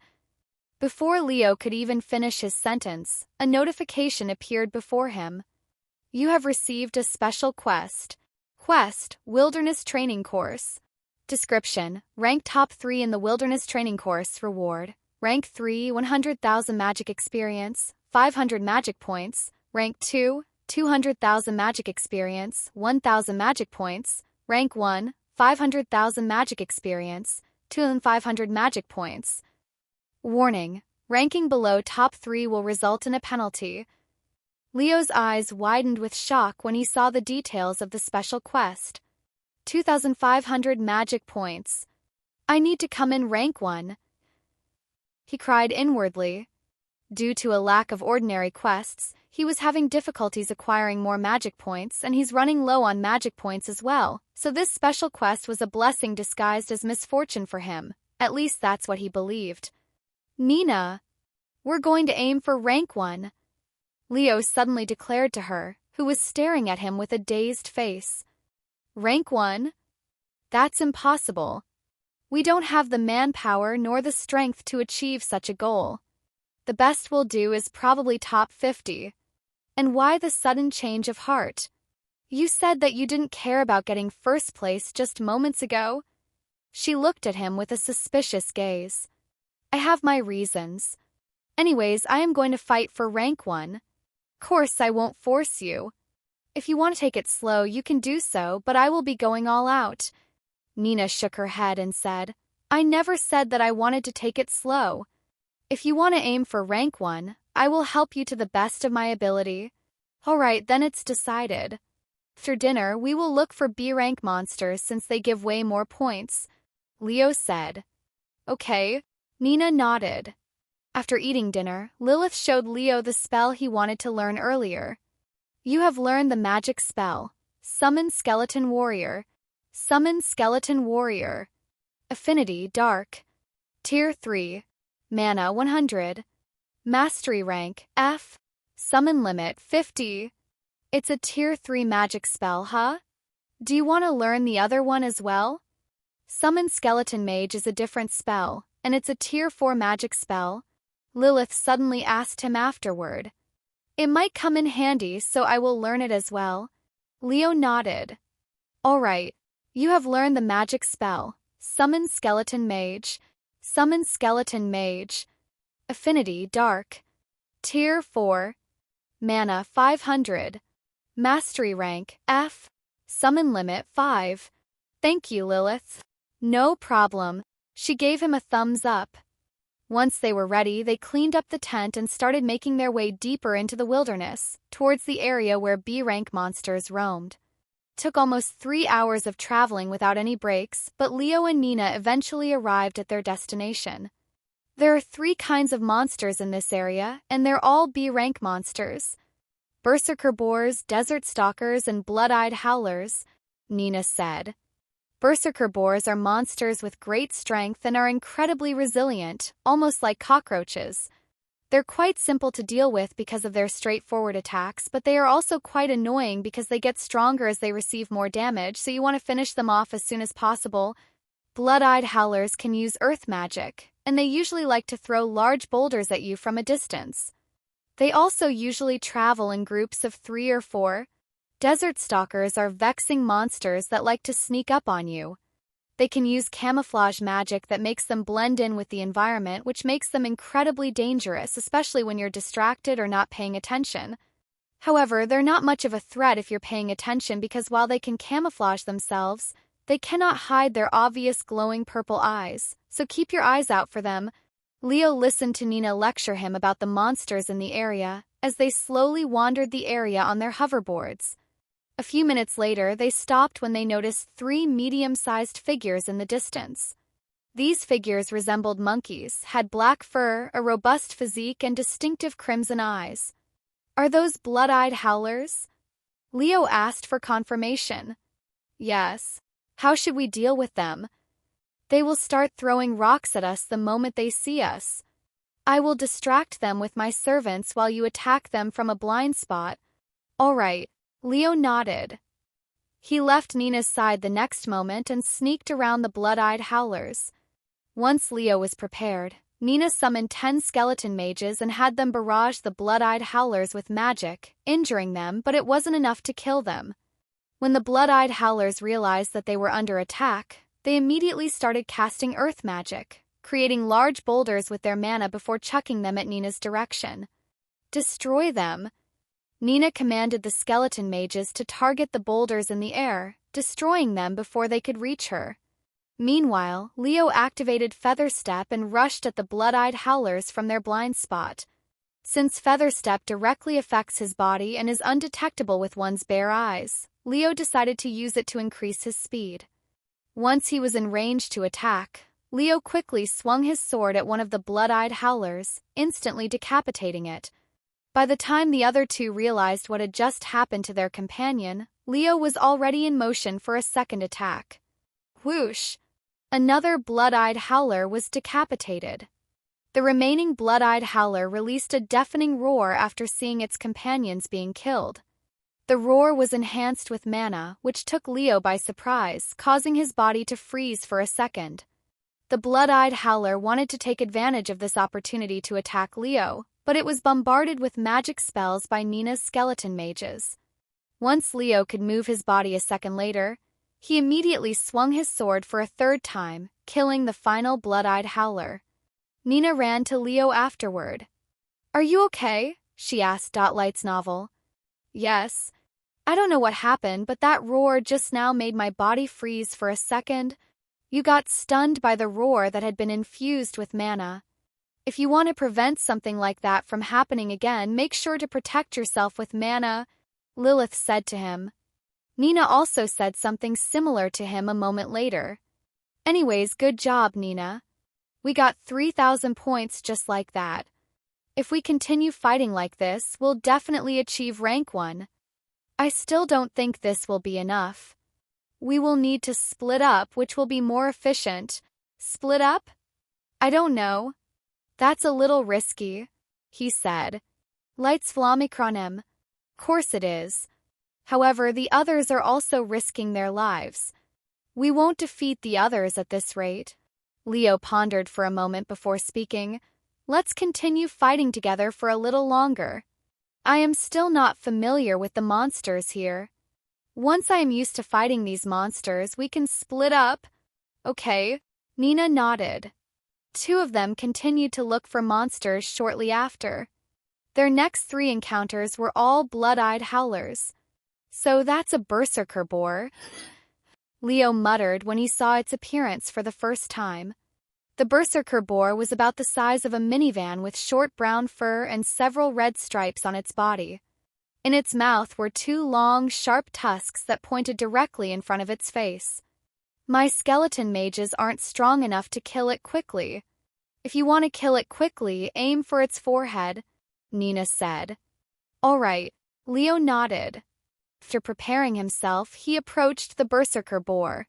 Before Leo could even finish his sentence, a notification appeared before him. You have received a special quest. Quest, Wilderness Training Course. Description, rank top 3 in the Wilderness Training Course. Reward, rank 3, 100,000 magic experience, 500 magic points. Rank 2, 200,000 magic experience, 1,000 magic points. Rank 1, 500,000 magic experience, 2,500 magic points. Warning, ranking below top 3 will result in a penalty. Leo's eyes widened with shock when he saw the details of the special quest. 2,500 magic points. I need to come in rank 1. He cried inwardly. Due to a lack of ordinary quests, he was having difficulties acquiring more magic points, and he's running low on magic points as well, so this special quest was a blessing disguised as misfortune for him. At least that's what he believed. Nina, we're going to aim for rank 1. Leo suddenly declared to her, who was staring at him with a dazed face. Rank 1? That's impossible. We don't have the manpower nor the strength to achieve such a goal. The best we'll do is probably top 50. And why the sudden change of heart? You said that you didn't care about getting first place just moments ago. She looked at him with a suspicious gaze. I have my reasons. Anyways, I am going to fight for rank 1. Course, I won't force you. If you want to take it slow, you can do so, but I will be going all out. Nina shook her head and said, I never said that I wanted to take it slow. If you want to aim for rank 1, I will help you to the best of my ability. Alright, then it's decided. After dinner, we will look for B-rank monsters since they give way more points, Leo said. Okay. Nina nodded. After eating dinner, Lilith showed Leo the spell he wanted to learn earlier. You have learned the magic spell. Summon Skeleton Warrior. Summon Skeleton Warrior. Affinity Dark. Tier 3. Mana 100. Mastery rank F. Summon limit 50. It's a Tier 3 magic spell, huh? Do you want to learn the other one as well? Summon Skeleton Mage is a different spell, and it's a Tier 4 magic spell. Lilith suddenly asked him afterward. It might come in handy, so I will learn it as well. Leo nodded. Alright, you have learned the magic spell. Summon Skeleton Mage. Summon Skeleton Mage. Affinity Dark. Tier 4. Mana 500. Mastery rank, F. Summon limit, 5. Thank you, Lilith. No problem. She gave him a thumbs up. Once they were ready, they cleaned up the tent and started making their way deeper into the wilderness, towards the area where B-rank monsters roamed. Took almost 3 hours of traveling without any breaks, but Leo and Nina eventually arrived at their destination. There are 3 kinds of monsters in this area, and they're all B-rank monsters. Berserker boars, desert stalkers, and blood-eyed howlers, Nina said. Berserker boars are monsters with great strength and are incredibly resilient, almost like cockroaches. They're quite simple to deal with because of their straightforward attacks, but they are also quite annoying because they get stronger as they receive more damage, so you want to finish them off as soon as possible. Blood-eyed howlers can use earth magic, and they usually like to throw large boulders at you from a distance. They also usually travel in groups of 3 or 4. Desert stalkers are vexing monsters that like to sneak up on you. They can use camouflage magic that makes them blend in with the environment, which makes them incredibly dangerous, especially when you're distracted or not paying attention. However, they're not much of a threat if you're paying attention because while they can camouflage themselves, they cannot hide their obvious glowing purple eyes, so keep your eyes out for them. Leo listened to Nina lecture him about the monsters in the area as they slowly wandered the area on their hoverboards. A few minutes later, they stopped when they noticed 3 medium-sized figures in the distance. These figures resembled monkeys, had black fur, a robust physique, and distinctive crimson eyes. Are those blood-eyed howlers? Leo asked for confirmation. Yes. How should we deal with them? They will start throwing rocks at us the moment they see us. I will distract them with my servants while you attack them from a blind spot. All right. Leo nodded. He left Nina's side the next moment and sneaked around the blood-eyed howlers. Once Leo was prepared, Nina summoned 10 skeleton mages and had them barrage the blood-eyed howlers with magic, injuring them, but it wasn't enough to kill them. When the blood-eyed howlers realized that they were under attack, they immediately started casting earth magic, creating large boulders with their mana before chucking them at Nina's direction. Destroy them. Nina commanded the skeleton mages to target the boulders in the air, destroying them before they could reach her. Meanwhile, Leo activated Feather Step and rushed at the blood-eyed howlers from their blind spot. Since Feather Step directly affects his body and is undetectable with one's bare eyes, Leo decided to use it to increase his speed. Once he was in range to attack, Leo quickly swung his sword at one of the blood-eyed howlers, instantly decapitating it. By the time the other 2 realized what had just happened to their companion, Leo was already in motion for a second attack. Whoosh! Another blood-eyed howler was decapitated. The remaining blood-eyed howler released a deafening roar after seeing its companions being killed. The roar was enhanced with mana, which took Leo by surprise, causing his body to freeze for a second. The blood-eyed howler wanted to take advantage of this opportunity to attack Leo, but it was bombarded with magic spells by Nina's skeleton mages. Once Leo could move his body a second later, he immediately swung his sword for a 3rd time, killing the final blood-eyed howler. Nina ran to Leo afterward. Are you okay? She asked Light's novel. Yes. I don't know what happened, but that roar just now made my body freeze for a second. You got stunned by the roar that had been infused with mana. If you want to prevent something like that from happening again, make sure to protect yourself with mana, Lilith said to him. Nina also said something similar to him a moment later. Anyways, good job, Nina. We got 3,000 points just like that. If we continue fighting like this, we'll definitely achieve rank 1. I still don't think this will be enough. We will need to split up, which will be more efficient. Split up? I don't know. That's a little risky, he said. Light's Flamicronem. Course it is. However, the others are also risking their lives. We won't defeat the others at this rate. Leo pondered for a moment before speaking. Let's continue fighting together for a little longer. I am still not familiar with the monsters here. Once I am used to fighting these monsters, we can split up. Okay. Nina nodded. 2 of them continued to look for monsters shortly after. Their next 3 encounters were all blood-eyed howlers. So that's a berserker boar, Leo muttered when he saw its appearance for the first time. The berserker boar was about the size of a minivan with short brown fur and several red stripes on its body. In its mouth were two long, sharp tusks that pointed directly in front of its face. My skeleton mages aren't strong enough to kill it quickly. If you want to kill it quickly, aim for its forehead, Nina said. All right, Leo nodded. After preparing himself, he approached the berserker boar.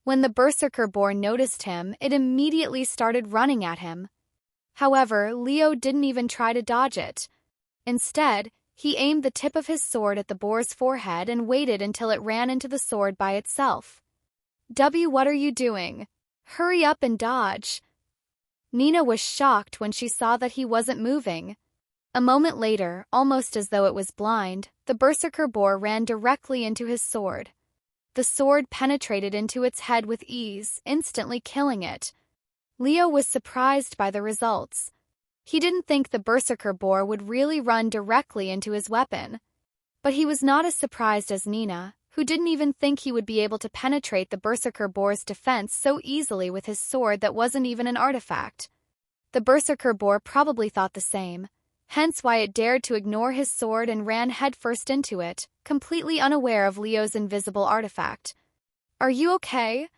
When the berserker boar noticed him, it immediately started running at him. However, Leo didn't even try to dodge it. Instead, he aimed the tip of his sword at the boar's forehead and waited until it ran into the sword by itself. What are you doing? Hurry up and dodge. Nina was shocked when she saw that he wasn't moving. A moment later, almost as though it was blind, the berserker boar ran directly into his sword. The sword penetrated into its head with ease, instantly killing it. Leo was surprised by the results. He didn't think the berserker boar would really run directly into his weapon. But he was not as surprised as Nina, who didn't even think he would be able to penetrate the berserker boar's defense so easily with his sword that wasn't even an artifact. The berserker boar probably thought the same, hence why it dared to ignore his sword and ran headfirst into it, completely unaware of Leo's invisible artifact. Are you okay?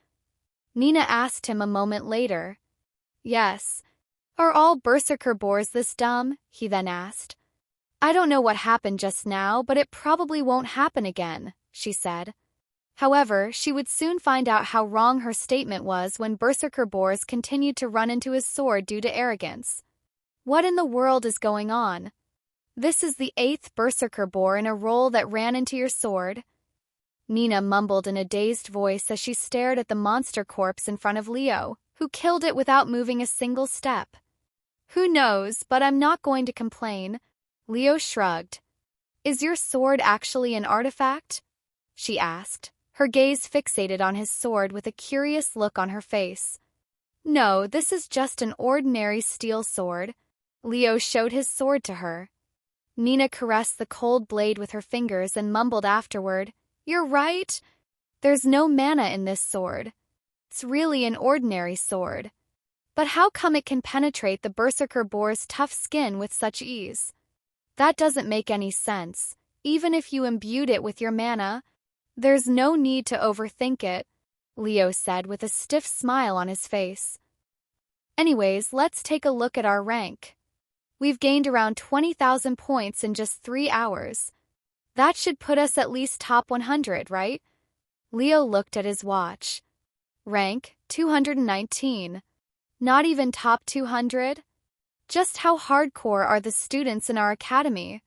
Nina asked him a moment later. Yes. Are all berserker boars this dumb? He then asked. I don't know what happened just now, but it probably won't happen again, she said. However, she would soon find out how wrong her statement was when berserker boars continued to run into his sword due to arrogance. What in the world is going on? This is the 8th berserker boar in a roll that ran into your sword. Nina mumbled in a dazed voice as she stared at the monster corpse in front of Leo, who killed it without moving a single step. Who knows, but I'm not going to complain. Leo shrugged. Is your sword actually an artifact? She asked, her gaze fixated on his sword with a curious look on her face. No, this is just an ordinary steel sword. Leo showed his sword to her. Nina caressed the cold blade with her fingers and mumbled afterward, You're right. There's no mana in this sword. It's really an ordinary sword. But how come it can penetrate the berserker boar's tough skin with such ease? That doesn't make any sense. Even if you imbued it with your mana, there's no need to overthink it, Leo said with a stiff smile on his face. Anyways, let's take a look at our rank. We've gained around 20,000 points in just 3 hours. That should put us at least top 100, right? Leo looked at his watch. Rank, 219. Not even top 200? Just how hardcore are the students in our academy?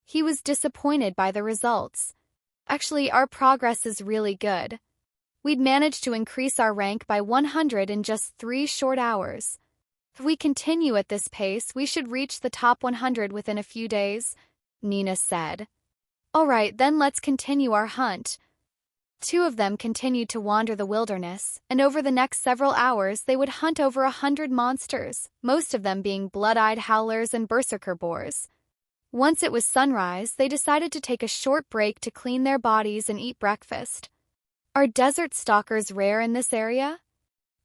He was disappointed by the results. Actually, our progress is really good. We'd managed to increase our rank by 100 in just 3 short hours. If we continue at this pace, we should reach the top 100 within a few days, Nina said. All right, then let's continue our hunt. 2 of them continued to wander the wilderness, and over the next several hours they would hunt over 100 monsters, most of them being blood-eyed howlers and berserker boars. Once it was sunrise, they decided to take a short break to clean their bodies and eat breakfast. Are desert stalkers rare in this area?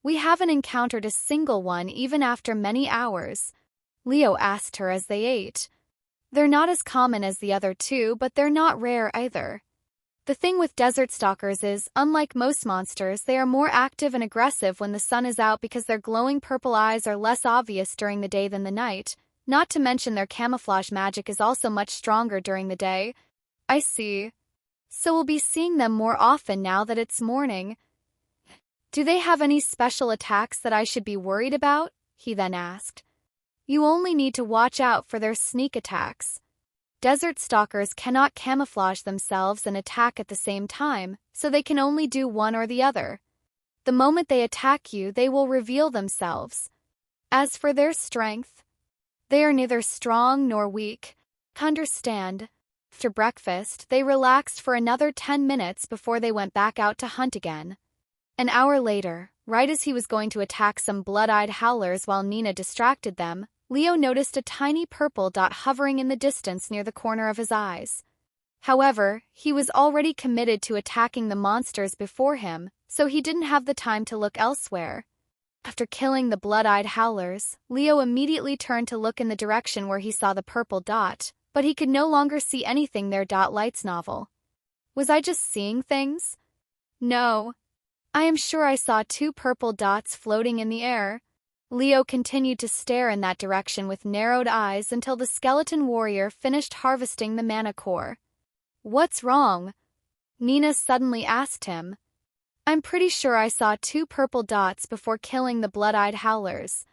We haven't encountered a single one even after many hours, Leo asked her as they ate. They're not as common as the other 2, but they're not rare either. The thing with desert stalkers is, unlike most monsters, they are more active and aggressive when the sun is out because their glowing purple eyes are less obvious during the day than the night, not to mention their camouflage magic is also much stronger during the day. I see. So we'll be seeing them more often now that it's morning. Do they have any special attacks that I should be worried about? He then asked. You only need to watch out for their sneak attacks. Desert stalkers cannot camouflage themselves and attack at the same time, so they can only do one or the other. The moment they attack you, they will reveal themselves. As for their strength, they are neither strong nor weak. Understand. After breakfast, they relaxed for another 10 minutes before they went back out to hunt again. An hour later, right as he was going to attack some blood-eyed howlers while Nina distracted them, Leo noticed a tiny purple dot hovering in the distance near the corner of his eyes. However, he was already committed to attacking the monsters before him, so he didn't have the time to look elsewhere. After killing the blood-eyed howlers, Leo immediately turned to look in the direction where he saw the purple dot, but he could no longer see anything there. Lights novel. Was I just seeing things? No. I am sure I saw two purple dots floating in the air. Leo continued to stare in that direction with narrowed eyes until the skeleton warrior finished harvesting the mana core. What's wrong? Nina suddenly asked him. I'm pretty sure I saw two purple dots before killing the blood-eyed howlers.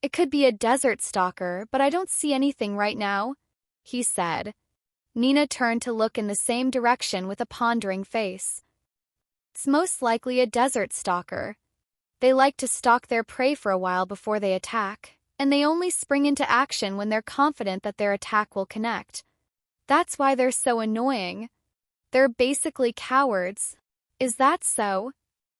It could be a desert stalker, but I don't see anything right now, he said. Nina turned to look in the same direction with a pondering face. It's most likely a desert stalker. They like to stalk their prey for a while before they attack, and they only spring into action when they're confident that their attack will connect. That's why they're so annoying. They're basically cowards. Is that so?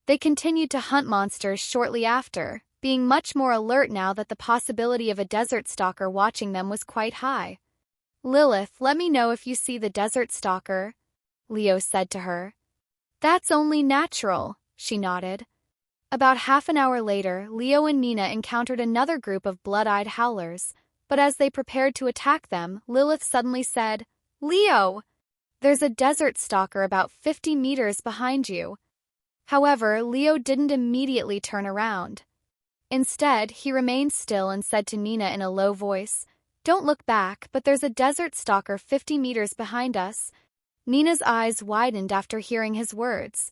They continued to hunt monsters shortly after, being much more alert now that the possibility of a desert stalker watching them was quite high. Lilith, let me know if you see the desert stalker, Leo said to her. That's only natural, she nodded. About half an hour later, Leo and Nina encountered another group of blood-eyed howlers, but as they prepared to attack them, Lilith suddenly said, Leo! There's a desert stalker about 50 meters behind you. However, Leo didn't immediately turn around. Instead, he remained still and said to Nina in a low voice, Don't look back, but there's a desert stalker 50 meters behind us. Nina's eyes widened after hearing his words.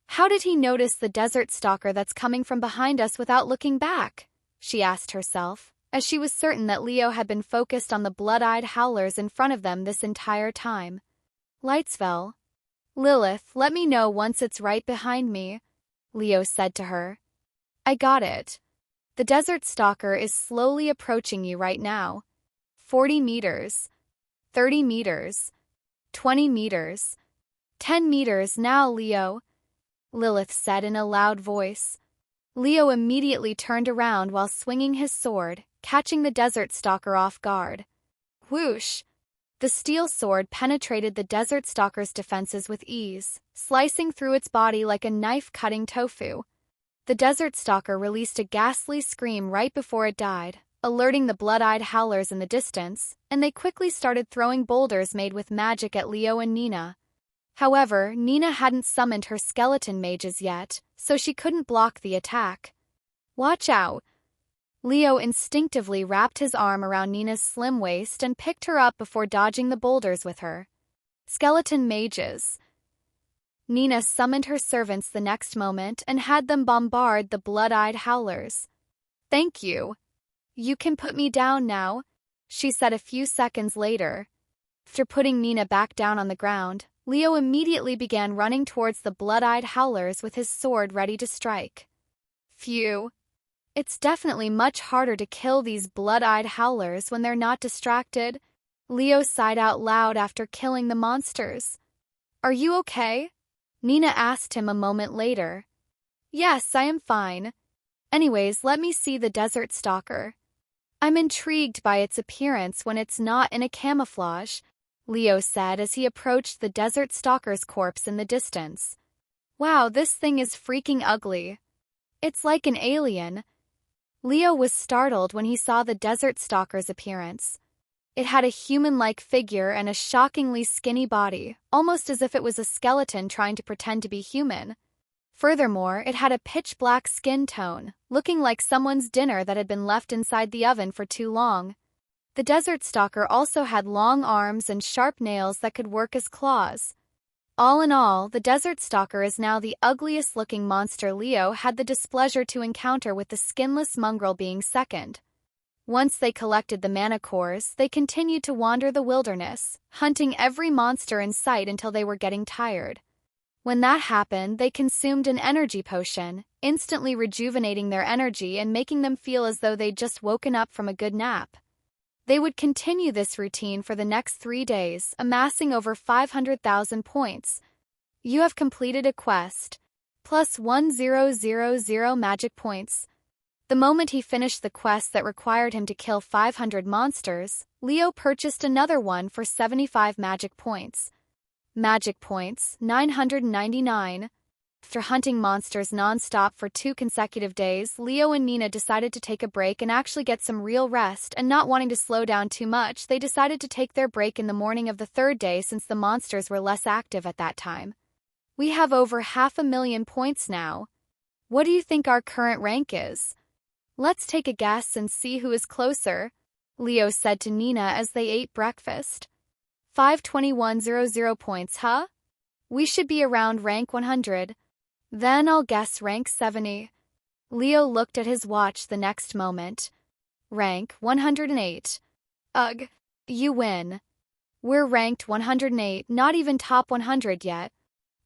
How did he notice the desert stalker that's coming from behind us without looking back? She asked herself, as she was certain that Leo had been focused on the blood-eyed howlers in front of them this entire time. Lights fell. Lilith, let me know once it's right behind me, Leo said to her. I got it. The desert stalker is slowly approaching you right now. 40 meters. 30 meters. 20 meters. 10 meters now, Leo, Lilith said in a loud voice. Leo immediately turned around while swinging his sword, catching the desert stalker off guard. Whoosh! The steel sword penetrated the desert stalker's defenses with ease, slicing through its body like a knife cutting tofu. The desert stalker released a ghastly scream right before it died, alerting the blood-eyed howlers in the distance, and they quickly started throwing boulders made with magic at Leo and Nina. However, Nina hadn't summoned her skeleton mages yet, so she couldn't block the attack. Watch out! Leo instinctively wrapped his arm around Nina's slim waist and picked her up before dodging the boulders with her. Skeleton mages. Nina summoned her servants the next moment and had them bombard the blood-eyed howlers. Thank you. You can put me down now, she said a few seconds later. After putting Nina back down on the ground, Leo immediately began running towards the blood-eyed howlers with his sword ready to strike. Phew. It's definitely much harder to kill these blood-eyed howlers when they're not distracted. Leo sighed out loud after killing the monsters. Are you okay? Nina asked him a moment later. Yes, I am fine. Anyways, let me see the desert stalker. I'm intrigued by its appearance when it's not in a camouflage, Leo said as he approached the desert stalker's corpse in the distance. Wow, this thing is freaking ugly. It's like an alien. Leo was startled when he saw the desert stalker's appearance. It had a human-like figure and a shockingly skinny body, almost as if it was a skeleton trying to pretend to be human. Furthermore, it had a pitch-black skin tone, looking like someone's dinner that had been left inside the oven for too long. The desert stalker also had long arms and sharp nails that could work as claws. All in all, the desert stalker is now the ugliest-looking monster Leo had the displeasure to encounter, with the skinless mongrel being second. Once they collected the mana cores, they continued to wander the wilderness, hunting every monster in sight until they were getting tired. When that happened, they consumed an energy potion, instantly rejuvenating their energy and making them feel as though they'd just woken up from a good nap. They would continue this routine for the next 3 days, amassing over 500,000 points. You have completed a quest. Plus 1000 magic points. The moment he finished the quest that required him to kill 500 monsters, Leo purchased another one for 75 magic points. Magic points, 999. After hunting monsters non-stop for 2 consecutive days, Leo and Nina decided to take a break and actually get some real rest, and not wanting to slow down too much, they decided to take their break in the morning of the 3rd day since the monsters were less active at that time. We have over 500,000 points now. What do you think our current rank is? Let's take a guess and see who is closer, Leo said to Nina as they ate breakfast. 521,000 points, huh? We should be around rank 100. Then I'll guess rank 70. Leo looked at his watch the next moment. Rank 108. Ugh, you win. We're ranked 108, not even top 100 yet.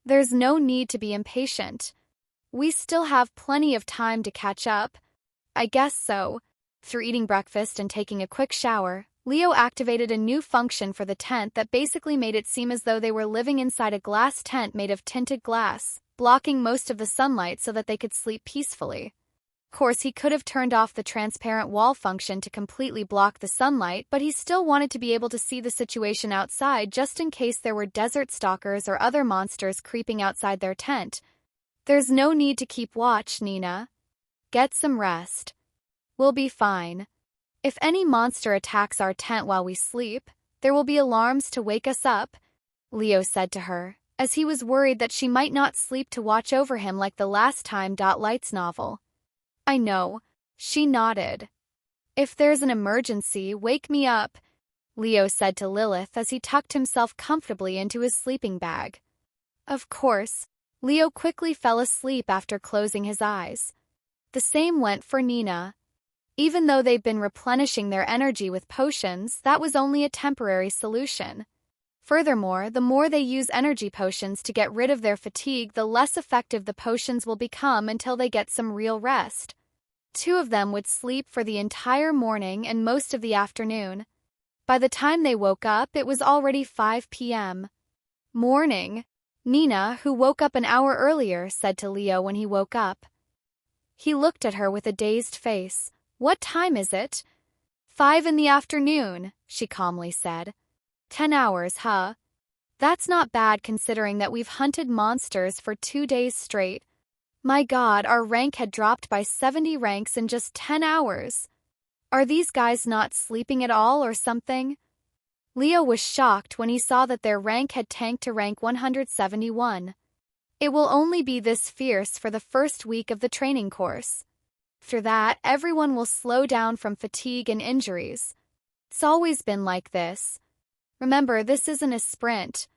There's no need to be impatient. We still have plenty of time to catch up. I guess so. Through eating breakfast and taking a quick shower, Leo activated a new function for the tent that basically made it seem as though they were living inside a glass tent made of tinted glass, blocking most of the sunlight so that they could sleep peacefully. Of course, he could have turned off the transparent wall function to completely block the sunlight, but he still wanted to be able to see the situation outside just in case there were desert stalkers or other monsters creeping outside their tent. There's no need to keep watch, Nina. Get some rest. We'll be fine. If any monster attacks our tent while we sleep, there will be alarms to wake us up, Leo said to her, as he was worried that she might not sleep to watch over him like the last time. Light's novel. I know, she nodded. If there's an emergency, wake me up, Leo said to Lilith as he tucked himself comfortably into his sleeping bag. Of course, Leo quickly fell asleep after closing his eyes. The same went for Nina. Even though they've been replenishing their energy with potions, that was only a temporary solution. Furthermore, the more they use energy potions to get rid of their fatigue, the less effective the potions will become until they get some real rest. 2 of them would sleep for the entire morning and most of the afternoon. By the time they woke up, it was already 5 p.m. Morning. Nina, who woke up an hour earlier, said to Leo when he woke up. He looked at her with a dazed face. What time is it? 5 in the afternoon, she calmly said. 10 hours, huh? That's not bad considering that we've hunted monsters for 2 days straight. My God, our rank had dropped by 70 ranks in just 10 hours. Are these guys not sleeping at all or something? Leo was shocked when he saw that their rank had tanked to rank 171. It will only be this fierce for the first week of the training course. After that, everyone will slow down from fatigue and injuries. It's always been like this. Remember, this isn't a sprint.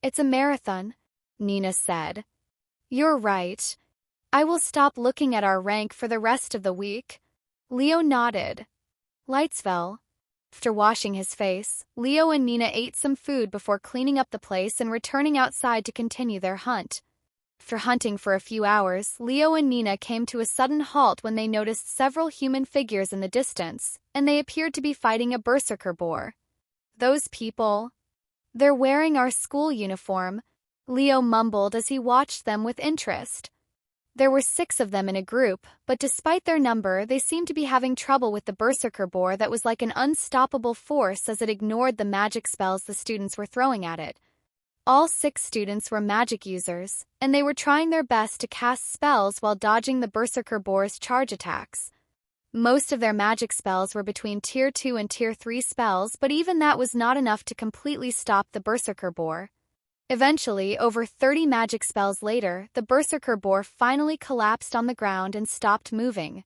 It's a marathon, Nina said. You're right. I will stop looking at our rank for the rest of the week. Leo nodded. Lights fell. After washing his face, Leo and Nina ate some food before cleaning up the place and returning outside to continue their hunt. After hunting for a few hours, Leo and Nina came to a sudden halt when they noticed several human figures in the distance, and they appeared to be fighting a berserker boar. Those people. They're wearing our school uniform, Leo mumbled as he watched them with interest. There were 6 of them in a group, but despite their number, they seemed to be having trouble with the berserker boar that was like an unstoppable force as it ignored the magic spells the students were throwing at it. All 6 students were magic users, and they were trying their best to cast spells while dodging the berserker boar's charge attacks. Most of their magic spells were between Tier 2 and Tier 3 spells, but even that was not enough to completely stop the berserker boar. Eventually, over 30 magic spells later, the berserker boar finally collapsed on the ground and stopped moving.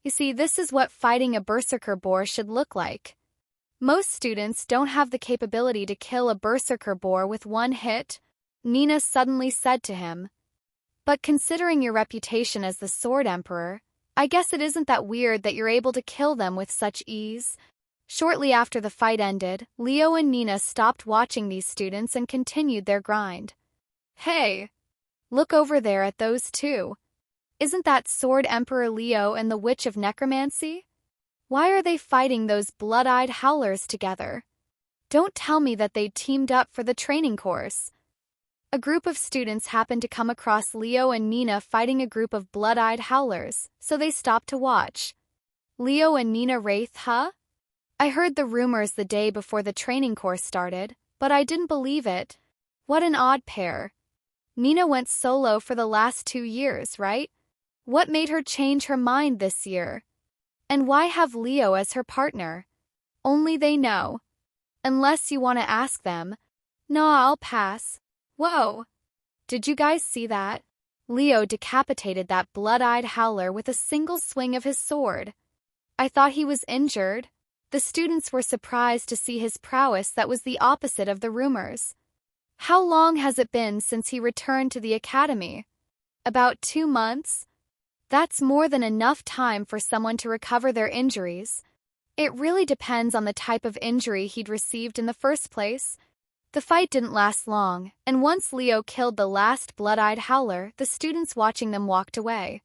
You see, this is what fighting a berserker boar should look like. Most students don't have the capability to kill a berserker boar with one hit, Nina suddenly said to him. But considering your reputation as the Sword Emperor, I guess it isn't that weird that you're able to kill them with such ease. Shortly after the fight ended, Leo and Nina stopped watching these students and continued their grind. Hey! Look over there at those 2. Isn't that Sword Emperor Leo and the Witch of Necromancy? Why are they fighting those blood-eyed howlers together? Don't tell me that they teamed up for the training course. A group of students happened to come across Leo and Nina fighting a group of blood-eyed howlers, so they stopped to watch. Leo and Nina Wraith, huh? I heard the rumors the day before the training course started, but I didn't believe it. What an odd pair. Nina went solo for the last 2 years, right? What made her change her mind this year? And why have Leo as her partner? Only they know. Unless you want to ask them. Nah, I'll pass. Whoa. Did you guys see that? Leo decapitated that blood-eyed howler with a single swing of his sword. I thought he was injured. The students were surprised to see his prowess that was the opposite of the rumors. How long has it been since he returned to the academy? About 2 months? That's more than enough time for someone to recover their injuries. It really depends on the type of injury he'd received in the first place. The fight didn't last long, and once Leo killed the last blood-eyed howler, the students watching them walked away.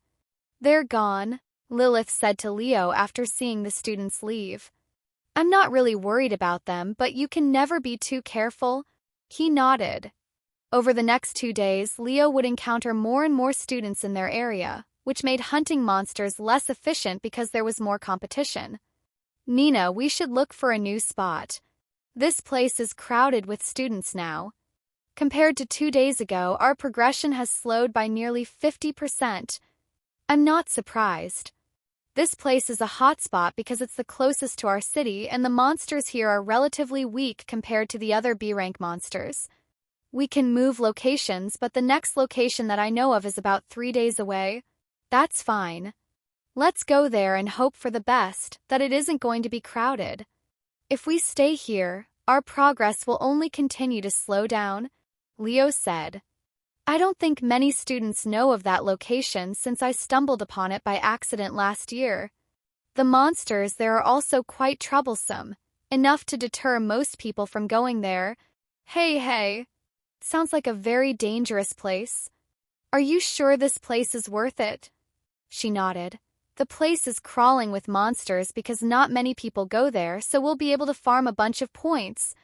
They're gone, Lilith said to Leo after seeing the students leave. I'm not really worried about them, but you can never be too careful. He nodded. Over the next 2 days, Leo would encounter more and more students in their area, which made hunting monsters less efficient because there was more competition. Nina, we should look for a new spot. This place is crowded with students now. Compared to 2 days ago, our progression has slowed by nearly 50%. I'm not surprised. This place is a hotspot because it's the closest to our city, and the monsters here are relatively weak compared to the other B-rank monsters. We can move locations, but the next location that I know of is about 3 days away. That's fine. Let's go there and hope for the best, that it isn't going to be crowded. If we stay here, our progress will only continue to slow down, Leo said. I don't think many students know of that location since I stumbled upon it by accident last year. The monsters there are also quite troublesome, enough to deter most people from going there. Hey. Sounds like a very dangerous place. Are you sure this place is worth it? She nodded. The place is crawling with monsters because not many people go there, so we'll be able to farm a bunch of points.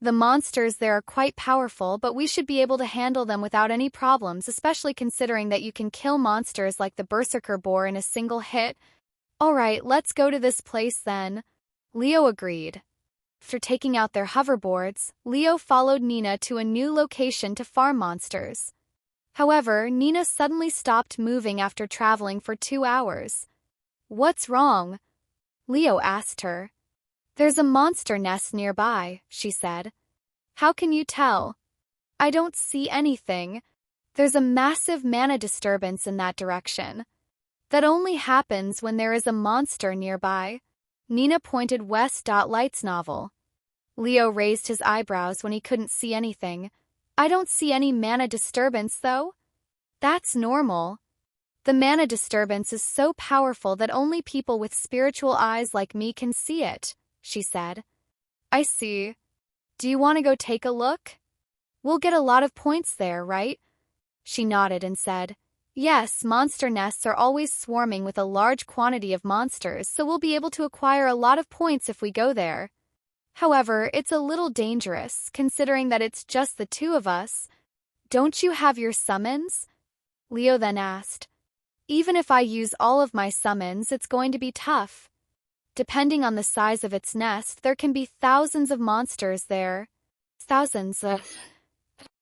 The monsters there are quite powerful, but we should be able to handle them without any problems, especially considering that you can kill monsters like the berserker boar in a single hit. Alright, let's go to this place then. Leo agreed. After taking out their hoverboards, Leo followed Nina to a new location to farm monsters. However, Nina suddenly stopped moving after traveling for 2 hours. What's wrong? Leo asked her. There's a monster nest nearby, she said. How can you tell? I don't see anything. There's a massive mana disturbance in that direction. That only happens when there is a monster nearby. Nina pointed west. Light's novel. Leo raised his eyebrows when he couldn't see anything. I don't see any mana disturbance, though. That's normal. The mana disturbance is so powerful that only people with spiritual eyes like me can see it, she said. I see. Do you want to go take a look? We'll get a lot of points there, right? She nodded and said, Yes, monster nests are always swarming with a large quantity of monsters, so we'll be able to acquire a lot of points if we go there. However, it's a little dangerous, considering that it's just the 2 of us. Don't you have your summons? Leo then asked. Even if I use all of my summons, it's going to be tough. Depending on the size of its nest, there can be thousands of monsters there. Thousands.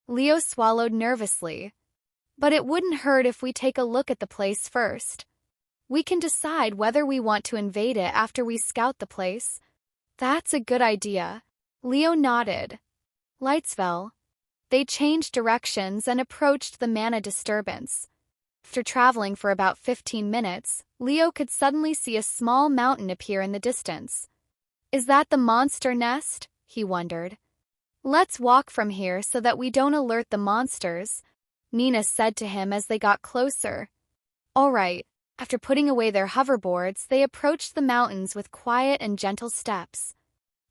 Leo swallowed nervously. But it wouldn't hurt if we take a look at the place first. We can decide whether we want to invade it after we scout the place. That's a good idea. Leo nodded. Lights fell. They changed directions and approached the mana disturbance. After traveling for about 15 minutes, Leo could suddenly see a small mountain appear in the distance. Is that the monster nest? He wondered. Let's walk from here so that we don't alert the monsters, Nina said to him as they got closer. All right. After putting away their hoverboards, they approached the mountains with quiet and gentle steps.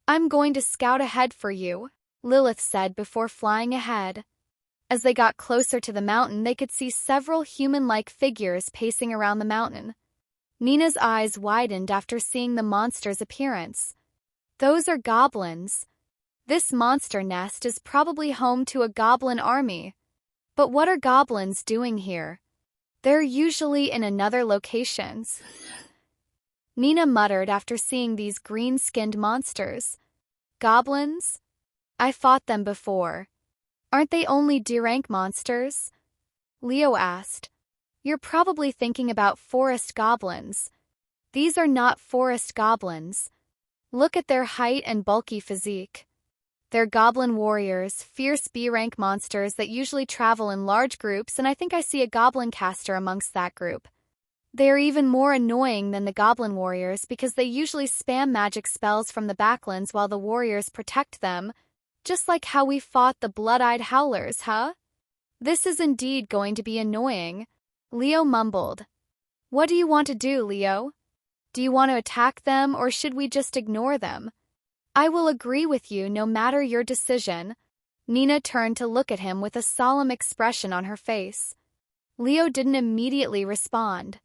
I'm going to scout ahead for you, Lilith said before flying ahead. As they got closer to the mountain, they could see several human-like figures pacing around the mountain. Nina's eyes widened after seeing the monster's appearance. Those are goblins. This monster nest is probably home to a goblin army. But what are goblins doing here? They're usually in another locations. Nina muttered after seeing these green-skinned monsters. Goblins? I fought them before. Aren't they only D-rank monsters? Leo asked. You're probably thinking about forest goblins. These are not forest goblins. Look at their height and bulky physique. They're goblin warriors, fierce B-rank monsters that usually travel in large groups, and I think I see a goblin caster amongst that group. They are even more annoying than the goblin warriors because they usually spam magic spells from the backlands while the warriors protect them, just like how we fought the blood-eyed howlers, huh? This is indeed going to be annoying, Leo mumbled. What do you want to do, Leo? Do you want to attack them or should we just ignore them? I will agree with you no matter your decision. Nina turned to look at him with a solemn expression on her face. Leo didn't immediately respond.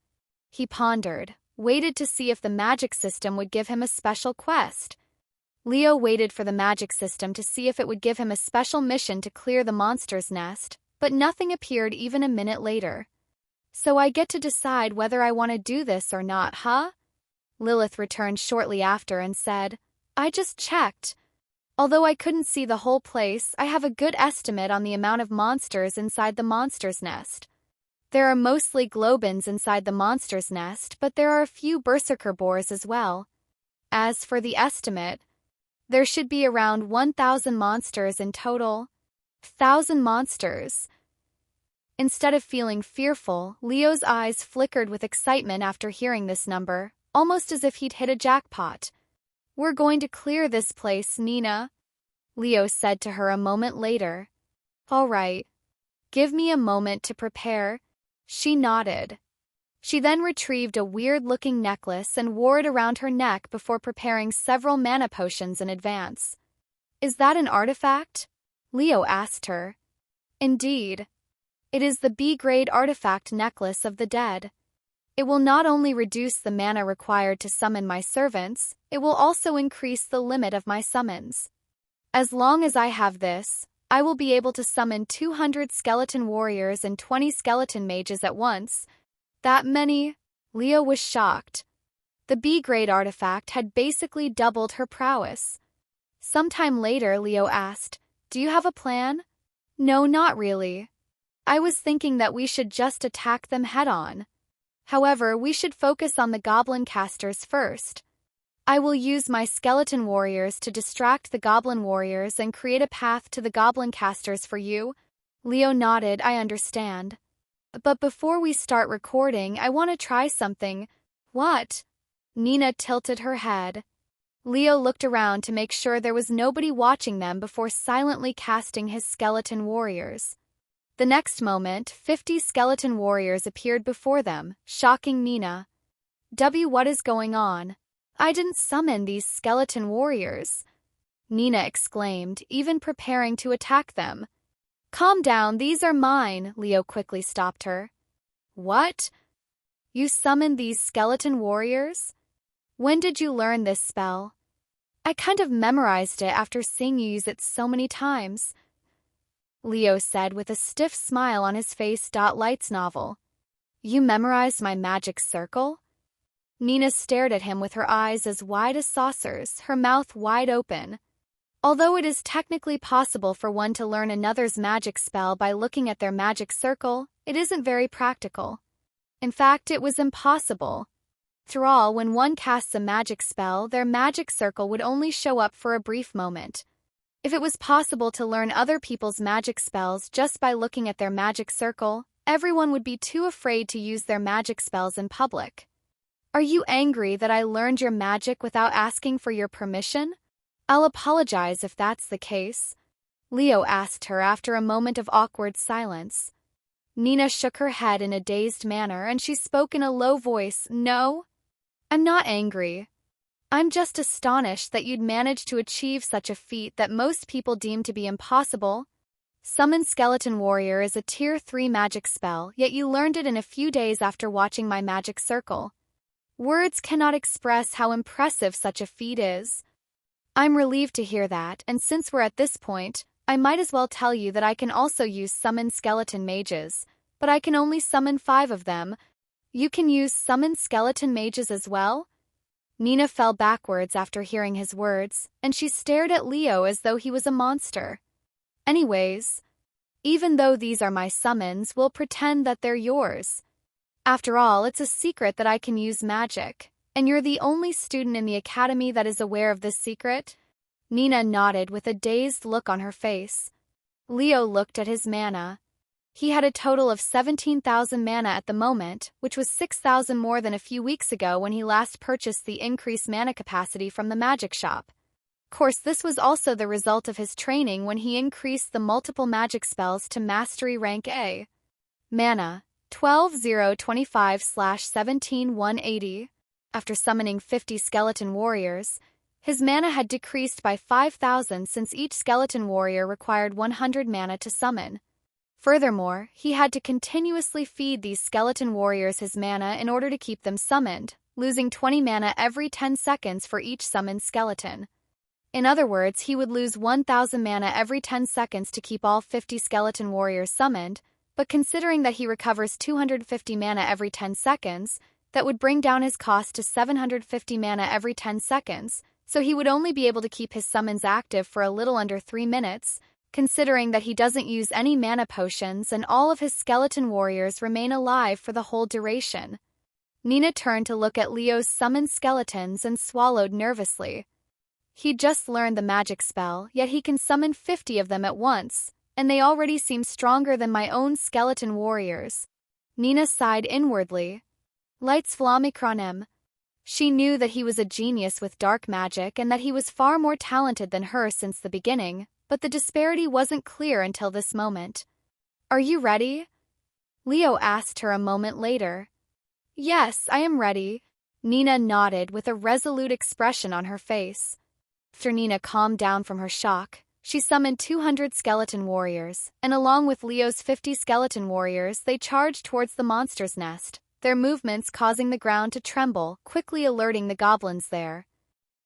He pondered, waited to see if the magic system would give him a special quest. Leo waited for the magic system to see if it would give him a special mission to clear the monster's nest, but nothing appeared even a minute later. So I get to decide whether I want to do this or not, huh? Lilith returned shortly after and said, I just checked. Although I couldn't see the whole place, I have a good estimate on the amount of monsters inside the monster's nest. There are mostly globins inside the monster's nest, but there are a few berserker boars as well. As for the estimate, there should be around 1,000 monsters in total. 1,000 monsters. Instead of feeling fearful, Leo's eyes flickered with excitement after hearing this number, almost as if he'd hit a jackpot. We're going to clear this place, Nina, Leo said to her a moment later. All right. Give me a moment to prepare. She nodded. She then retrieved a weird-looking necklace and wore it around her neck before preparing several mana potions in advance. Is that an artifact? Leo asked her. Indeed. It is the B-grade artifact necklace of the dead. It will not only reduce the mana required to summon my servants, it will also increase the limit of my summons. As long as I have this, I will be able to summon 200 skeleton warriors and 20 skeleton mages at once. That many? Leo was shocked. The B-grade artifact had basically doubled her prowess. Sometime later, Leo asked, Do you have a plan? No, not really. I was thinking that we should just attack them head-on. However, we should focus on the goblin casters first. I will use my skeleton warriors to distract the goblin warriors and create a path to the goblin casters for you. Leo nodded, I understand. But before we start recording, I want to try something. What? Nina tilted her head. Leo looked around to make sure there was nobody watching them before silently casting his skeleton warriors. The next moment, 50 skeleton warriors appeared before them, shocking Nina. What is going on? I didn't summon these skeleton warriors, Nina exclaimed, even preparing to attack them. Calm down, these are mine, Leo quickly stopped her. What? You summoned these skeleton warriors? When did you learn this spell? I kind of memorized it after seeing you use it so many times, Leo said with a stiff smile on his face. Light's novel. You memorized my magic circle? Nina stared at him with her eyes as wide as saucers, her mouth wide open. Although it is technically possible for one to learn another's magic spell by looking at their magic circle, it isn't very practical. In fact, it was impossible. After all, when one casts a magic spell, their magic circle would only show up for a brief moment. If it was possible to learn other people's magic spells just by looking at their magic circle, everyone would be too afraid to use their magic spells in public. Are you angry that I learned your magic without asking for your permission? I'll apologize if that's the case, Leo asked her after a moment of awkward silence. Nina shook her head in a dazed manner and she spoke in a low voice. No, I'm not angry. I'm just astonished that you'd managed to achieve such a feat that most people deem to be impossible. Summon Skeleton Warrior is a Tier 3 magic spell, yet you learned it in a few days after watching my magic circle. Words cannot express how impressive such a feat is. I'm relieved to hear that, and since we're at this point, I might as well tell you that I can also use Summon Skeleton Mages, but I can only summon 5 of them. You can use Summon Skeleton Mages as well? Nina fell backwards after hearing his words, and she stared at Leo as though he was a monster. Anyways, Even though these are my summons, we'll pretend that they're yours. After all, it's a secret that I can use magic. And you're the only student in the academy that is aware of this secret? Nina nodded with a dazed look on her face. Leo looked at his mana. He had a total of 17,000 mana at the moment, which was 6,000 more than a few weeks ago when he last purchased the increased mana capacity from the magic shop. Of course, this was also the result of his training when he increased the multiple magic spells to Mastery Rank A. Mana, 12,025/17,180. After summoning 50 skeleton warriors, his mana had decreased by 5,000 since each skeleton warrior required 100 mana to summon. Furthermore, he had to continuously feed these skeleton warriors his mana in order to keep them summoned, losing 20 mana every 10 seconds for each summoned skeleton. In other words, he would lose 1,000 mana every 10 seconds to keep all 50 skeleton warriors summoned, but considering that he recovers 250 mana every 10 seconds, that would bring down his cost to 750 mana every 10 seconds, so he would only be able to keep his summons active for a little under 3 minutes, considering that he doesn't use any mana potions and all of his skeleton warriors remain alive for the whole duration. Nina turned to look at Leo's summoned skeletons and swallowed nervously. He'd just learned the magic spell, yet he can summon 50 of them at once, and they already seem stronger than my own skeleton warriors. Nina sighed inwardly. Lights Flamikronem. She knew that he was a genius with dark magic and that he was far more talented than her since the beginning, but the disparity wasn't clear until this moment. Are you ready? Leo asked her a moment later. Yes, I am ready. Nina nodded with a resolute expression on her face. After Nina calmed down from her shock, she summoned 200 skeleton warriors, and along with Leo's 50 skeleton warriors, they charged towards the monster's nest, their movements causing the ground to tremble, quickly alerting the goblins there.